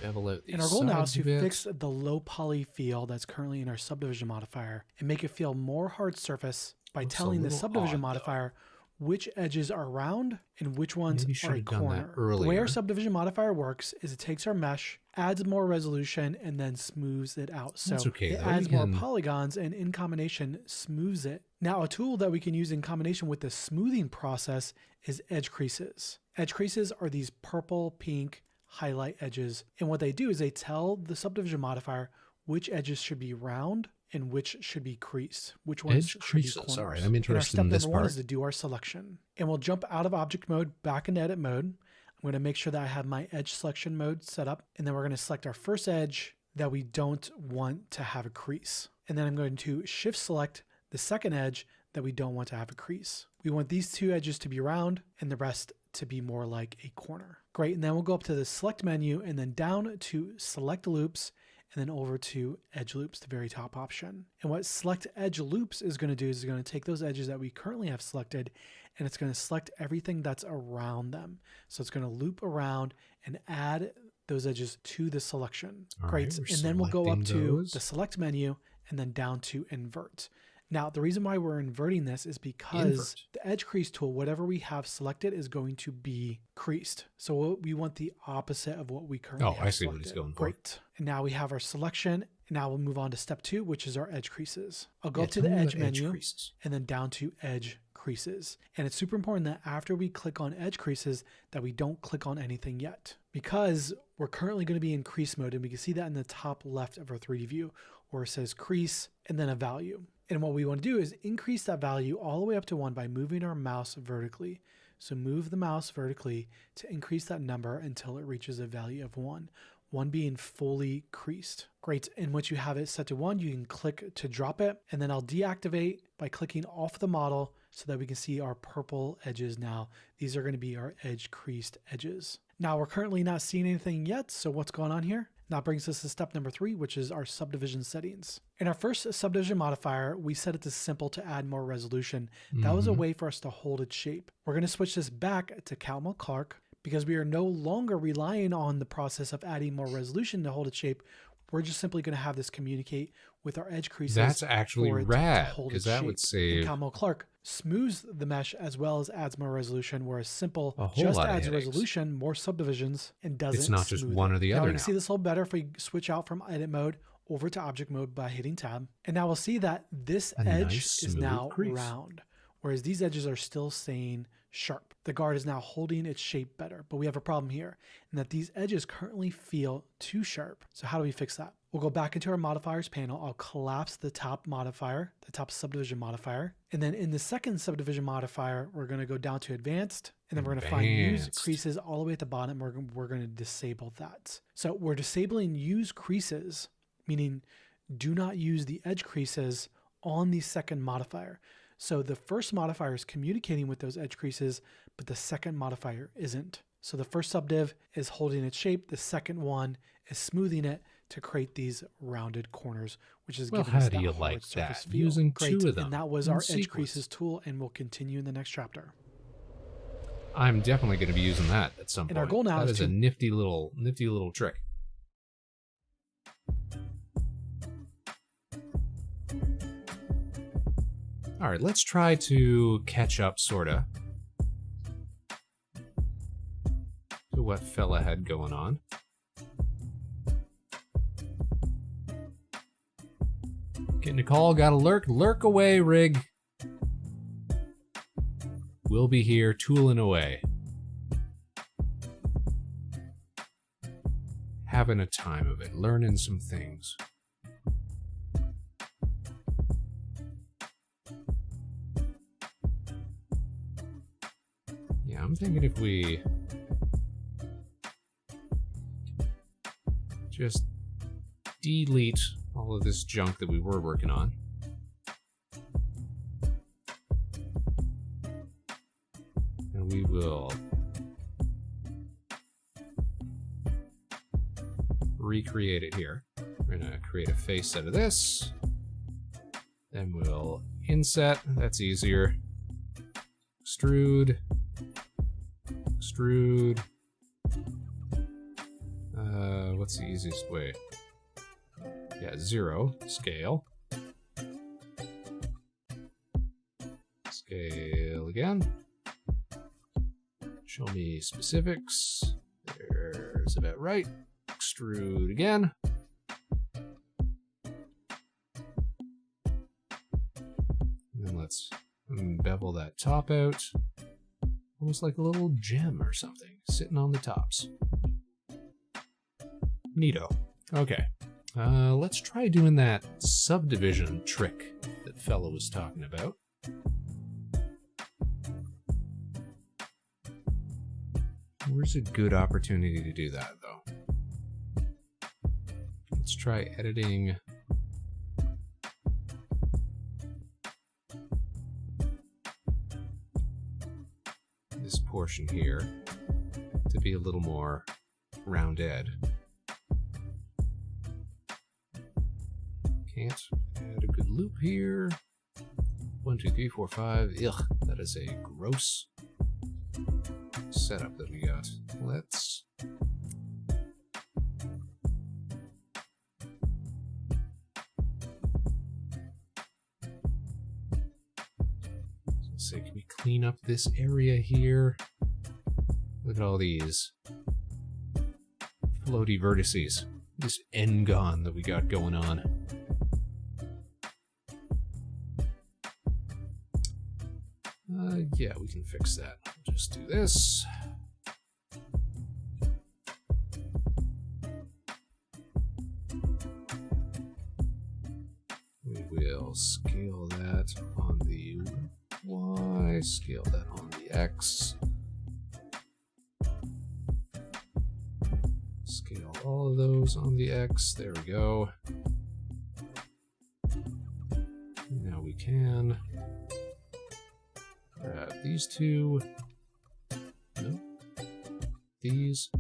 And our goal now is to fix the low poly feel that's currently in our subdivision modifier and make it feel more hard surface by telling the subdivision modifier which edges are round and which ones are a corner. The way our subdivision modifier works is it takes our mesh, adds more resolution, and then smooths it out. So it adds more polygons and in combination smooths it. Now a tool that we can use in combination with the smoothing process is edge creases. Edge creases are these purple, pink highlight edges. And what they do is they tell the subdivision modifier which edges should be round and which should be creased, which ones should be corners. All right, I'm interested in this part. Step number 1 is to do our selection. And we'll jump out of object mode back into edit mode. I'm going to make sure that I have my edge selection mode set up. And then we're going to select our first edge that we don't want to have a crease. And then I'm going to shift select the second edge that we don't want to have a crease. We want these 2 edges to be round and the rest to be more like a corner. Great, and then we'll go up to the select menu and then down to select loops and then over to edge loops, the very top option. And what select edge loops is going to do is it's going to take those edges that we currently have selected and it's going to select everything that's around them. So it's going to loop around and add those edges to the selection. Great, and then we'll go up to the select menu and then down to invert. Now, the reason why we're inverting this is because the edge crease tool, whatever we have selected, is going to be creased. So we want the opposite of what we currently have I see selected. what he's going for. Great. And now we have our selection. Now we'll move on to step 2, which is our edge creases. I'll go up to the edge menu and then down to edge creases. And it's super important that after we click on edge creases that we don't click on anything yet, because we're currently going to be in crease mode, and we can see that in the top left of our 3D view where it says crease and then a value. And what we want to do is increase that value all the way up to 1 by moving our mouse vertically. So move the mouse vertically to increase that number until it reaches a value of 1. 1 being fully creased. Great. And once you have it set to 1, you can click to drop it. And then I'll deactivate by clicking off the model so that we can see our purple edges now. These are going to be our edge creased edges. Now we're currently not seeing anything yet. So what's going on here? That brings us to step number 3, which is our subdivision settings. In our first subdivision modifier, we set it to simple to add more resolution. That was a way for us to hold its shape. We're going to switch this back to Calma Clark because we are no longer relying on the process of adding more resolution to hold its shape. We're just simply going to have this communicate with our edge creases. That's actually rad, because that would save... And Calma Clark smooths the mesh as well as adds more resolution, whereas simple just adds resolution, more subdivisions, and doesn't It's not just one or the other now. We can see this a little better if we switch out from edit mode over to object mode by hitting tab. And now we'll see that this edge is now round, whereas these edges are still staying sharp. The guard is now holding its shape better, but we have a problem here, and that these edges currently feel too sharp. So how do we fix that? We'll go back into our modifiers panel. I'll collapse the top modifier, the top subdivision modifier. And then in the second subdivision modifier, we're going to go down to advanced, and then we're going to find use creases all the way at the bottom. We're going to disable that. So we're disabling use creases, meaning do not use the edge creases on the second modifier. So the first modifier is communicating with those edge creases, but the second modifier isn't. So the first subdiv is holding its shape. The second one is smoothing it to create these rounded corners, which is giving us that hard surface feel. Using Great. two of them. And that was our edge creases tool, and we'll continue in the next chapter. I'm definitely going to be using that at some point. And our goal now is a nifty little trick. All right, let's try to catch up, sorta, to what fella had going on. Getting a call, gotta lurk. Lurk away, Rig. We'll be here tooling away. Having a time of it, learning some things. Yeah, I'm thinking if we just delete all of this junk that we were working on. And we will recreate it here. We're gonna create a face out of this. Then we'll inset, that's easier. Extrude. Extrude. What's the easiest way? Yeah, 0. Scale. Scale again. Show me specifics. There's about right. Extrude again. And then let's bevel that top out. Almost like a little gem or something sitting on the tops. Neato. Okay. Let's try doing that subdivision trick that fella was talking about. Where's a good opportunity to do that, though? Let's try editing this portion here to be a little more rounded. Can't add a good loop here. 1, 2, 3, 4, 5. Ugh, that is a gross setup that we got. Let's Let's see, can we clean up this area here? Look at all these floaty vertices. This N-gon that we got going on. Yeah, we can fix that. Just do this. We will scale that on the Y, scale that on the X. Scale all of those on the X. There we go. Now we can grab these two. No. These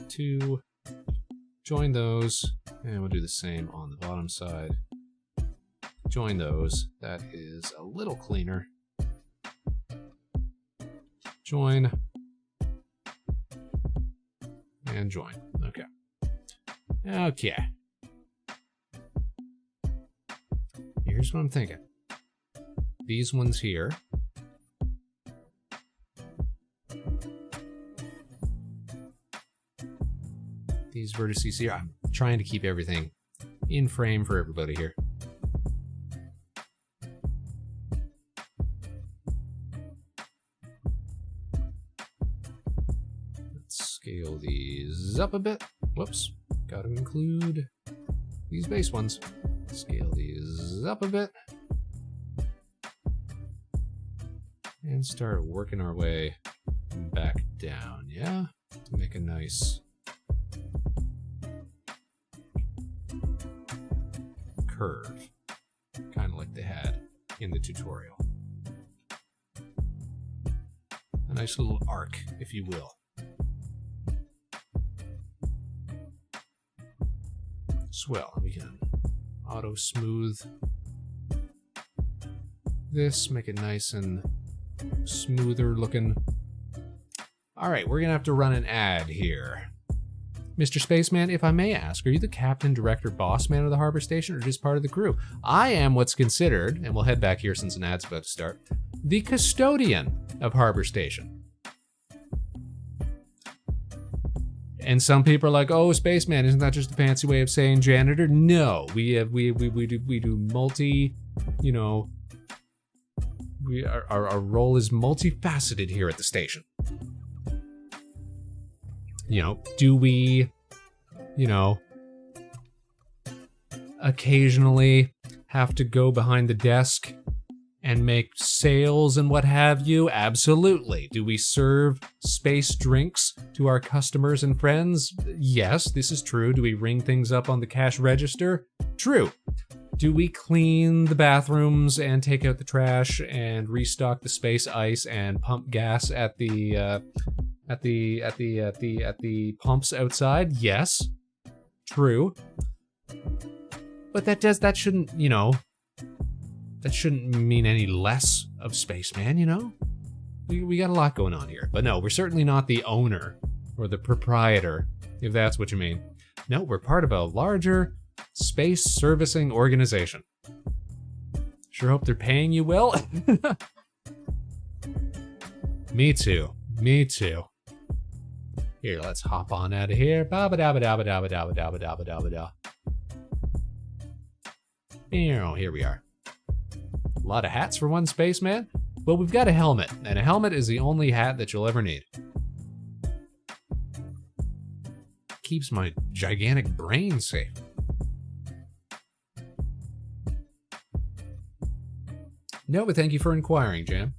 two. Join those. And we'll do the same on the bottom side. Join those. That is a little cleaner. Join. And join. Okay. Okay. Here's what I'm thinking. These ones here. These vertices here. I'm trying to keep everything in frame for everybody here. Let's scale these up a bit. Whoops. Got to include these base ones. Scale these up a bit. And start working our way back down, yeah? To make a nice curve. Kind of like they had in the tutorial. A nice little arc, if you will. Swell. We can auto smooth this, make it nice and smoother looking. Alright, we're gonna have to run an ad here. Mr. Spaceman, if I may ask, are you the captain, director, boss man of the harbor station, or just part of the crew? I am what's considered, and we'll head back here since an ad's about to start, the custodian of harbor station. And some people are like, "Oh, Spaceman, isn't that just a fancy way of saying janitor?" No, we do multi, you know, our role is multifaceted here at the station. You know, do we, you know, occasionally have to go behind the desk and make sales and what have you? Absolutely. Do we serve space drinks to our customers and friends? Yes, this is true. Do we ring things up on the cash register? True. Do we clean the bathrooms and take out the trash and restock the space ice and pump gas at the pumps outside? Yes. True. But that shouldn't, you know, that shouldn't mean any less of Spaceman, you know? We got a lot going on here. But no, we're certainly not the owner or the proprietor, if that's what you mean. No, we're part of a larger space servicing organization. Sure hope they're paying you well. Me too. Me too. Here, let's hop on out of here. Here we are. A lot of hats for one spaceman. Well, we've got a helmet, and a helmet is the only hat that you'll ever need. Keeps my gigantic brain safe. No, but thank you for inquiring, Jam.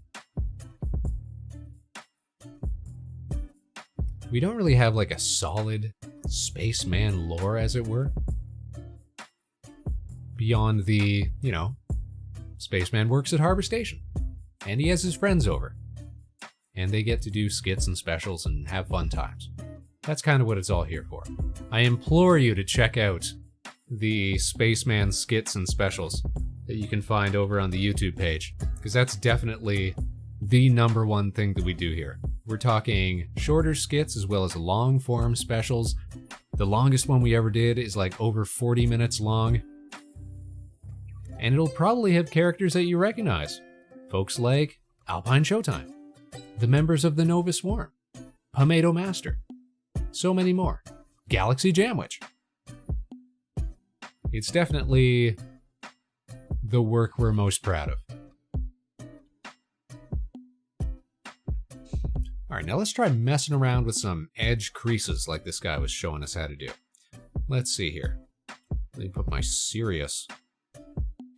We don't really have like a solid spaceman lore, as it were. Beyond the, you know, Spaceman works at Harbor Station, and he has his friends over, and they get to do skits and specials and have fun times. That's kind of what it's all here for. I implore you to check out the Spaceman skits and specials that you can find over on the YouTube page, because that's definitely the #1 thing that we do here. We're talking shorter skits as well as long form specials. The longest one we ever did is like over 40 minutes long. And it'll probably have characters that you recognize. Folks like Alpine Showtime, the members of the Nova Swarm, Pomato Master, so many more. Galaxy Jamwich. It's definitely the work we're most proud of. All right, now let's try messing around with some edge creases like this guy was showing us how to do. Let's see here. Let me put my serious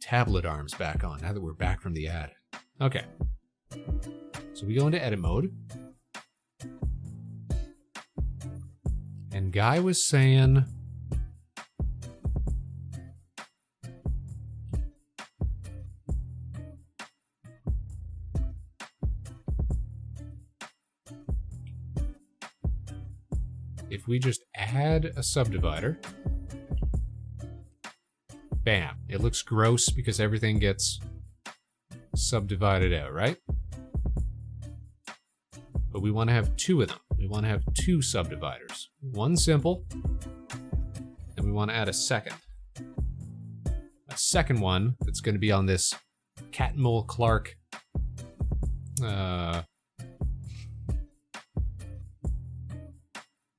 tablet arms back on now that we're back from the ad. Okay. So we go into edit mode. And Guy was saying... if we just add a subdivider, bam, it looks gross because everything gets subdivided out, right? But we want to have two of them. We want to have two subdividers. One simple, and we want to add a second. A second one that's going to be on this Catmull Clark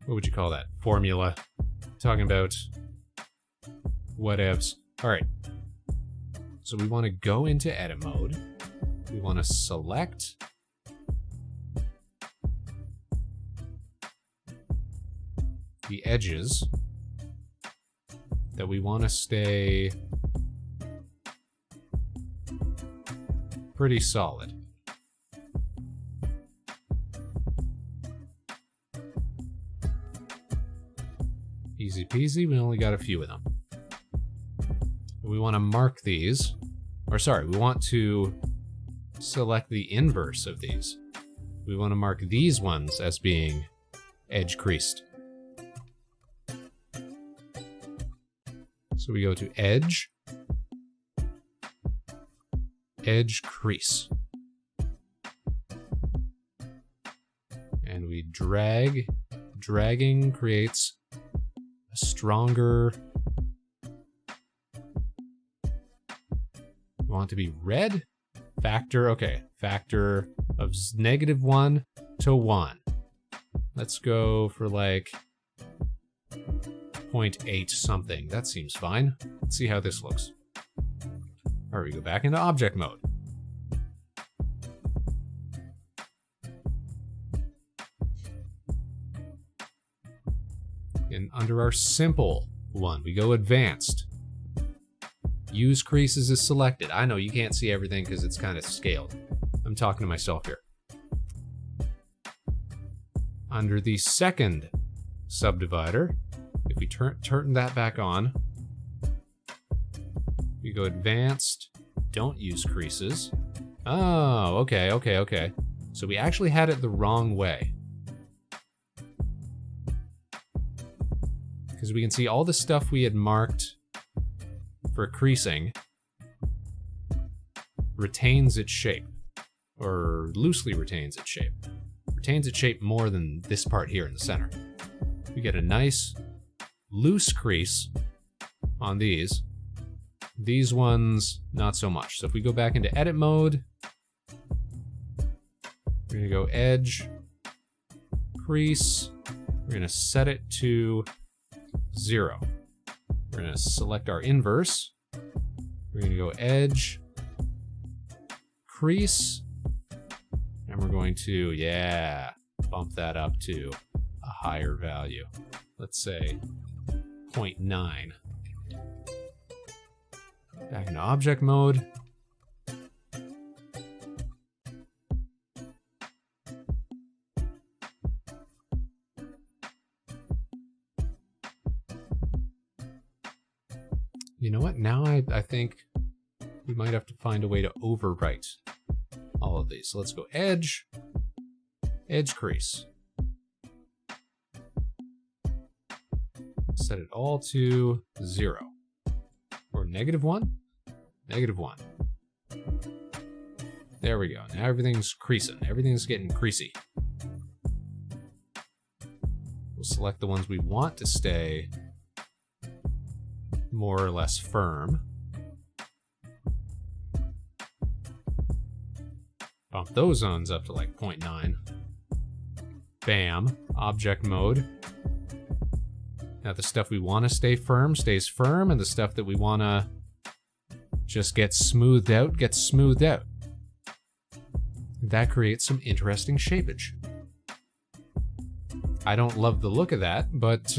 what would you call that? Formula. Talking about whatevs. All right. So we want to go into edit mode. We want to select the edges that we want to stay pretty solid. Easy peasy, we only got a few of them. We want to mark these, or sorry, we want to select the inverse of these. We want to mark these ones as being edge creased. So we go to edge, edge crease. And we drag. Dragging creates a stronger... We want it to be red? Factor, okay. Factor of -1 to 1. Let's go for like 0.8 something. That seems fine. Let's see how this looks. All right, we go back into object mode. And under our simple one, we go advanced. Use creases is selected. I know you can't see everything because it's kind of scaled. I'm talking to myself here. Under the second subdivider, if we turn that back on, we go advanced, don't use creases. Oh, okay. So we actually had it the wrong way. Because we can see all the stuff we had marked for creasing retains its shape, or loosely retains its shape. Retains its shape more than this part here in the center. We get a nice loose crease on these. These ones, not so much. So if we go back into edit mode, we're gonna go edge, crease, we're gonna set it to 0. We're gonna select our inverse. We're gonna go edge, crease, and we're going to, yeah, bump that up to a higher value. Let's say 0.9. Back into object mode. You know what? Now I think we might have to find a way to overwrite all of these. So let's go edge, edge crease. Set it all to 0. Or -1? -1. There we go. Now everything's creasing. Everything's getting creasy. We'll select the ones we want to stay more or less firm. Bump those zones up to like 0.9. Bam. Object mode. Now the stuff we want to stay firm stays firm, and the stuff that we want to just get smoothed out gets smoothed out. That creates some interesting shapeage. I don't love the look of that, but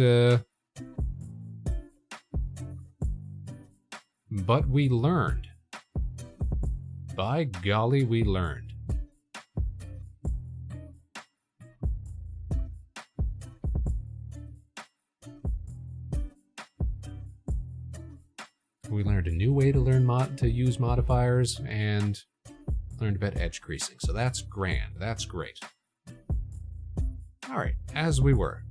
we learned. By golly, we learned. We learned a new way to learn to use modifiers and learned about edge creasing. So that's grand. That's great. All right, as we were.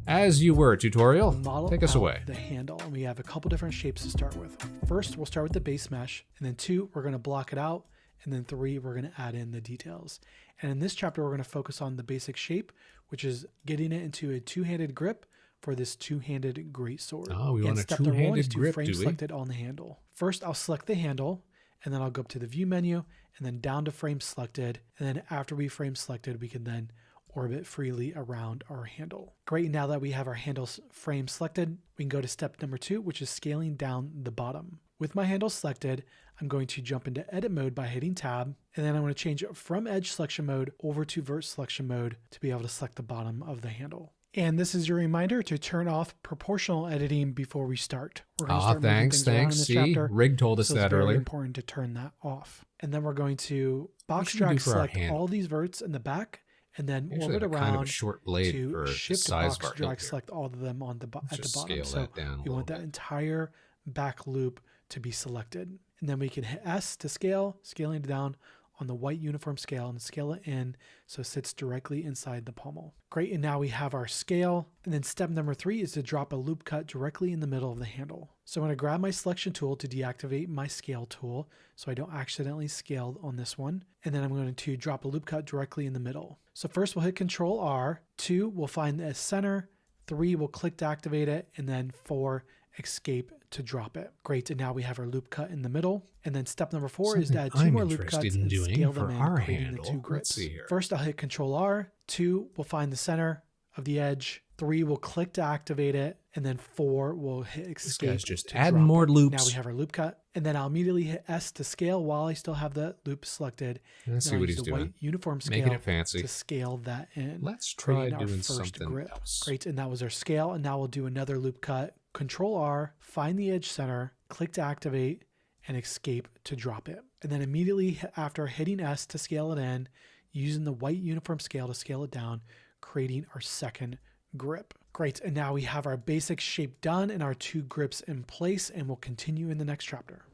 As you were, tutorial. Take us away. The handle, and we have a couple different shapes to start with. First, we'll start with the base mesh, and then 2, we're going to block it out, and then 3, we're going to add in the details. And in this chapter, we're going to focus on the basic shape, which is getting it into a two-handed grip for this two-handed greatsword. Oh, we want a two-handed grip, frame selected on the handle. First, I'll select the handle, and then I'll go up to the view menu, and then down to frame selected. And then after we frame selected, we can then orbit freely around our handle. Great, now that we have our handle frame selected, we can go to step number 2, which is scaling down the bottom. With my handle selected, I'm going to jump into edit mode by hitting tab, and then I'm going to change it from edge selection mode over to vert selection mode to be able to select the bottom of the handle. And this is your reminder to turn off proportional editing before we start. We're going to start moving things around in this chapter. Rig told us that earlier. It's very important to turn that off. And then we're going to box drag select all these verts in the back, and then orbit around kind of a short blade to for shift the size box of our drag select all of them on the at the bottom. So we want that entire back loop to be selected. And then we can hit S to scale, scaling it down on the white uniform scale and scale it in so it sits directly inside the pommel. Great, and now we have our scale. And then step number 3 is to drop a loop cut directly in the middle of the handle. So I'm going to grab my selection tool to deactivate my scale tool so I don't accidentally scale on this one. And then I'm going to drop a loop cut directly in the middle. So first we'll hit Control R, 2 we'll find the center, 3 we'll click to activate it, and then 4 escape to drop it. Great, and now we have our loop cut in the middle. And then step number 4 is to add 2 more loop cuts and scale them in, creating the 2 grips. First, I'll hit Control R, 2 we'll find the center of the edge, 3 we'll click to activate it, and then 4 we'll hit escape. Just add more loops. Now we have our loop cut, and then I'll immediately hit S to scale while I still have the loop selected. Let's see what he's doing. White uniform scale, making it fancy, to scale that in. Let's try doing something else. Great, and that was our scale, and now we'll do another loop cut. Control R, find the edge center, click to activate, and escape to drop it. And then immediately after hitting S to scale it in, using the white uniform scale to scale it down, creating our second grip. Great, and now we have our basic shape done and our 2 grips in place, and we'll continue in the next chapter.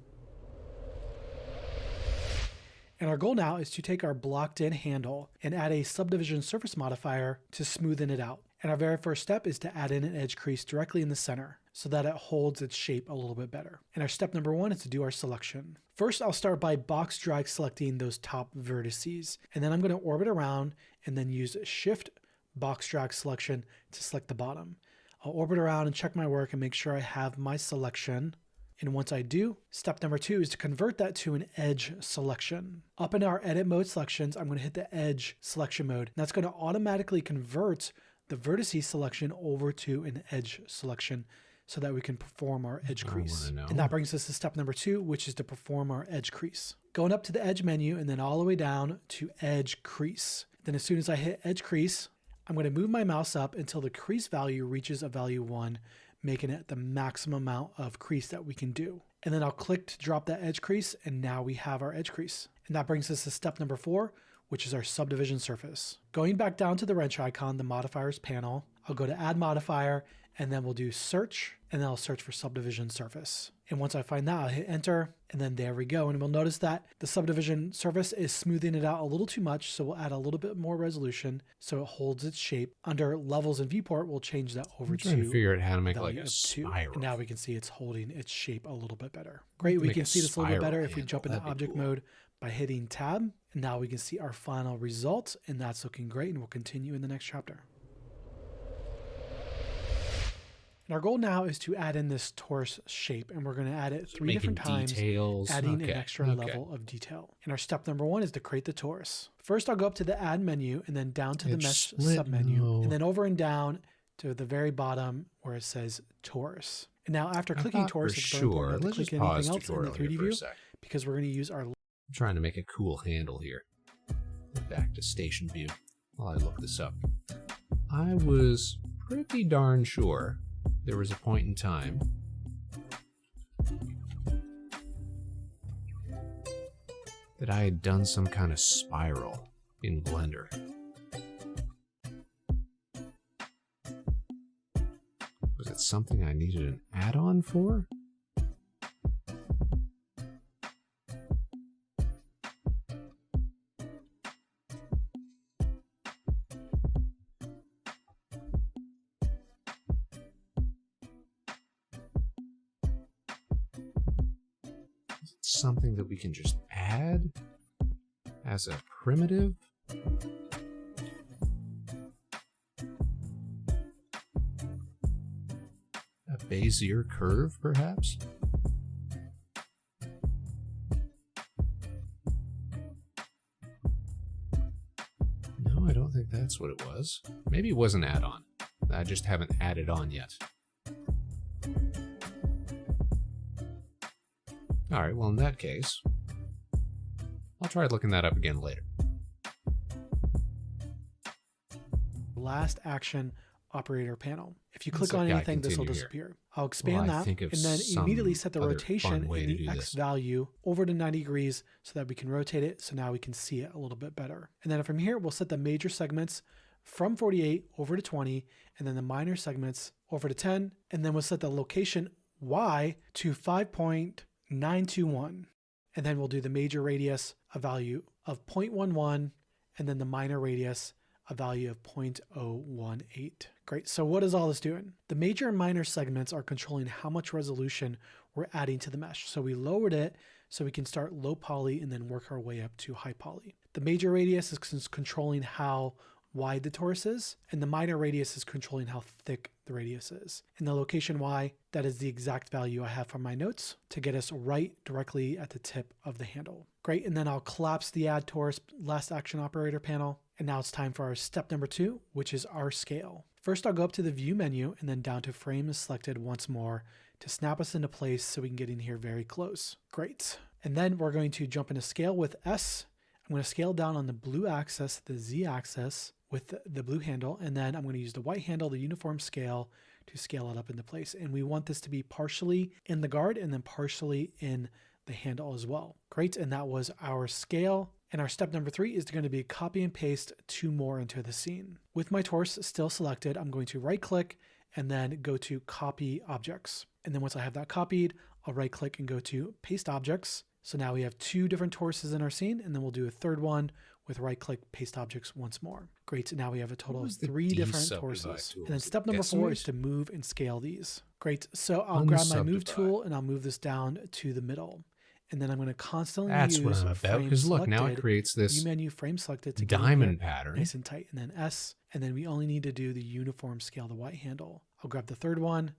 And our goal now is to take our blocked in handle and add a subdivision surface modifier to smoothen it out. And our very first step is to add in an edge crease directly in the center so that it holds its shape a little bit better. And our step number 1 is to do our selection. First, I'll start by box drag selecting those top vertices. And then I'm going to orbit around and then use Shift box drag selection to select the bottom. I'll orbit around and check my work and make sure I have my selection. And once I do, step number 2 is to convert that to an edge selection. Up in our edit mode selections, I'm going to hit the edge selection mode. And that's going to automatically convert the vertices selection over to an edge selection so that we can perform our edge crease. And that brings us to step number 2, which is to perform our edge crease. Going up to the edge menu and then all the way down to edge crease. Then as soon as I hit edge crease, I'm going to move my mouse up until the crease value reaches a value 1, making it the maximum amount of crease that we can do. And then I'll click to drop that edge crease, and now we have our edge crease. And that brings us to step number 4, which is our subdivision surface. Going back down to the wrench icon, the modifiers panel, I'll go to add modifier, and then we'll do search, and then I'll search for subdivision surface. And once I find that, I'll hit enter, and then there we go. And we'll notice that the subdivision surface is smoothing it out a little too much, so we'll add a little bit more resolution so it holds its shape. Under levels and viewport, we'll change that over to figure out how to make like a spiral. And now we can see it's holding its shape a little bit better. Great, we can see this a little bit better if we jump into object mode by hitting tab. And now we can see our final result, and that's looking great, and we'll continue in the next chapter. And our goal now is to add in this torus shape, and we're going to add it 3 different times, adding an extra level of detail. And our step number 1 is to create the torus. First, I'll go up to the add menu and then down to the mesh submenu, and then over and down to the very bottom where it says torus. And now after clicking torus, it's very important not to click anything else in the 3D view because we're going to use our... I'm trying to make a cool handle here. Back to station view while I look this up. I was pretty darn sure there was a point in time that I had done some kind of spiral in Blender. Was it something I needed an add-on for? Something that we can just add as a primitive? A Bezier curve, perhaps? No, I don't think that's what it was. Maybe it was an add-on. I just haven't added on yet. Alright, well in that case, I'll try looking that up again later. Last action operator panel. If you click on anything, this will disappear. Here. I'll expand that and then immediately set the rotation in the X value over to 90 degrees so that we can rotate it, so now we can see it a little bit better. And then from here, we'll set the major segments from 48 over to 20, and then the minor segments over to 10, and then we'll set the location Y to 5.921. And then we'll do the major radius, a value of 0.11, and then the minor radius, a value of 0.018. Great, so what is all this doing? The major and minor segments are controlling how much resolution we're adding to the mesh. So we lowered it so we can start low poly and then work our way up to high poly. The major radius is controlling how wide the torus is, and the minor radius is controlling how thick the radius is. And the location Y, that is the exact value I have from my notes to get us right directly at the tip of the handle. Great, and then I'll collapse the add torus last action operator panel. And now it's time for our step number 2, which is our scale. First, I'll go up to the view menu and then down to frame is selected once more to snap us into place so we can get in here very close. Great. And then we're going to jump into scale with S. I'm going to scale down on the blue axis, the Z axis with the blue handle, and then I'm going to use the white handle, the uniform scale, to scale it up into place. And we want this to be partially in the guard and then partially in the handle as well. Great, and that was our scale. And our step number 3 is going to be copy and paste 2 more into the scene. With my torus still selected, I'm going to right click and then go to copy objects. And then once I have that copied, I'll right click and go to paste objects. So now we have 2 different toruses in our scene, and then we'll do a third one with right click paste objects once more. Great, so now we have a total of 3 different toruses. And then step number 4 is to move and scale these. Great, so I'll grab my move tool and I'll move this down to the middle. And then I'm going to constantly use what I'm about, because look, now it creates this view menu frame selected to diamond pattern. Nice and tight. And then S, and then we only need to do the uniform scale, the white handle. I'll grab the third one,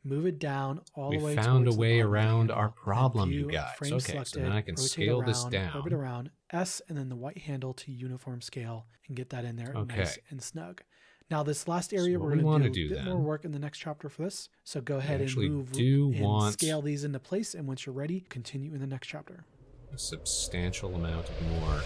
move it down all the way. We found a way around our problem, you guys. Okay, selected, so then I can scale this down. Orbit around, S, and then the white handle to uniform scale and get that in there nice and snug. Now this last area, we're going to do a bit more work in the next chapter for this. So go ahead and move and scale these into place. And once you're ready, continue in the next chapter. A substantial amount more.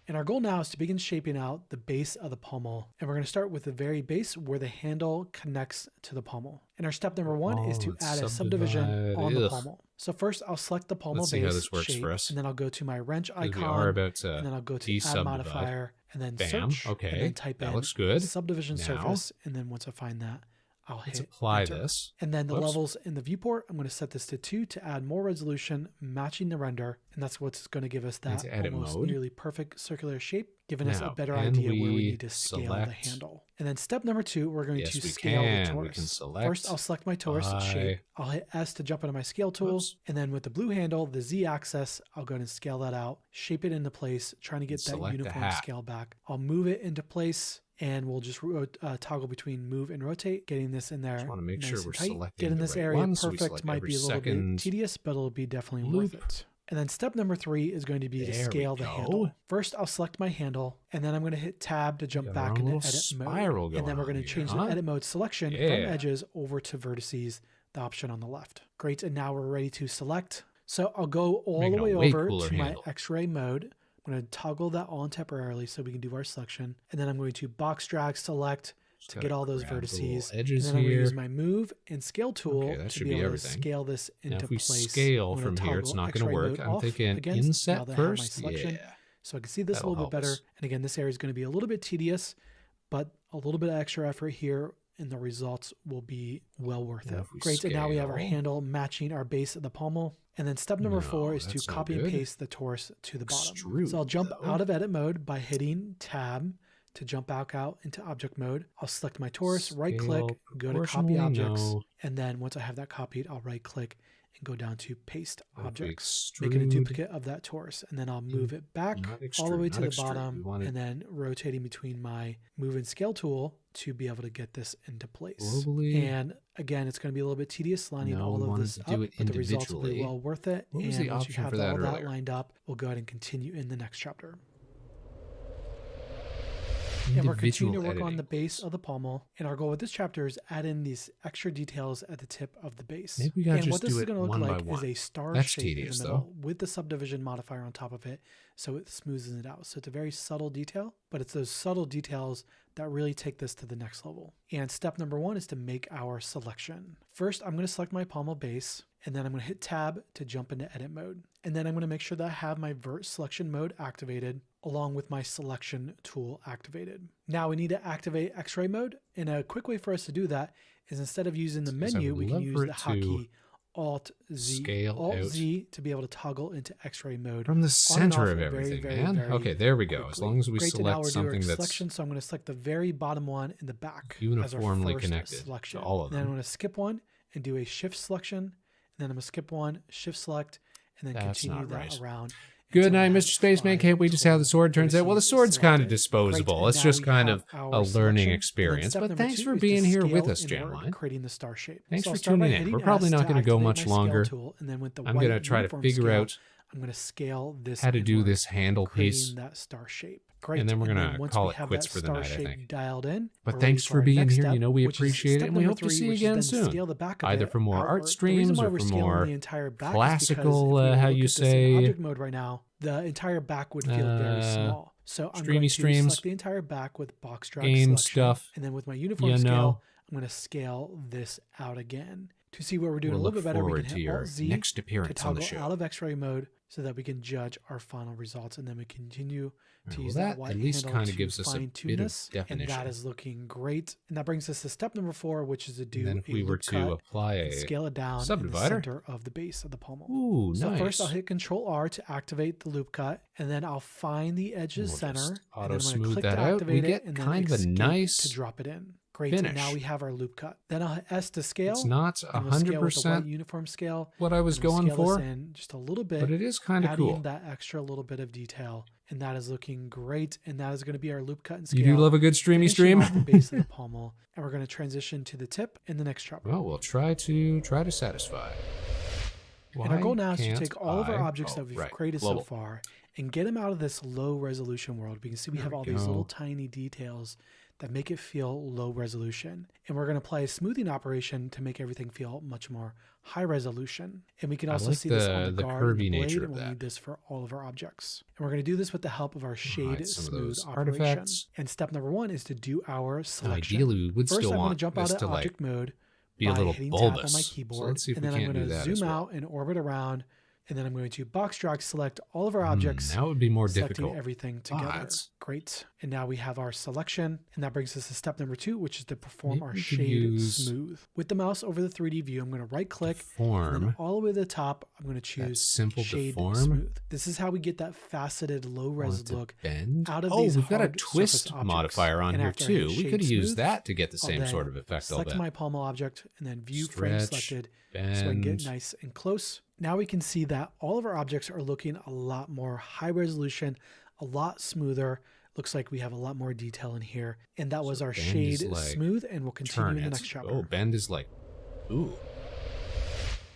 And our goal now is to begin shaping out the base of the pommel. And we're going to start with the very base where the handle connects to the pommel. And our step number 1 is to add a subdivision on the pommel. So first I'll select the pommel base shape, and then I'll go to my wrench icon, and then I'll go to add modifier, and then search, and then type in subdivision surface, and then once I find that, I'll hit apply enter. This. And then the levels in the viewport, I'm going to set this to 2 to add more resolution, matching the render, and that's what's going to give us that almost nearly perfect circular shape giving us a better idea where we need to scale the handle. And then step number 2, we're going to scale the torus. We can select. First, I'll select my torus shape. I'll hit S to jump into my scale tool. And then with the blue handle, the Z axis, I'll go ahead and scale that out, shape it into place, trying to get that uniform scale back. I'll move it into place. And we'll just toggle between move and rotate, getting this in there. Just want to make sure we're selecting getting this area one, perfect so might be a little bit tedious, but it'll be definitely worth it. And then step number 3 is going to be to scale the handle. First, I'll select my handle, and then I'm going to hit Tab to jump back into edit mode. And then we're going to change the edit mode selection from edges over to vertices, the option on the left. Great, and now we're ready to select. So I'll go all the way over to my X-ray mode. I'm going to toggle that on temporarily so we can do our selection. And then I'm going to box drag select to get all those vertices. And then I'm going to use my move and scale tool to be able to scale this into place. If we scale from here, it's not going to work. I'm thinking inset first. So I can see this a little bit better. And again, this area is going to be a little bit tedious, but a little bit of extra effort here and the results will be well worth it. Great, and now we have our handle matching our base of the pommel. And then step number 4 is to copy and paste the torus to the bottom. So I'll jump out of edit mode by hitting Tab to jump back out into object mode. I'll select my torus, right click, go to copy objects. And then once I have that copied, I'll right click and go down to paste objects, making a duplicate of that torus. And then I'll move it back all the way to the bottom and then rotating between my move and scale tool to be able to get this into place. And again, it's going to be a little bit tedious lining all of this up, but the results will be well worth it. And once you have all that lined up, we'll go ahead and continue in the next chapter. And we're continuing to work on the base of the pommel. And our goal with this chapter is add in these extra details at the tip of the base. Maybe we gotta and just what this do is it going to look one like by one. is a star That's shape tedious, in the middle with the subdivision modifier on top of it, so it smooths it out. So it's a very subtle detail, but it's those subtle details that really take this to the next level. And step number 1 is to make our selection. First, I'm going to select my pommel base, and then I'm going to hit Tab to jump into edit mode. And then I'm going to make sure that I have my vert selection mode activated along with my selection tool activated. Now we need to activate X-ray mode. And a quick way for us to do that is instead of using the menu, we can use the hotkey Alt-Z to be able to toggle into X-ray mode. From the center of everything, man. Okay, there we go. As long as we select something that's selection, so I'm going to select the very bottom one in the back uniformly as our first connected selection. to all of them. Then I'm going to skip one and do a shift selection. And then I'm going to skip one, shift select, and then continue that around. Good night, Mr. Spaceman. Can't wait to see how the sword turns out. Well, the sword's kind of disposable. It's just kind of a learning experience. But thanks for being here with us, Jamline. Creating the star shape. Thanks for tuning in. We're probably not going to go much longer. I'm going to try to figure out I'm going to scale this how to do this handle piece. That star shape. Great. And then we're going to call it quits for the night, I think. Dialed in, but thanks for being here. You know, we appreciate it, and we hope to see you again soon. Either for more art streams or for more classical, how you say, object mode right now. The entire back would feel very small. So I'm going to select the entire back with box drag game selection. Stuff. And then with my uniform scale, I'm going to scale this out again. To see what we're doing a little bit better, we can hit Alt-Z next appearance to toggle on the show. Out of X-ray mode so that we can judge our final results, and then we continue to use that white at least handle kind of to gives us a bit of definition. And that is looking great. And that brings us to step number 4, which is to do then if we were to apply a scale it down in the center of the base of the pommel. Ooh, so nice. first I'll hit Control R to activate the loop cut, and then I'll find the edges center. Auto and then I'm smooth click that to out. activate We get and then kind of a nice to drop it in. Great, finish. And now we have our loop cut. Then I'll hit S to scale. It's not 100% uniform scale. What I was going for, just a little bit, but it is kind of cool. Adding that extra little bit of detail, and that is looking great. And that is going to be our loop cut and scale. You do love a good streamy stream. Off the base of the pommel, and we're going to transition to the tip in the next chapter. Well, we'll try to satisfy. And our goal now is to take all of our objects that we've created so far and get them out of this low resolution world. We can see we have all these little tiny details that make it feel low resolution. And we're going to apply a smoothing operation to make everything feel much more high resolution. And we can also see this on the guard curvy and the blade, nature and we'll need this for all of our objects. And we're going to do this with the help of our shade smooth operation. Artifacts. And step number 1 is to do our selection. Ideally, we would First, still I'm going want to jump out of object mode be a little by hitting bulbous. Tab on my keyboard, So let's see if and we then can't I'm going do to that zoom as well. out and orbit around And then I'm going to box drag select all of our objects. That would be more selecting difficult. Everything together. Great. And now we have our selection. And that brings us to step number 2, which is to perform our shade smooth. With the mouse over the 3D view, I'm going to right click. And then all the way to the top, I'm going to choose shade smooth. This is how we get that faceted low res look out of these we've got a twist modifier on here too. We could use that to get the same sort of effect. Select my pommel object and then view frame selected so I can get nice and close. Now we can see that all of our objects are looking a lot more high resolution, a lot smoother. Looks like we have a lot more detail in here. And that was our shade smooth, and we'll continue in the next chapter. Bend is like, ooh.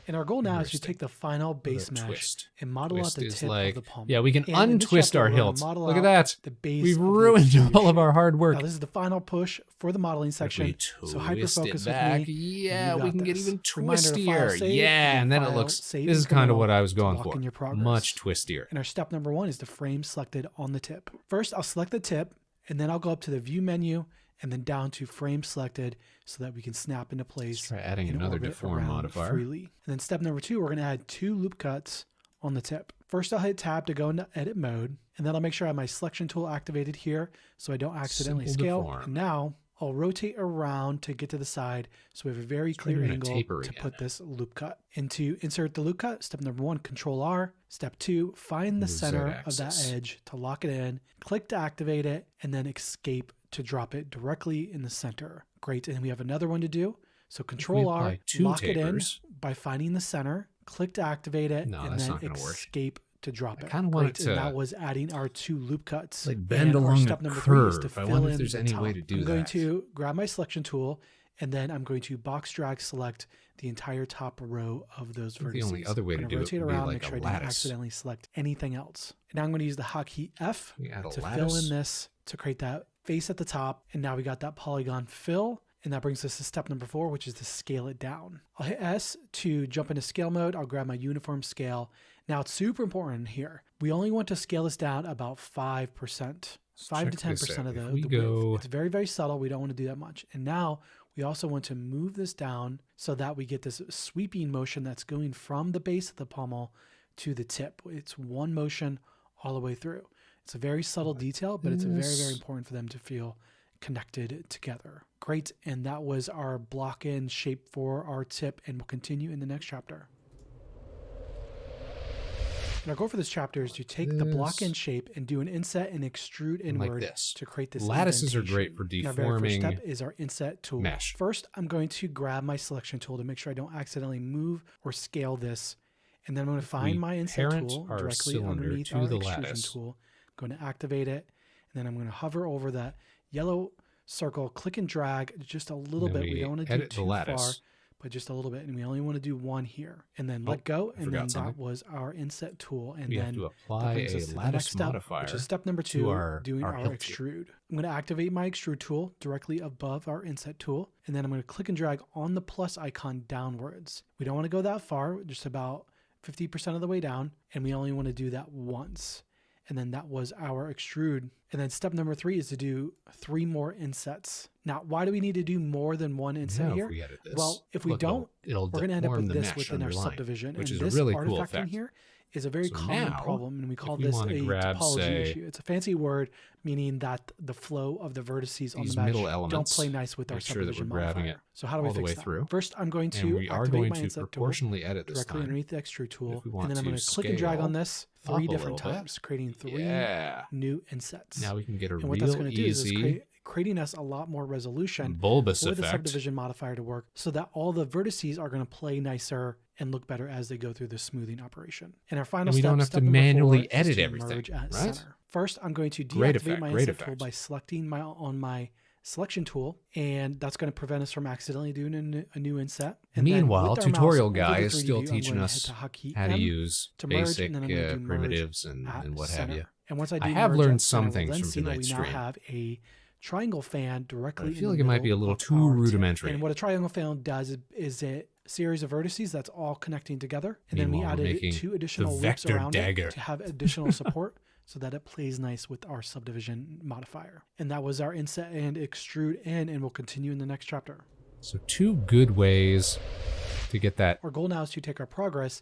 And our goal now is to take the final base mesh and model out the tip of the pommel. Yeah, we can untwist our hilt. Look at that. We've ruined all of our hard work. Now this is the final push for the modeling section. So hyper-focus with me. Yeah, we can get even twistier. Yeah, and then it looks, this is kind of what I was going for. Much twistier. And our step number 1 is the frame selected on the tip. First, I'll select the tip, and then I'll go up to the view menu, and then down to frame selected so that we can snap into place. Let's try adding another deform modifier. Freely. And then step number 2, we're going to add 2 loop cuts on the tip. First, I'll hit tab to go into edit mode, and then I'll make sure I have my selection tool activated here so I don't accidentally scale. And now I'll rotate around to get to the side so we have a very clear angle to put this loop cut. And to insert the loop cut, step number 1, Control R. Step 2, find the center of that edge to lock it in, click to activate it, and then escape to drop it directly in the center. Great, and we have another one to do. So Control R, lock it in by finding the center, click to activate it, and then escape to drop it. I kind of want and that was adding our 2 loop cuts. Like bend along the curve. I wonder if there's any way to do that. I'm going to grab my selection tool, and then I'm going to box drag select the entire top row of those vertices. The only other way to do it would be like make sure I didn't accidentally select anything else. And now I'm going to use the hotkey F to fill in this to create that face at the top. And now we got that polygon fill. And that brings us to step number 4, which is to scale it down. I'll hit S to jump into scale mode. I'll grab my uniform scale. Now it's super important here. We only want to scale this down about 5%. 5 to 10% of the width. It's very, very subtle. We don't want to do that much. And now we also want to move this down so that we get this sweeping motion that's going from the base of the pommel to the tip. It's one motion all the way through. It's a very subtle detail, but it's very, very important for them to feel connected together. Great. And that was our block in shape for our tip, and we'll continue in the next chapter. And our goal for this chapter is to take the block in shape and do an inset and extrude inward to create this lattices are great for deforming. Our very first step is our inset tool. Mesh. First, I'm going to grab my selection tool to make sure I don't accidentally move or scale this. And then I'm going to find my inset tool directly underneath our extrusion tool. I'm going to activate it, and then I'm going to hover over that yellow circle, click and drag just a little bit. We don't want to do too far, but just a little bit. And we only want to do one here, and then let go. And then that was our inset tool. And then have to apply a lattice modifier, which is step number 2, doing our extrude. I'm going to activate my extrude tool directly above our inset tool. And then I'm going to click and drag on the plus icon downwards. We don't want to go that far, just about 50% of the way down. And we only want to do that once. And then that was our extrude. And then step number 3 is to do 3 more insets. Now, why do we need to do more than one inset here? Well, if we don't, we're going to end up with this within our subdivision. Which and is this a really artifact cool effect in here is a very common problem, and we call this a topology issue. It's a fancy word meaning that the flow of the vertices on the mesh don't play nice with our subdivision modifier. So how do we fix that? First, I'm going to activate my inset tool directly underneath the extrude tool, and then I'm going to click and drag on this 3 different times, creating 3 new insets. Now we can get a and what that's going to do is creating us a lot more resolution for the subdivision modifier to work, so that all the vertices are going to play nicer and look better as they go through the smoothing operation. And our final step, we don't have to manually edit everything, right? First, I'm going to deactivate my inset tool by selecting on my selection tool, and that's going to prevent us from accidentally doing a new inset. And meanwhile, tutorial guy is still teaching us how to use basic primitives and what have you. And once I have learned some things from tonight's stream. We now have a triangle fan directly. I feel like it might be a little too rudimentary. And what a triangle fan does is it series of vertices that's all connecting together, and then we added 2 additional loops around it to have additional support so that it plays nice with our subdivision modifier. And that was our inset and extrude in, and we'll continue in the next chapter. So 2 good ways to get that. Our goal now is to take our progress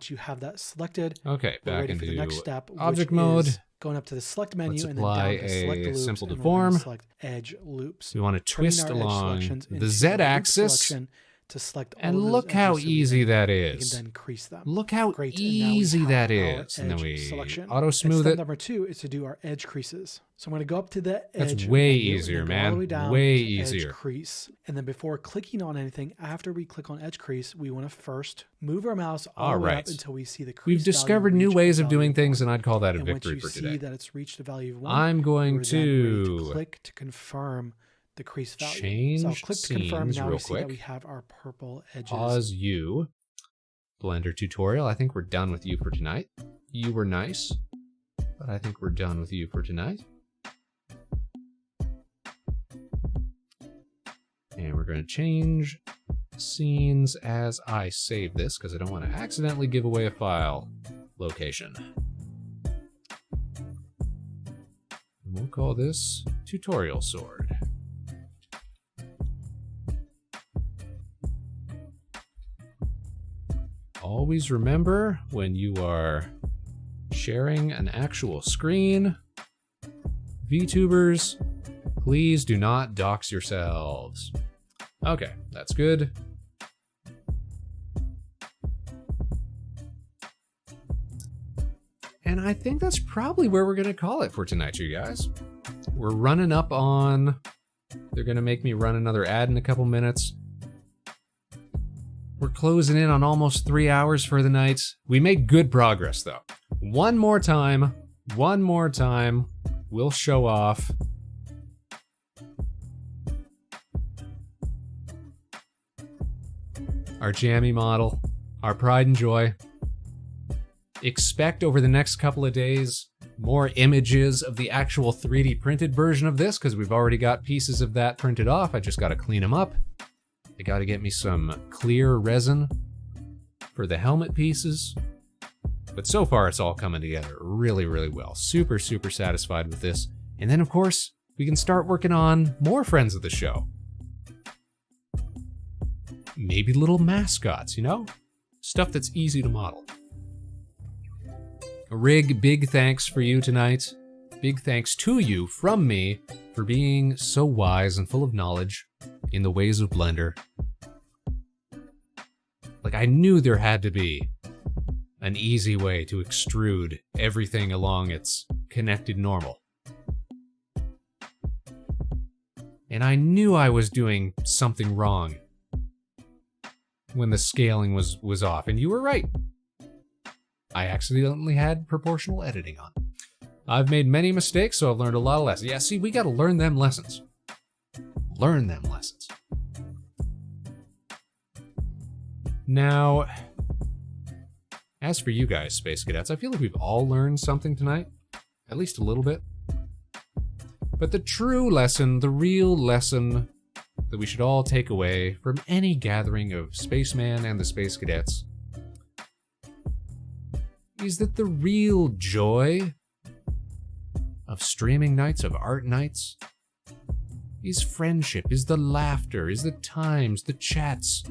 once you have that selected, okay, we're back ready into for the next step, object which mode. is going up to the select menu Let's and then apply down to select the a loops, simple and we're deform. going to select edge loops. We want to Turning twist our edge along selections the into Z a loop axis. selection to select all And of those look how edges so easy that we is. can then crease them. Look how Great. easy that our is. And then edge we selection. auto smooth Step it. number 2 is to do our edge creases. So I'm going to go up to the edge. That's way menu, easier, and then go all man. the way down Way to easier. Edge crease. And then before clicking on anything, after we click on edge crease, we want to first move our mouse all the way up until we see the crease. We've discovered new ways of doing things, and I'd call that a victory for today. Once you see that it's reached a value of 1, I'm going to click to confirm the crease value. Change so I'll click to confirm. Now real we see quick. that we have our purple edges. Pause you. Blender tutorial. I think we're done with you for tonight. You were nice, but I think we're done with you for tonight. And we're going to change scenes as I save this because I don't want to accidentally give away a file location. And we'll call this Tutorial Sword. Always remember when you are sharing an actual screen, VTubers, please do not dox yourselves. Okay, that's good. And I think that's probably where we're going to call it for tonight, you guys. We're running up on... They're going to make me run another ad in a couple minutes. We're closing in on almost 3 hours for the night. We made good progress, though. One more time, we'll show off. Our jammy model, our pride and joy. Expect over the next couple of days more images of the actual 3D printed version of this, because we've already got pieces of that printed off. I just got to clean them up. I got to get me some clear resin for the helmet pieces. But so far, it's all coming together really, really well. Super, super satisfied with this. And then, of course, we can start working on more friends of the show. Maybe little mascots, you know? Stuff that's easy to model. Rig, big thanks for you tonight. Big thanks to you from me for being so wise and full of knowledge in the ways of Blender. Like, I knew there had to be an easy way to extrude everything along its connected normal. And I knew I was doing something wrong when the scaling was off, and you were right. I accidentally had proportional editing on. I've made many mistakes, so I've learned a lot of lessons. Yeah, see, we gotta learn them lessons. Learn them lessons. Now, as for you guys, Space Cadets, I feel like we've all learned something tonight. At least a little bit. But the true lesson, the real lesson that we should all take away from any gathering of Spaceman and the Space Cadets is that the real joy of streaming nights, of art nights, is friendship, is the laughter, is the times, the chats.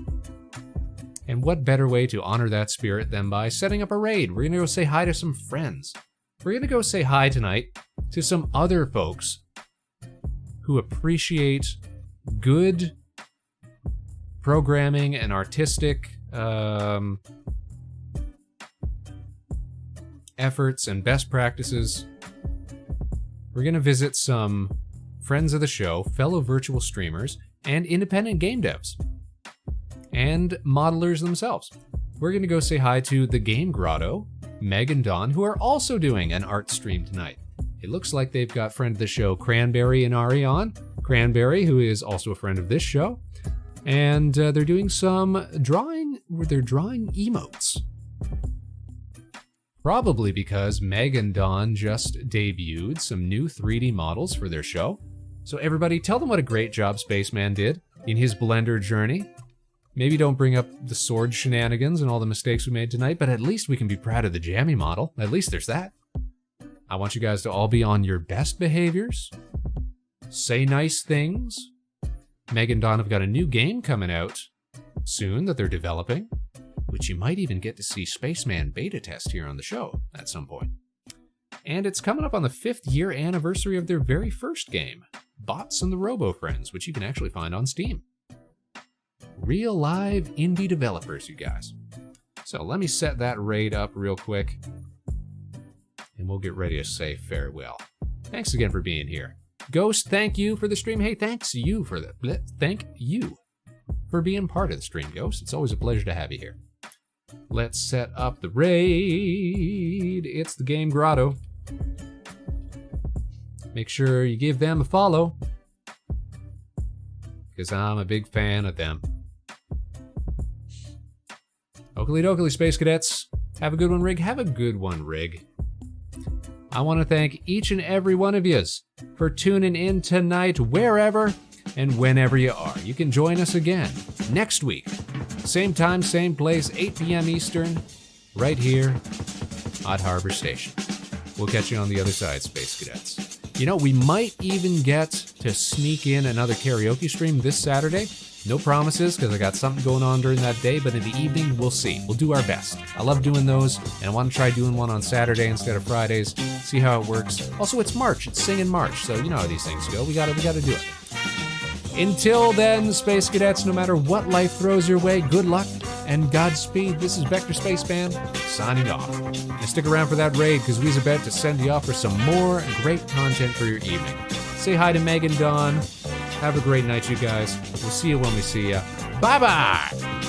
And what better way to honor that spirit than by setting up a raid? We're gonna go say hi to some friends. We're gonna go say hi tonight to some other folks who appreciate good programming and artistic efforts and best practices. We're going to visit some friends of the show, fellow virtual streamers, and independent game devs, and modelers themselves. We're going to go say hi to the Game Grotto, Meg and Dawn, who are also doing an art stream tonight. It looks like they've got friend of the show, Cranberry and Ari on. Cranberry, who is also a friend of this show. And they're doing some drawing, where they're drawing emotes. Probably because Meg and Dawn just debuted some new 3D models for their show. So everybody, tell them what a great job Spaceman did in his Blender journey. Maybe don't bring up the sword shenanigans and all the mistakes we made tonight, but at least we can be proud of the jammy model. At least there's that. I want you guys to all be on your best behaviors. Say nice things. Meg and Dawn have got a new game coming out soon that they're developing, which you might even get to see Spaceman beta test here on the show at some point. And it's coming up on the 5th year anniversary of their very first game, Bots and the Robo Friends, which you can actually find on Steam. real live indie developers, you guys. So let me set that raid up real quick, and we'll get ready to say farewell. Thanks again for being here. Ghost, thank you for the stream. Hey, thank you for being part of the stream, Ghost. It's always a pleasure to have you here. Let's set up the raid. It's the Game Grotto. Make sure you give them a follow, because I'm a big fan of them. Oakley dokley, Space Cadets. Have a good one, Rig. Have a good one, Rig. I want to thank each and every one of yous for tuning in tonight, wherever and whenever you are. You can join us again next week. Same time, same place, 8 p.m. Eastern, right here at Harbor Station. We'll catch you on the other side, Space Cadets. You know, we might even get to sneak in another karaoke stream this Saturday. No promises, because I got something going on during that day, but in the evening, we'll see. We'll do our best. I love doing those, and I want to try doing one on Saturday instead of Fridays, see how it works. Also, it's March. It's Singing March, so you know how these things go. We gotta do it. Until then, Space Cadets, no matter what life throws your way, good luck and Godspeed. This is Vector Spaceman, signing off. And stick around for that raid, because we're about to send you off for some more great content for your evening. Say hi to Megan Dawn. Have a great night, you guys. We'll see you when we see you. Bye-bye!